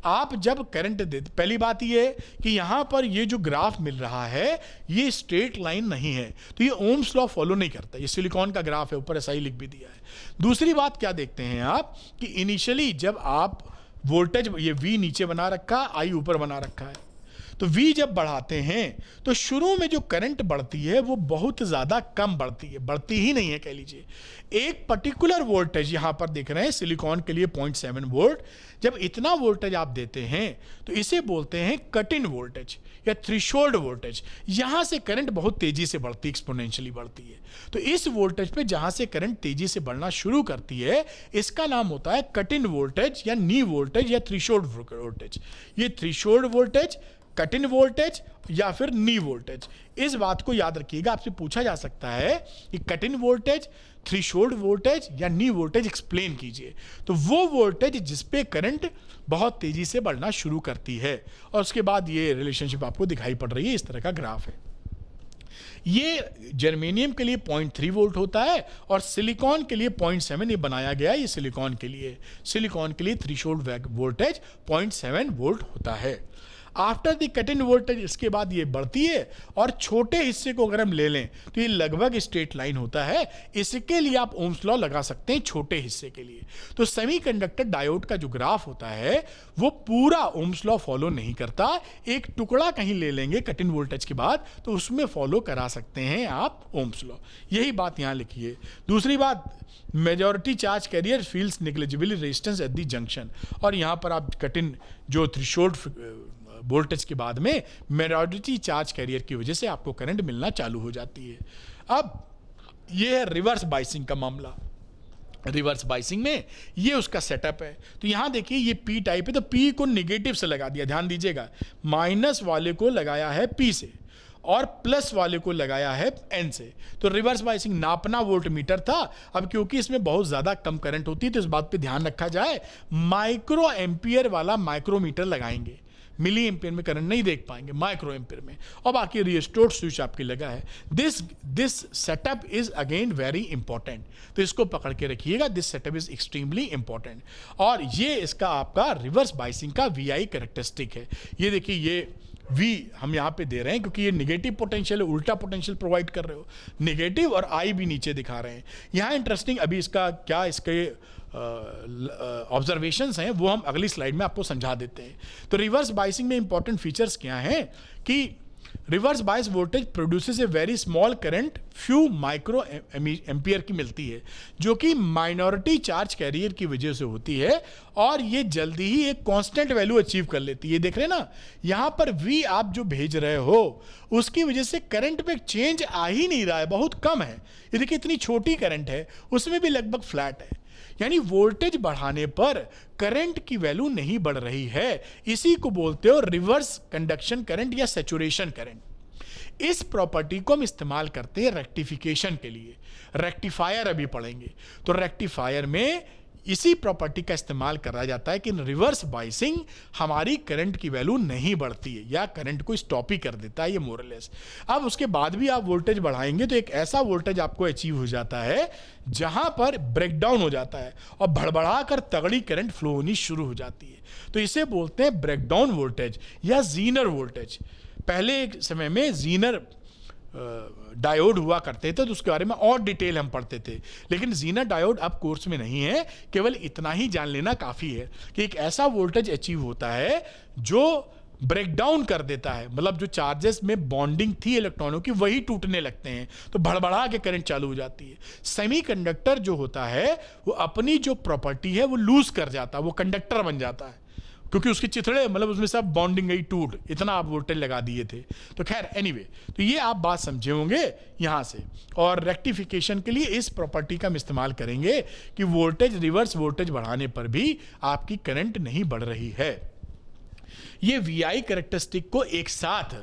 आप जब करंट देते, पहली बात ये कि यहां पर ये जो ग्राफ मिल रहा है ये स्ट्रेट लाइन नहीं है, तो ये ओम्स लॉ फॉलो नहीं करता। ये सिलिकॉन का ग्राफ है, ऊपर ऐसा ही लिख भी दिया है। दूसरी बात क्या देखते हैं आप कि इनिशियली जब आप वोल्टेज, ये V नीचे बना रखा, I ऊपर बना रखा है, तो V जब बढ़ाते हैं तो शुरू में जो करंट बढ़ती है वो बहुत ज़्यादा कम बढ़ती है, बढ़ती ही नहीं है कह लीजिए। एक पर्टिकुलर वोल्टेज यहां पर देख रहे हैं सिलिकॉन के लिए 0.7 वोल्ट, जब इतना वोल्टेज आप देते हैं तो इसे बोलते हैं कट इन वोल्टेज या थ्रेशोल्ड वोल्टेज। यहां से करंट बहुत तेजी से बढ़ती, एक्सपोनेंशियली बढ़ती है। तो इस वोल्टेज पे जहां से करंट तेजी से बढ़ना शुरू करती है इसका नाम होता है कट इन वोल्टेज या नी वोल्टेज या थ्रेशोल्ड वोल्टेज। ये threshold voltage, cut in voltage या फिर नी वोल्टेज, इस बात को याद रखिएगा। आपसे पूछा जा सकता है कि cut in voltage, threshold voltage या नी वोल्टेज एक्सप्लेन कीजिए। तो वो वोल्टेज जिस पे करंट बहुत तेजी से बढ़ना शुरू करती है, और उसके बाद ये रिलेशनशिप आपको दिखाई पड़ रही है, इस तरह का ग्राफ है। ये जर्मेनियम के लिए 0.3 वोल्ट होता है और सिलिकॉन के लिए 0.7 ये बनाया गया है। ये सिलिकॉन के लिए थ्रेशोल्ड वोल्टेज 0.7 वोल्ट होता है। After the cut in voltage, इसके बाद ये बढ़ती है और छोटे हिस्से को अगर हम ले लें तो ये लगभग स्ट्रेट लाइन होता है। इसके लिए आप ओम्स लॉ लगा सकते हैं छोटे हिस्से के लिए। तो सेमीकंडक्टर डायोड का जो ग्राफ होता है वो पूरा ओम्स लॉ फॉलो नहीं करता, एक टुकड़ा कहीं ले लेंगे कट इन वोल्टेज के बाद तो उसमें फॉलो करा सकते हैं आप ओम्स लॉ। यही बात यहां लिखिए। दूसरी बात, majority charge career feels negligible resistance at the junction, और यहां पर आप कट इन जो थ्रेशोल्ड वोल्टेज के बाद में मेजॉरिटी चार्ज कैरियर की वजह से आपको करंट मिलना चालू हो जाती है। अब ये है रिवर्स बाइसिंग का मामला। रिवर्स बाइसिंग में ये उसका सेटअप है। तो यहां देखिए ये P टाइप है, तो P को निगेटिव से लगा दिया, ध्यान दीजिएगा। माइनस वाले को लगाया है P से और प्लस वाले को लगाया है N से। तो रिवर्स बाइसिंग नापना वोल्ट मीटर था। अब क्योंकि इसमें बहुत ज़्यादा कम करंट होती है तो इस बात पे ध्यान रखा जाए, माइक्रो एम्पियर वाला माइक्रोमीटर लगाएंगे। मिली एम्पियर में करंट नहीं देख पाएंगे, माइक्रो एम्पियर में। और बाकी रियोस्टेट स्विच आपकी लगा है। This setup is again very important, तो इसको पकड़ के रखिएगा। This setup is extremely important, और ये इसका आपका रिवर्स बाइसिंग का VI कैरेक्टरिस्टिक है। ये देखिए ये V हम यहाँ पे दे रहे हैं क्योंकि ये निगेटिव पोटेंशियल है, उल्टा पोटेंशियल प्रोवाइड कर रहे हो, निगेटिव, और I भी नीचे दिखा रहे हैं। यहाँ इंटरेस्टिंग अभी इसका क्या इसके ऑब्जर्वेशंस हैं वो हम अगली स्लाइड में आपको समझा देते हैं। तो रिवर्स बाइसिंग में इंपॉर्टेंट फीचर्स क्या हैं कि reverse bias voltage produces a very small current few micro ampere की मिलती है, जो कि माइनॉरिटी चार्ज कैरियर की वजह से होती है, और ये जल्दी ही एक कांस्टेंट वैल्यू अचीव कर लेती है। देख रहे हैं ना, यहां पर V आप जो भेज रहे हो उसकी वजह से करंट में चेंज आ ही नहीं रहा है, बहुत कम है। ये देखिए इतनी छोटी करंट है, उसमें भी लगभग फ्लैट है, यानी वोल्टेज बढ़ाने पर करंट की वैल्यू नहीं बढ़ रही है। इसी को बोलते हो रिवर्स कंडक्शन करंट या सैचुरेशन करंट। इस प्रॉपर्टी को हम इस्तेमाल करते हैं रेक्टिफिकेशन के लिए। रेक्टिफायर अभी पढ़ेंगे, तो रेक्टिफायर में इसी प्रॉपर्टी का इस्तेमाल करा जाता है कि रिवर्स बाइसिंग हमारी करंट की वैल्यू नहीं बढ़ती है या करंट को स्टॉप ही कर देता है, ये मोरलेस। अब उसके बाद भी आप वोल्टेज बढ़ाएंगे तो एक ऐसा वोल्टेज आपको अचीव हो जाता है जहां पर ब्रेकडाउन हो जाता है और भड़बड़ा कर तगड़ी करंट फ्लो होनी शुरू हो जाती है। तो इसे बोलते हैं ब्रेकडाउन वोल्टेज या जीनर वोल्टेज। पहले एक समय में जीनर डायोड हुआ करते थे, तो उसके बारे में और डिटेल हम पढ़ते थे, लेकिन जीनर डायोड अब कोर्स में नहीं है। केवल इतना ही जान लेना काफ़ी है कि एक ऐसा वोल्टेज अचीव होता है जो ब्रेकडाउन कर देता है, मतलब जो चार्जेस में बॉन्डिंग थी इलेक्ट्रॉनों की वही टूटने लगते हैं, तो भड़बड़ा के करंट चालू हो जाती है। सेमीकंडक्टर जो होता है वो अपनी जो प्रॉपर्टी है वो लूज कर जाता है, वो कंडक्टर बन जाता है, क्योंकि उसके चिथड़े मतलब उसमें सब बॉन्डिंग गई टूट, इतना आप वोल्टेज लगा दिए थे। तो खैर एनीवे, तो ये आप बात समझे होंगे यहाँ से। और रेक्टिफिकेशन के लिए इस प्रॉपर्टी का हम इस्तेमाल करेंगे कि वोल्टेज रिवर्स वोल्टेज बढ़ाने पर भी आपकी करंट नहीं बढ़ रही है। ये VI कैरेक्टरिस्टिक को एक साथ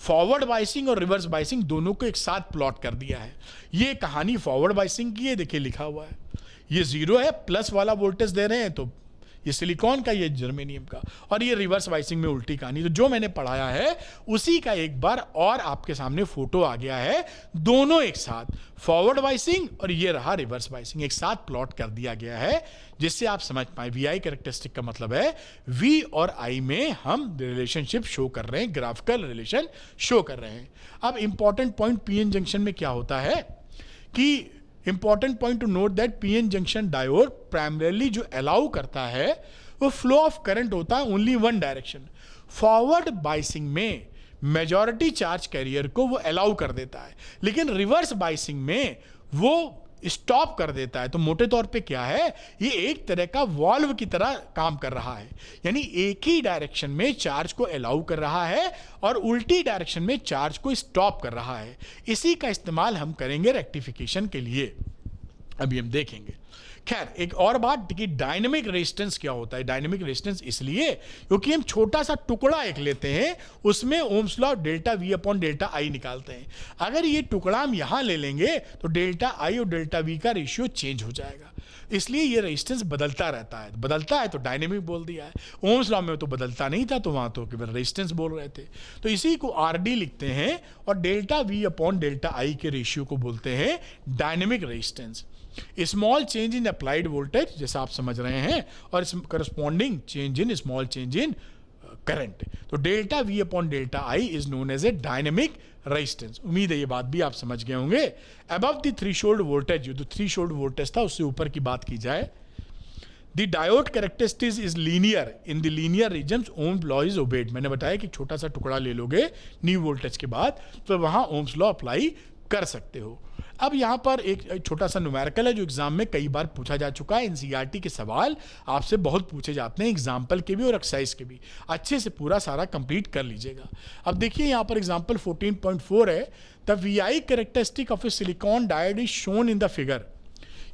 फॉरवर्ड बाइसिंग और रिवर्स बाइसिंग दोनों को एक साथ प्लॉट कर दिया है। ये कहानी फॉरवर्ड बाइसिंग की है, देखिए लिखा हुआ है, ये 0 है, प्लस वाला वोल्टेज दे रहे हैं, तो ये सिलिकॉन का, ये जर्मेनियम का, और ये रिवर्स बाइसिंग में उल्टी कहानी। तो जो मैंने पढ़ाया है उसी का एक बार और आपके सामने फोटो आ गया है, दोनों एक साथ फॉरवर्ड बाइसिंग और ये रहा रिवर्स बाइसिंग एक साथ प्लॉट कर दिया गया है, जिससे आप समझ पाए VI कैरेक्टरिस्टिक का मतलब है V और I में हम रिलेशनशिप शो कर रहे हैं, ग्राफिकल रिलेशन शो कर रहे हैं। अब इंपॉर्टेंट पॉइंट PN जंक्शन में क्या होता है कि important point two note that PN junction diode primarily जो अलाउ करता है वो फ्लो ऑफ करंट होता है only one direction. Forward biasing में मेजॉरिटी चार्ज कैरियर को वो अलाउ कर देता है, लेकिन रिवर्स बाइसिंग में वो स्टॉप कर देता है। तो मोटे तौर पे क्या है, ये एक तरह का वॉल्व की तरह काम कर रहा है, यानी एक ही डायरेक्शन में चार्ज को अलाउ कर रहा है और उल्टी डायरेक्शन में चार्ज को स्टॉप कर रहा है। इसी का इस्तेमाल हम करेंगे रेक्टिफिकेशन के लिए, अभी हम देखेंगे। खैर एक और बात कि डायनेमिक रेजिस्टेंस क्या होता है। डायनेमिक रेजिस्टेंस इसलिए क्योंकि हम छोटा सा टुकड़ा एक लेते हैं, उसमें Ohm's law delta V upon delta I निकालते हैं। अगर ये टुकड़ा हम यहाँ ले लेंगे तो डेल्टा I और डेल्टा V का रेशियो चेंज हो जाएगा, इसलिए ये रेजिस्टेंस बदलता रहता है। बदलता है तो डायनेमिक बोल दिया है। ओम्स लॉ में तो बदलता नहीं था, तो वहाँ तो केवल रेजिस्टेंस बोल रहे थे, तो इसी को RD लिखते हैं और delta V upon delta I के रेशियो को बोलते हैं dynamic resistance. Small change in applied voltage जैसा आप समझ रहे हैं, और corresponding change in small change in current. तो delta V upon delta I is known as a dynamic resistance. उम्मीद है ये बात भी आप समझ गए होंगे। अबव द थ्रेशोल्ड वोल्टेज, जो थ्रेशोल्ड वोल्टेज था उससे ऊपर की बात की जाए, the diode characteristics is linear in the linear regions, Ohm's law is obeyed. मैंने बताया कि छोटा सा टुकड़ा ले लोगे न्यू वोल्टेज के बाद तो वहां ओम्स लॉ अप्लाई कर सकते हो। अब यहाँ पर एक छोटा सा न्यूमेरिकल है जो एग्जाम में कई बार पूछा जा चुका है। NCERT के सवाल आपसे बहुत पूछे जाते हैं, एग्जाम्पल के भी और एक्सरसाइज के भी। अच्छे से पूरा सारा कंप्लीट कर लीजिएगा। अब देखिए यहाँ पर एग्जाम्पल 14.4 है, the VI characteristic of a silicon diode is shown in the figure.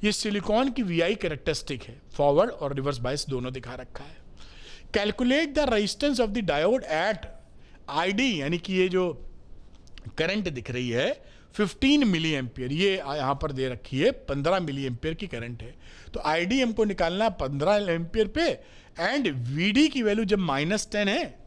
ये सिलिकॉन की VI कैरेक्टरिस्टिक है, फॉरवर्ड और रिवर्स बायस दोनों दिखा रखा है। Calculate the resistance of the diode at ID, यानी कि ये जो करंट दिख रही है 15 मिली एम्पियर, ये यहाँ पर दे रखी है 15 मिली एम्पियर की करंट है। तो ID हमको निकालना 15 एम्पियर पे, एंड VD की वैल्यू जब -10 है,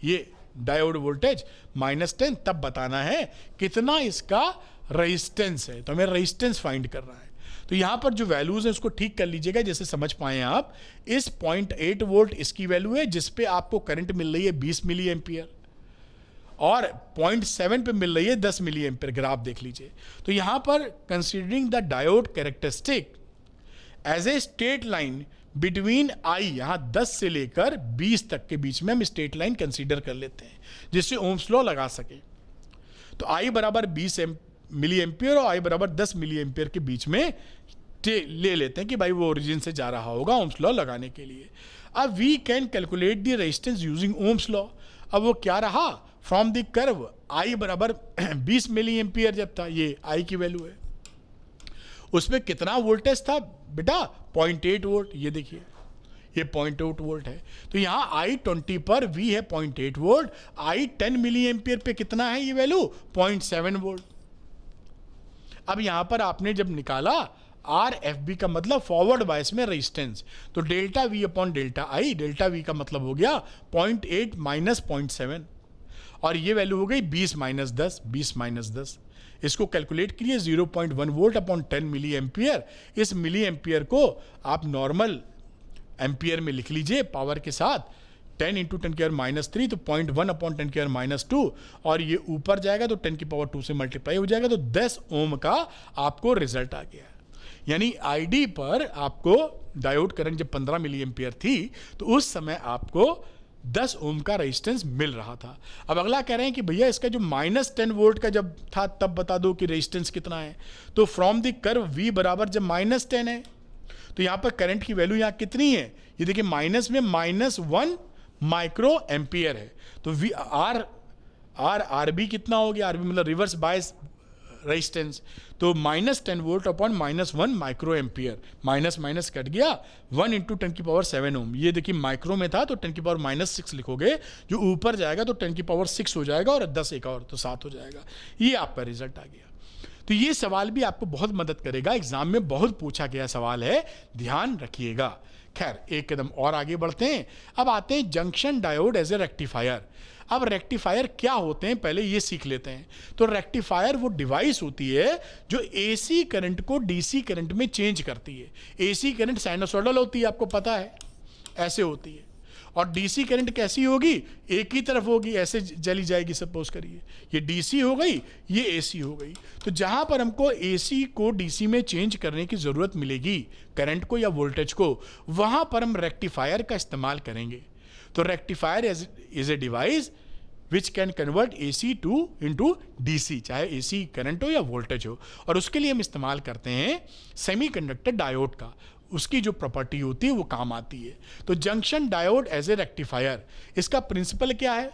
ये डायोड वोल्टेज -10, तब बताना है कितना इसका रेजिस्टेंस है। तो हमें रेजिस्टेंस फाइंड करना है। तो यहाँ पर जो वैल्यूज है उसको ठीक कर लीजिएगा जैसे समझ पाए आप। इस 0.8 वोल्ट इसकी वैल्यू है जिसपे आपको करंट मिल रही है 20 मिली एम्पियर, और 0.7 पे मिल रही है 10 मिली एम्पियर। ग्राफ देख लीजिए। तो यहाँ पर considering the diode characteristic as a straight line between I, यहाँ 10 से लेकर 20 तक के बीच में हम स्ट्रेट लाइन कंसीडर कर लेते हैं जिससे ओम्स लॉ लगा सके। तो आई बराबर 20 मिली एम्पियर और आई बराबर 10 मिली एम्पियर के बीच में ले लेते हैं कि भाई वो ओरिजिन से जा रहा होगा ओम्स लॉ लगाने के लिए। अब we can calculate the resistance using Ohm's law. अब वो क्या रहा, फ्रॉम द कर्व आई बराबर 20 मिली एम्पियर जब था, ये आई की वैल्यू है, उसमें कितना वोल्टेज था बेटा, 0.8 वोल्ट। ये देखिए ये 0.8 वोल्ट है। तो यहाँ I20 पर V है 0.8 वोल्ट, I10 मिली एम्पियर पे कितना है ये वैल्यू, 0.7 वोल्ट। अब यहाँ पर आपने जब निकाला RFB का मतलब फॉरवर्ड बायस में रेजिस्टेंस, तो delta V upon delta I, delta V का मतलब हो गया 0.8 माइनस 0.7 और ये वैल्यू हो गई 20 माइनस 10, 20 माइनस 10। इसको कैलकुलेट करिए 0.1 वोल्ट अपॉन 10 मिली एम्पियर। इस मिली एम्पियर को आप नॉर्मल एम्पियर में लिख लीजिए पावर के साथ, 10 इंटू 10 की पावर माइनस 3, तो 0.1 अपॉन 10 की पावर माइनस 2 और ये ऊपर जाएगा तो 10 की पावर 2 से मल्टीप्लाई हो जाएगा, तो 10 ओम का आपको रिजल्ट आ गया। यानी आईडी पर आपको डायोड करंट जब 15 मिली एम्पियर थी तो उस समय आपको 10 ओम का रेजिस्टेंस मिल रहा था। अब अगला कह रहे हैं कि भैया इसका जो माइनस 10 वोल्ट का जब था तब बता दो कि रेजिस्टेंस कितना है। तो फ्रॉम द कर्व V बराबर जब माइनस 10 है तो यहाँ पर करंट की वैल्यू यहाँ कितनी है, ये देखिए माइनस में -1 माइक्रो एम्पियर है। तो V आर बी कितना हो गया, आर बी मतलब रिवर्स बायस रेजिस्टेंस, तो -10 volt upon -1 micro ampere, minus minus cut गया, 1 इंटू 10 की पावर 7 ओम। ये देखिए माइक्रो में था तो 10 की पावर -6 लिखोगे, जो ऊपर जाएगा तो 10 की पावर 6 हो जाएगा और 10 एक और तो 7 हो जाएगा। ये आपका रिजल्ट आ गया। तो ये सवाल भी आपको बहुत मदद करेगा, एग्जाम में बहुत पूछा गया सवाल है, ध्यान रखिएगा। खैर एक कदम और आगे बढ़ते हैं। अब आते हैं junction diode as a rectifier. अब रेक्टिफायर क्या होते हैं पहले ये सीख लेते हैं। तो रेक्टिफायर वो डिवाइस होती है जो एसी करंट को डीसी करंट में चेंज करती है। एसी करंट साइनोसॉइडल होती है, आपको पता है, ऐसे होती है, और डीसी करंट कैसी होगी, एक ही तरफ होगी, ऐसे चली जाएगी। सपोज करिए ये डीसी हो गई, ये एसी हो गई। तो जहां पर हमको एसी को डीसी में चेंज करने की जरूरत मिलेगी, करंट को या वोल्टेज को, वहां पर हम रेक्टिफायर का इस्तेमाल करेंगे। तो rectifier is a device which can convert AC into DC, चाहे एसी करंट हो या वोल्टेज हो, और उसके लिए हम इस्तेमाल करते हैं सेमीकंडक्टर डायोड का। उसकी जो प्रॉपर्टी होती है वो काम आती है। तो junction diode as a rectifier, इसका प्रिंसिपल क्या है,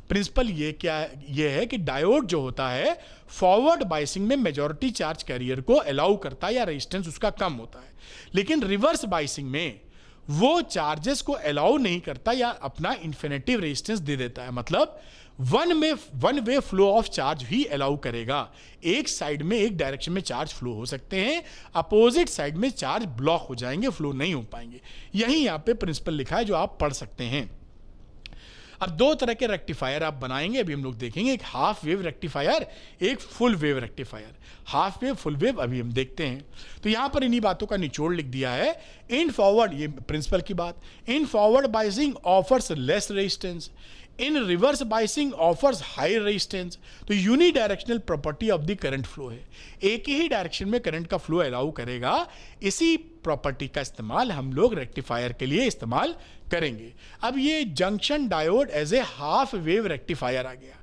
प्रिंसिपल ये है कि डायोड जो होता है फॉरवर्ड बाइसिंग में मेजॉरिटी चार्ज कैरियर को अलाउ करता है या रेजिस्टेंस उसका कम होता है, लेकिन रिवर्स बाइसिंग में वो चार्जेस को अलाउ नहीं करता या अपना इन्फिनिटिव रेजिस्टेंस दे देता है। मतलब one way flow of charge he allow करेगा। एक साइड में एक डायरेक्शन में चार्ज फ्लो हो सकते हैं, अपोजिट साइड में चार्ज ब्लॉक हो जाएंगे, फ्लो नहीं हो पाएंगे। यही यहाँ पे प्रिंसिपल लिखा है जो आप पढ़ सकते हैं। अब दो तरह के रेक्टिफायर आप बनाएंगे, अभी हम लोग देखेंगे, एक हाफ वेव रेक्टिफायर, एक full wave rectifier. Half wave, full wave अभी हम देखते हैं। तो यहां पर इन्हीं बातों का निचोड़ लिख दिया है। इन फॉरवर्ड, ये प्रिंसिपल की बात, in forward biasing offers less resistance, in reverse biasing offers high resistance. तो unidirectional property of the current flow है, एक ही डायरेक्शन में करंट का फ्लो अलाउ करेगा। इसी प्रॉपर्टी का इस्तेमाल हम लोग रेक्टिफायर के लिए इस्तेमाल करेंगे। अब ये junction diode as a half wave rectifier आ गया।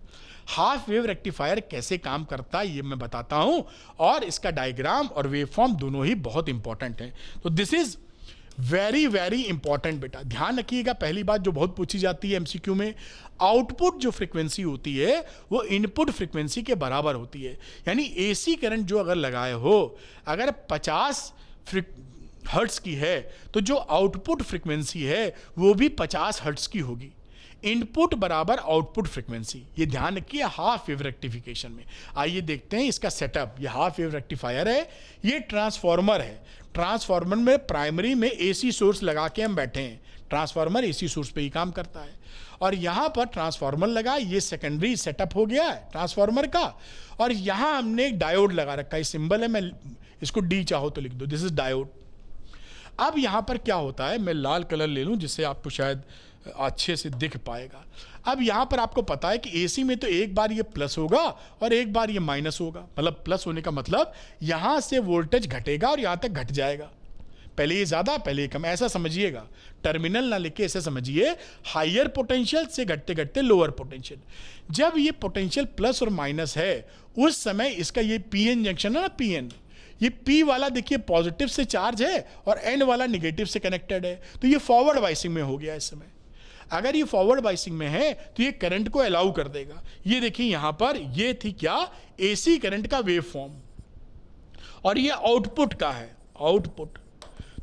हाफ वेव रेक्टिफायर कैसे काम करता है ये मैं बताता हूं, और इसका डायग्राम और वेव फॉर्म दोनों ही बहुत इंपॉर्टेंट है। तो this is very very important बेटा, ध्यान रखिएगा। पहली बात जो बहुत पूछी जाती है एमसीक्यू में, आउटपुट जो फ्रीक्वेंसी होती है वो इनपुट फ्रीक्वेंसी के बराबर होती है। यानी एसी करंट जो अगर लगाए हो, अगर 50 हर्ट्ज की है तो जो आउटपुट फ्रीक्वेंसी है वो भी 50 हर्ट्ज की होगी। इनपुट बराबर आउटपुट फ्रीक्वेंसी, ये ध्यान रखिए हाफ वेव रेक्टिफिकेशन में। आइए देखते हैं इसका सेटअप। ये हाफ वेव रेक्टिफायर है, ये ट्रांसफॉर्मर है। ट्रांसफॉर्मर में प्राइमरी में एसी सोर्स लगा के हम बैठे हैं, ट्रांसफॉर्मर एसी सोर्स पे ही काम करता है। और यहाँ पर ट्रांसफॉर्मर लगा, ये सेकेंडरी सेटअप हो गया है ट्रांसफॉर्मर का। और यहाँ हमने एक डायोड लगा रखा है, सिंबल है, मैं इसको डी चाहो तो लिख दो, दिस इज डायोड। अब यहाँ पर क्या होता है, मैं लाल कलर ले लूँ जिससे आपको शायद अच्छे से दिख पाएगा। अब यहाँ पर आपको पता है कि एसी में तो एक बार ये प्लस होगा और एक बार ये माइनस होगा। मतलब प्लस होने का मतलब यहाँ से वोल्टेज घटेगा और यहाँ तक घट जाएगा, पहले ये ज़्यादा पहले ये कम, ऐसा समझिएगा, टर्मिनल ना लेके ऐसे समझिए, हायर पोटेंशियल से घटते घटते लोअर पोटेंशियल। जब ये पोटेंशियल प्लस और माइनस है उस समय इसका ये पीएन जंक्शन है ना, पीएन, ये पी वाला देखिए पॉजिटिव से चार्ज है और एन वाला निगेटिव से कनेक्टेड है, तो ये फॉरवर्ड बाइसिंग में हो गया इस समय। अगर ये फॉरवर्ड बाइसिंग में है तो ये करंट को अलाउ कर देगा। ये देखिए यहां पर ये थी क्या, एसी करंट का वेव फॉर्म, और ये आउटपुट का है, आउटपुट।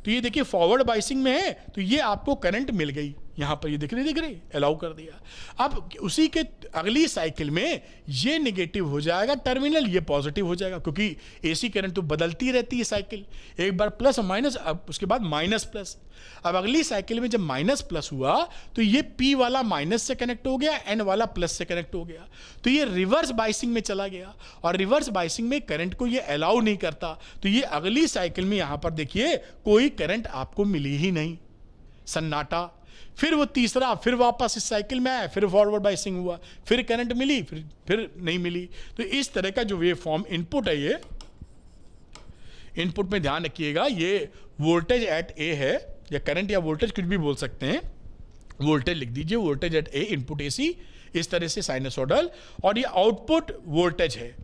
तो ये देखिए फॉरवर्ड बाइसिंग में है तो ये आपको करंट मिल गई, यहां पर ये दिख रही अलाउ कर दिया। अब उसी के अगली साइकिल में ये नेगेटिव हो जाएगा टर्मिनल, ये पॉजिटिव हो जाएगा, क्योंकि एसी करंट तो बदलती रहती है साइकिल, एक बार प्लस और माइनस, अब उसके बाद माइनस प्लस। अब अगली साइकिल में जब माइनस प्लस हुआ तो ये पी वाला माइनस से कनेक्ट हो गया, एन वाला प्लस से कनेक्ट हो गया, तो ये रिवर्स बाइसिंग में चला गया, और रिवर्स बाइसिंग में करंट को ये अलाउ नहीं करता, तो ये अगली साइकिल में यहां पर देखिए कोई करंट आपको मिली ही नहीं, सन्नाटा। फिर वो तीसरा, फिर वापस इस साइकिल में आया, फिर फॉरवर्ड बाइसिंग हुआ, फिर करंट मिली, फिर नहीं मिली। तो इस तरह का जो वेव फॉर्म इनपुट है, ये इनपुट में ध्यान रखिएगा, ये वोल्टेज एट ए है, या करंट या वोल्टेज कुछ भी बोल सकते हैं, वोल्टेज लिख दीजिए, voltage at A, input AC, इस तरह से साइनसोइडल, और ये आउटपुट वोल्टेज है।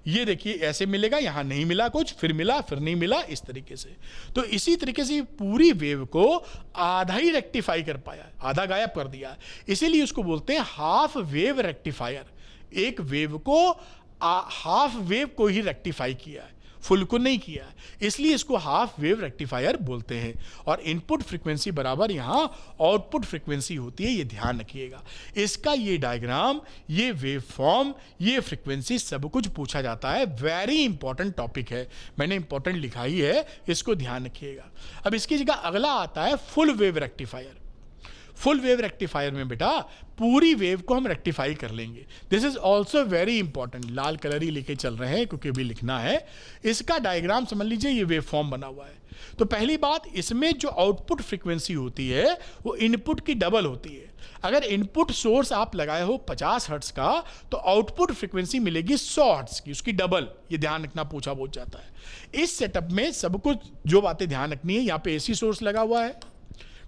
ये देखिए ऐसे मिलेगा, यहां नहीं मिला कुछ, फिर मिला, फिर नहीं मिला, इस तरीके से। तो इसी तरीके से पूरी वेव को आधा ही रेक्टिफाई कर पाया, आधा गायब कर दिया, इसीलिए उसको बोलते हैं हाफ वेव रेक्टिफायर। एक वेव को हाफ वेव को ही रेक्टिफाई किया है, फुल को नहीं किया, इसलिए इसको हाफ वेव रेक्टिफायर बोलते हैं। और इनपुट फ्रीक्वेंसी बराबर यहां आउटपुट फ्रीक्वेंसी होती है, ये ध्यान रखिएगा। इसका ये डायग्राम, ये वेव फॉर्म, ये फ्रीक्वेंसी सब कुछ पूछा जाता है, वेरी इंपॉर्टेंट टॉपिक है, मैंने इंपॉर्टेंट लिखा ही है, इसको ध्यान रखिएगा। अब इसकी जगह अगला आता है full wave rectifier. Full wave rectifier में बेटा पूरी वेव को हम रेक्टिफाई कर लेंगे। This is also very important, लाल कलर ही लेके चल रहे हैं क्योंकि अभी लिखना है। इसका डायग्राम समझ लीजिए, ये वेव फॉर्म बना हुआ है। तो पहली बात, इसमें जो आउटपुट फ्रीक्वेंसी होती है वो इनपुट की डबल होती है। अगर इनपुट सोर्स आप लगाए हो 50 हर्ट्ज का तो आउटपुट फ्रीक्वेंसी मिलेगी 100 हर्ट्ज की, उसकी डबल। ये ध्यान रखना, पूछा बहुत जाता है। इस सेटअप में सब कुछ जो बातें ध्यान रखनी है, यहाँ पे एसी सोर्स लगा हुआ है,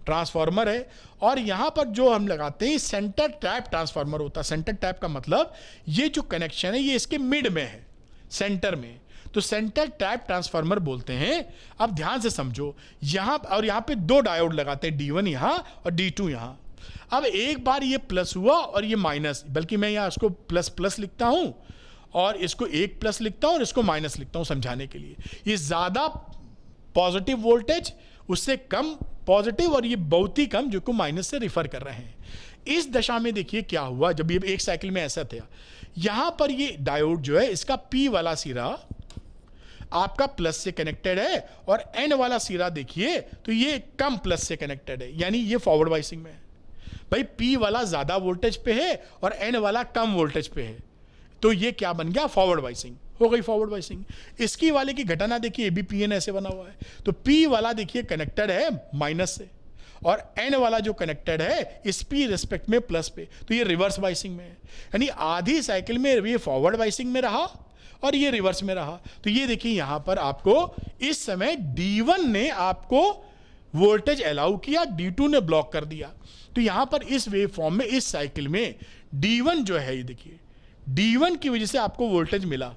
ट्रांसफार्मर है, और यहां पर जो हम लगाते हैं सेंटर टैप ट्रांसफार्मर होता है। सेंटर टैप का मतलब ये जो कनेक्शन है ये इसके मिड में है, सेंटर में, तो सेंटर टैप ट्रांसफार्मर बोलते हैं। अब ध्यान से समझो, यहां और यहां पे दो डायोड लगाते हैं, D1 यहां और D2 यहां। अब एक बार ये प्लस हुआ और ये माइनस, बल्कि मैं यहां इसको प्लस प्लस लिखता हूं और इसको एक प्लस लिखता हूं और इसको माइनस लिखता हूं समझाने के लिए। ये ज्यादा पॉजिटिव वोल्टेज, उससे कम पॉजिटिव, और ये बहुत ही कम जो को माइनस से रिफर कर रहे हैं। इस दशा में देखिए क्या हुआ, जब ये एक साइकिल में ऐसा था, यहां पर ये डायोड जो है इसका P वाला सिरा आपका प्लस से कनेक्टेड है, और N वाला सिरा देखिए तो ये कम प्लस से कनेक्टेड है, यानी ये फॉरवर्ड बाइसिंग में है। भाई P वाला ज्यादा वोल्टेज पे है और N वाला कम वोल्टेज पे है, तो ये क्या बन गया, फॉरवर्ड बाइसिंग हो गई, फॉरवर्ड बाइसिंग। इसकी वाले की घटना देखिए, भी पीएन ऐसे बना हुआ है, तो P वाला देखिए कनेक्टेड है माइनस से, और N वाला जो कनेक्टेड है इस P रिस्पेक्ट में प्लस पे, तो ये रिवर्स बाइसिंग में है। यानी आधी साइकिल में ये फॉरवर्ड बाइसिंग में रहा और ये रिवर्स में रहा। तो ये देखिए यहां पर आपको इस समय D1 ने आपको वोल्टेज अलाउ किया, D2 ने ब्लॉक कर दिया। तो यहां पर इस वेव फॉर्म में, इस साइकिल में D1 जो है, ये देखिए D1 की वजह से आपको वोल्टेज मिला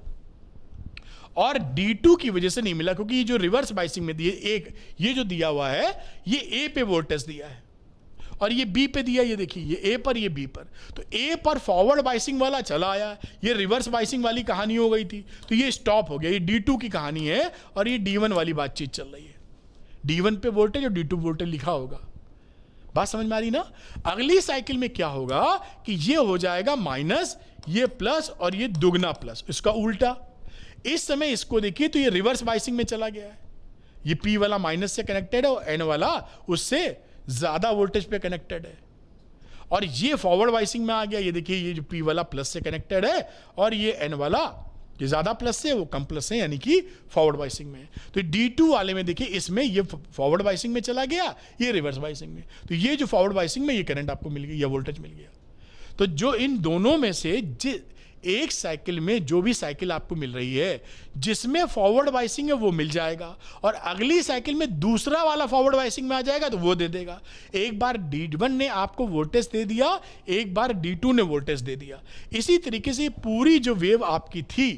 और D2 की वजह से नहीं मिला, क्योंकि ये जो रिवर्स बाइसिंग में दिए, एक ये जो दिया हुआ है ये A पे वोल्टेज दिया है और ये B पे दिया, ये देखिए ये A पर, ये B पर। तो A पर फॉरवर्ड बाइसिंग वाला चला आया, ये रिवर्स बाइसिंग वाली कहानी हो गई थी, तो ये स्टॉप हो गया। ये D2 की कहानी है और ये D1 वाली बातचीत चल रही है। D1 पे वोल्टेज और D2 वोल्टेज लिखा होगा, बात समझ में आ रही ना। अगली साइकिल में क्या होगा कि ये हो जाएगा माइनस, ये प्लस, और ये दुगना प्लस, इसका उल्टा। इस समय इसको देखिए तो ये रिवर्स बाइसिंग में चला गया है, ये P वाला माइनस से कनेक्टेड है और N वाला उससे ज्यादा वोल्टेज पे कनेक्टेड है, और ये फॉरवर्ड बाइसिंग में आ गया। ये देखिए ये जो P वाला प्लस से कनेक्टेड है और ये N वाला ये ज्यादा प्लस से, वो कम प्लस है, यानी कि फॉरवर्ड बाइसिंग में। तो D2 वाले में देखिए इसमें ये फॉरवर्ड बाइसिंग में चला गया, ये रिवर्स बाइसिंग में, तो ये जो फॉरवर्ड बाइसिंग में ये करंट आपको मिल गया, ये वोल्टेज मिल गया। तो जो इन दोनों में से एक साइकिल में जो भी साइकिल आपको मिल रही है जिसमें फॉरवर्ड बाइसिंग है वो मिल जाएगा, और अगली साइकिल में दूसरा वाला फॉरवर्ड बाइसिंग में आ जाएगा तो वो दे देगा। एक बार D1 ने आपको वोल्टेज दे दिया, एक बार D2 ने वोल्टेज दे दिया। इसी तरीके से पूरी जो वेव आपकी थी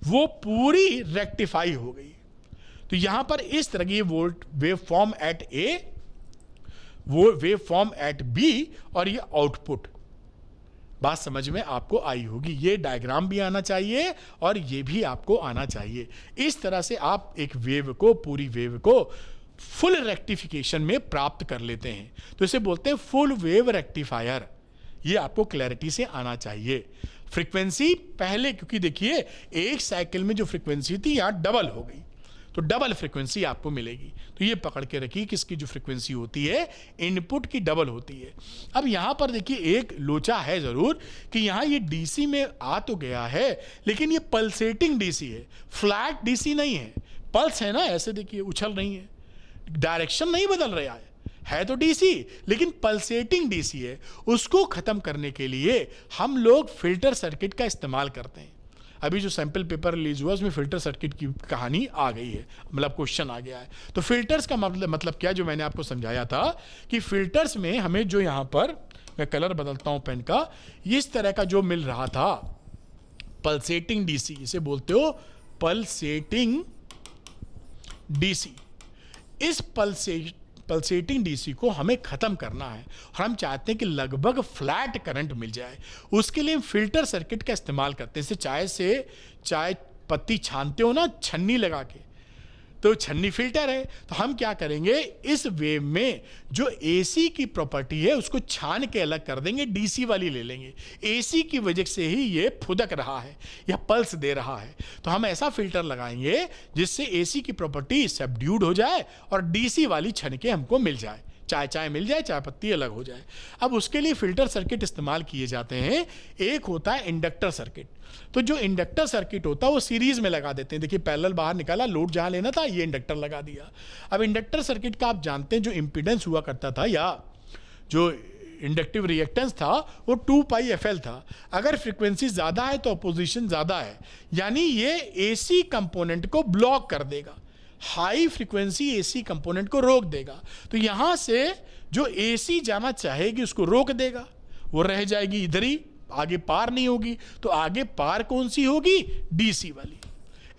वो पूरी रेक्टिफाई हो गई। तो यहां पर इस तरह की वेव फॉर्म एट ए, वो वेव फॉर्म एट बी, और ये आउटपुट। बात समझ में आपको आई होगी। ये डायग्राम भी आना चाहिए और ये भी आपको आना चाहिए। इस तरह से आप एक वेव को, पूरी वेव को फुल रेक्टिफिकेशन में प्राप्त कर लेते हैं। तो इसे बोलते हैं फुल वेव रेक्टिफायर। ये आपको क्लैरिटी से आना चाहिए। फ्रीक्वेंसी पहले, क्योंकि देखिए एक साइकिल में जो फ्रीक्वेंसी थी यहां डबल हो गई, तो डबल फ्रीक्वेंसी आपको मिलेगी। तो ये पकड़ के रखिए कि इसकी जो फ्रीक्वेंसी होती है इनपुट की डबल होती है। अब यहां पर देखिए एक लोचा है जरूर कि यहां ये डीसी में आ तो गया है, लेकिन ये पल्सेटिंग डीसी है, फ्लैट डीसी नहीं है। पल्स है ना, ऐसे देखिए उछल रही है, डायरेक्शन नहीं बदल रहा है तो डीसी, लेकिन पल्सेटिंग डीसी है। उसको खत्म करने के लिए हम लोग फिल्टर सर्किट का इस्तेमाल करते हैं। अभी जो सैंपल पेपर रिलीज हुआ उसमें फिल्टर सर्किट की कहानी आ गई है, मतलब क्वेश्चन आ गया है। तो फिल्टर्स का मतलब क्या, जो मैंने आपको समझाया था कि फिल्टर्स में हमें जो यहाँ पर, मैं कलर बदलता हूँ पेन का, इस तरह का जो मिल रहा था पल्सेटिंग डीसी, इसे बोलते हो पल्सेटिंग डीसी। इस पल्सेटिंग डीसी को हमें खत्म करना है और हम चाहते हैं कि लगभग फ्लैट करंट मिल जाए। उसके लिए हम फिल्टर सर्किट का इस्तेमाल करते हैं। जैसे चाय पत्ती छानते हो ना छन्नी लगा के, तो छन्नी फिल्टर है। तो हम क्या करेंगे, इस वेव में जो एसी की प्रॉपर्टी है उसको छान के अलग कर देंगे, डीसी वाली ले लेंगे। एसी की वजह से ही ये फुदक रहा है या पल्स दे रहा है, तो हम ऐसा फिल्टर लगाएंगे जिससे एसी की प्रॉपर्टी सबड्यूड हो जाए और डीसी वाली छन के हमको मिल जाए, चाय मिल जाए, चाय पत्ती अलग हो जाए। अब उसके लिए फिल्टर सर्किट इस्तेमाल किए जाते हैं। एक होता है इंडक्टर सर्किट। तो जो इंडक्टर सर्किट होता है वो सीरीज में लगा देते हैं। देखिए पैरेलल बाहर निकाला, लोड जहां लेना था ये इंडक्टर लगा दिया। अब इंडक्टर सर्किट का आप जानते हैं जो इंपीडेंस हुआ करता था या जो इंडक्टिव रिएक्टेंस था वो 2πfl था। अगर फ्रीक्वेंसी ज़्यादा है तो अपोजिशन ज़्यादा है, यानी ये एसी कंपोनेंट को ब्लॉक कर देगा, हाई फ्रीक्वेंसी एसी कंपोनेंट को रोक देगा। तो यहां से जो एसी जाना चाहेगी उसको रोक देगा, वो रह जाएगी इधर ही, आगे पार नहीं होगी। तो आगे पार कौन सी होगी, डीसी वाली,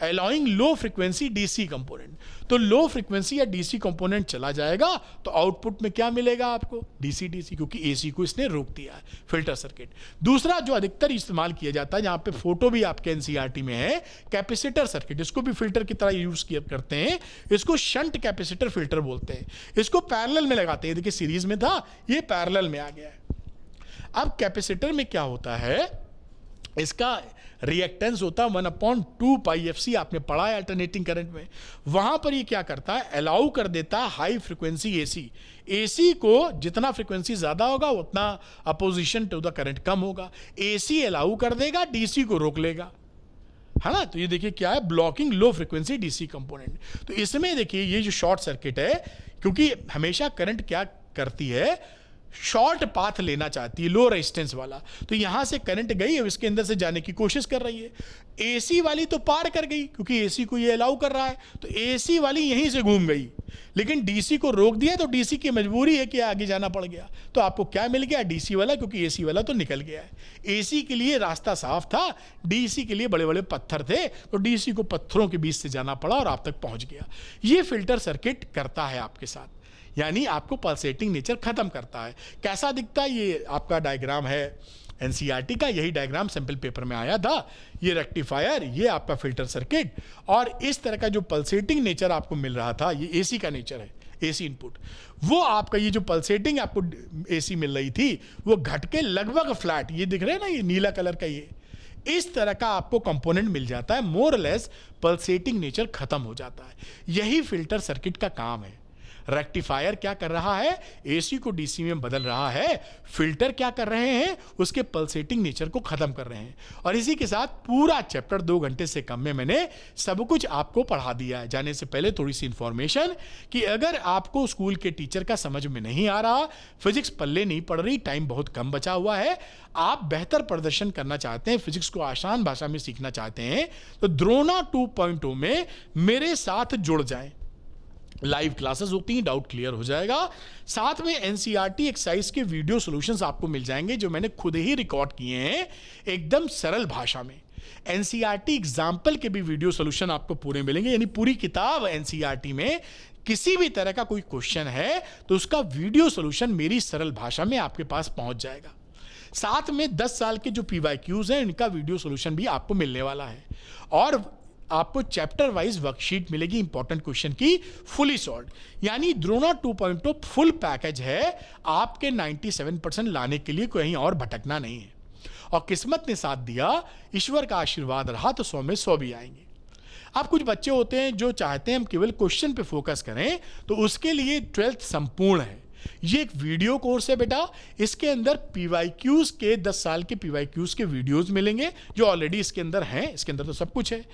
allowing low frequency DC component. तो लो फ्रीक्वेंसी या डीसी कंपोनेंट चला जाएगा तो आउटपुट में क्या मिलेगा आपको, डीसी डीसी, क्योंकि एसी को इसने रोक दिया है, फिल्टर सर्किट। दूसरा जो अधिकतर इस्तेमाल किया जाता है, जहां पे फोटो भी आपके एनसीईआरटी में है, कैपेसिटर सर्किट। इसको भी फिल्टर की तरह यूज किया करते हैं। इसको शंट कैपेसिटर फिल्टर बोलते हैं। इसको पैरेलल में लगाते हैं। देखिए सीरीज में था, ये पैरेलल में आ गया है। अब कैपेसिटर में क्या होता है, इसका रिएक्टेंस होता है 1/2πfc, आपने पढ़ा है अल्टरनेटिंग करंट में। वहां पर ये क्या करता है, अलाउ कर देता है हाई फ्रीक्वेंसी एसी। एसी को जितना फ्रीक्वेंसी ज्यादा होगा उतना अपोजिशन टू द करंट कम होगा। एसी अलाउ कर देगा, डीसी को रोक लेगा, है ना। तो ये देखिए क्या है, blocking low frequency DC component. तो इसमें देखिए ये जो शॉर्ट सर्किट है, क्योंकि हमेशा करंट क्या करती है, शॉर्ट पाथ लेना चाहती है, लो रेजिस्टेंस वाला। तो यहां से करंट गई, अब इसके अंदर से जाने की कोशिश कर रही है। एसी वाली तो पार कर गई क्योंकि एसी को ये अलाउ कर रहा है, तो एसी वाली यहीं से घूम गई। लेकिन डीसी को रोक दिया तो डीसी की मजबूरी है कि आगे जाना पड़ गया। तो आपको क्या मिल गया, डीसी वाला, क्योंकि एसी वाला तो निकल गया है। एसी के लिए रास्ता साफ था, डीसी के लिए बड़े बड़े पत्थर थे, तो डीसी को पत्थरों के बीच से जाना पड़ा और आप तक पहुंच गया। ये फिल्टर सर्किट करता है आपके साथ, यानी आपको पल्सेटिंग नेचर खत्म करता है। कैसा दिखता है, ये आपका डायग्राम है एनसीईआरटी का, यही डायग्राम सैंपल पेपर में आया था। ये रेक्टिफायर, ये आपका फिल्टर सर्किट, और इस तरह का जो पल्सेटिंग नेचर आपको मिल रहा था, ये एसी का नेचर है, एसी इनपुट। वो आपका ये जो पल्सेटिंग आपको एसी मिल रही थी वो घट के लगभग फ्लैट, ये दिख रहे हैं ना, ये नीला कलर का, ये इस तरह का आपको कंपोनेंट मिल जाता है। मोर लेस पल्सेटिंग नेचर खत्म हो जाता है। यही फिल्टर सर्किट का काम है। रेक्टिफायर क्या कर रहा है, एसी को डीसी में बदल रहा है, फिल्टर क्या कर रहे हैं, उसके पल्सेटिंग नेचर को खत्म कर रहे हैं। और इसी के साथ पूरा चैप्टर 2 घंटे से कम में मैंने सब कुछ आपको पढ़ा दिया है। जाने से पहले थोड़ी सी इंफॉर्मेशन कि अगर आपको स्कूल के टीचर का समझ में नहीं आ रहा, फिजिक्स पल्ले नहीं पड़ रही, टाइम बहुत कम बचा हुआ है, आप बेहतर प्रदर्शन करना चाहते हैं, फिजिक्स को आसान भाषा में सीखना चाहते हैं, तो द्रोणा 2.0 में मेरे साथ जुड़ जाएं। लाइव क्लासेस होती हैं, डाउट क्लियर हो जाएगा। साथ में एनसीईआरटी एक्सरसाइज के वीडियो सॉल्यूशंस आपको मिल जाएंगे जो मैंने खुद ही रिकॉर्ड किए हैं एकदम सरल भाषा में। एनसीईआरटी एग्जाम्पल के भी वीडियो सॉल्यूशन आपको पूरे मिलेंगे, यानी पूरी किताब एनसीईआरटी में किसी भी तरह का कोई क्वेश्चन है तो उसका वीडियो सॉल्यूशन मेरी सरल भाषा में आपके पास पहुंच जाएगा। साथ में 10 साल के जो पीवाईक्यूज हैं इनका वीडियो सॉल्यूशन भी आपको मिलने वाला है, और आपको चैप्टर वाइज वर्कशीट मिलेगी इंपॉर्टेंट क्वेश्चन की फुली सॉल्व्ड। यानी द्रोणा 2.0 फुल पैकेज है, आपके 97% लाने के लिए कहीं और भटकना नहीं है। और किस्मत ने साथ दिया, ईश्वर का आशीर्वाद रहा तो 100 में 100 भी आएंगे। अब कुछ बच्चे होते हैं जो चाहते हैं हम केवल क्वेश्चन पे फोकस करें, तो उसके लिए 12th संपूर्ण है। ये एक वीडियो कोर्स है बेटा, इसके अंदर पीवाईक्यूज के 10 साल के पीवाईक्यूज के वीडियोस मिलेंगे जो ऑलरेडी इसके अंदर हैं, इसके अंदर तो सब कुछ है,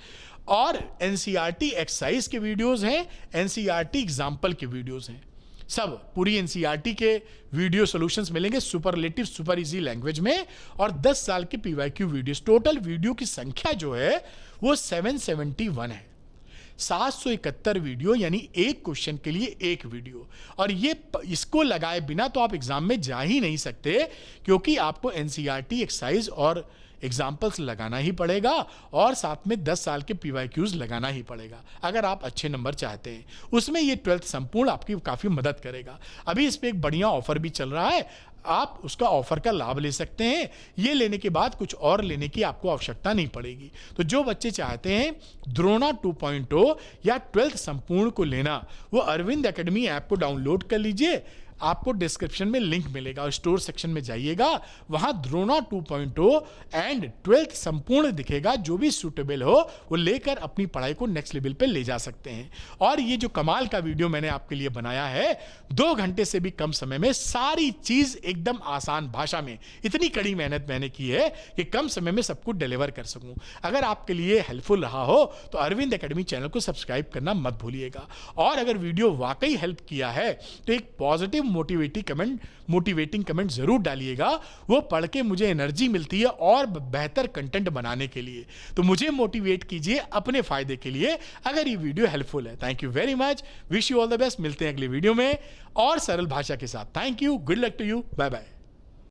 और एनसीईआरटी एक्सरसाइज के वीडियोस हैं, एनसीईआरटी एग्जाम्पल के वीडियोस हैं, सब पूरी एनसीईआरटी के वीडियो सॉल्यूशंस मिलेंगे सुपरलेटिव सुपर इजी लैंग्वेज में, और 10 साल के पीवाईक्यू वीडियोस। टोटल वीडियो की संख्या जो है वो 771 है, 771 वीडियो, यानी एक क्वेश्चन के लिए एक वीडियो। और ये इसको लगाए बिना तो आप एग्जाम में जा ही नहीं सकते, क्योंकि आपको एनसीईआरटी एक्सरसाइज और एग्जाम्पल्स लगाना ही पड़ेगा, और साथ में 10 साल के पीवाईक्यूज लगाना ही पड़ेगा अगर आप अच्छे नंबर चाहते हैं। उसमें ये 12th संपूर्ण आपकी काफ़ी मदद करेगा। अभी इस पर एक बढ़िया ऑफर भी चल रहा है, आप उसका ऑफर का लाभ ले सकते हैं। ये लेने के बाद कुछ और लेने की आपको आवश्यकता नहीं पड़ेगी। तो जो बच्चे चाहते हैं द्रोणा 2.0 या 12th संपूर्ण को लेना, वो अरविंद एकेडमी ऐप को डाउनलोड कर लीजिए, आपको डिस्क्रिप्शन में लिंक मिलेगा, और स्टोर सेक्शन में जाइएगा, वहां द्रोणा 2.0 एंड 12th संपूर्ण दिखेगा। जो भी सूटेबल हो वो लेकर अपनी पढ़ाई को नेक्स्ट लेवल पे ले जा सकते हैं। और ये जो कमाल का वीडियो मैंने आपके लिए बनाया है, 2 घंटे से भी कम समय में सारी चीज एकदम आसान भाषा में, इतनी कड़ी मेहनत मैंने की है कि कम समय में सब कुछ डिलीवर कर सकूं। अगर आपके लिए हेल्पफुल रहा हो तो अरविंद एकेडमी चैनल को सब्सक्राइब करना मत भूलिएगा। और अगर वीडियो वाकई हेल्प किया है तो एक पॉजिटिव मोटिवेटिंग कमेंट जरूर डालिएगा, वो पढ़ के मुझे एनर्जी मिलती है और बेहतर कंटेंट बनाने के लिए। तो मुझे मोटिवेट कीजिए अपने फायदे के लिए अगर ये वीडियो हेल्पफुल है। Thank you very much, wish you all the best. मिलते हैं अगले वीडियो में और सरल भाषा के साथ। Thank you, good luck to you, bye bye.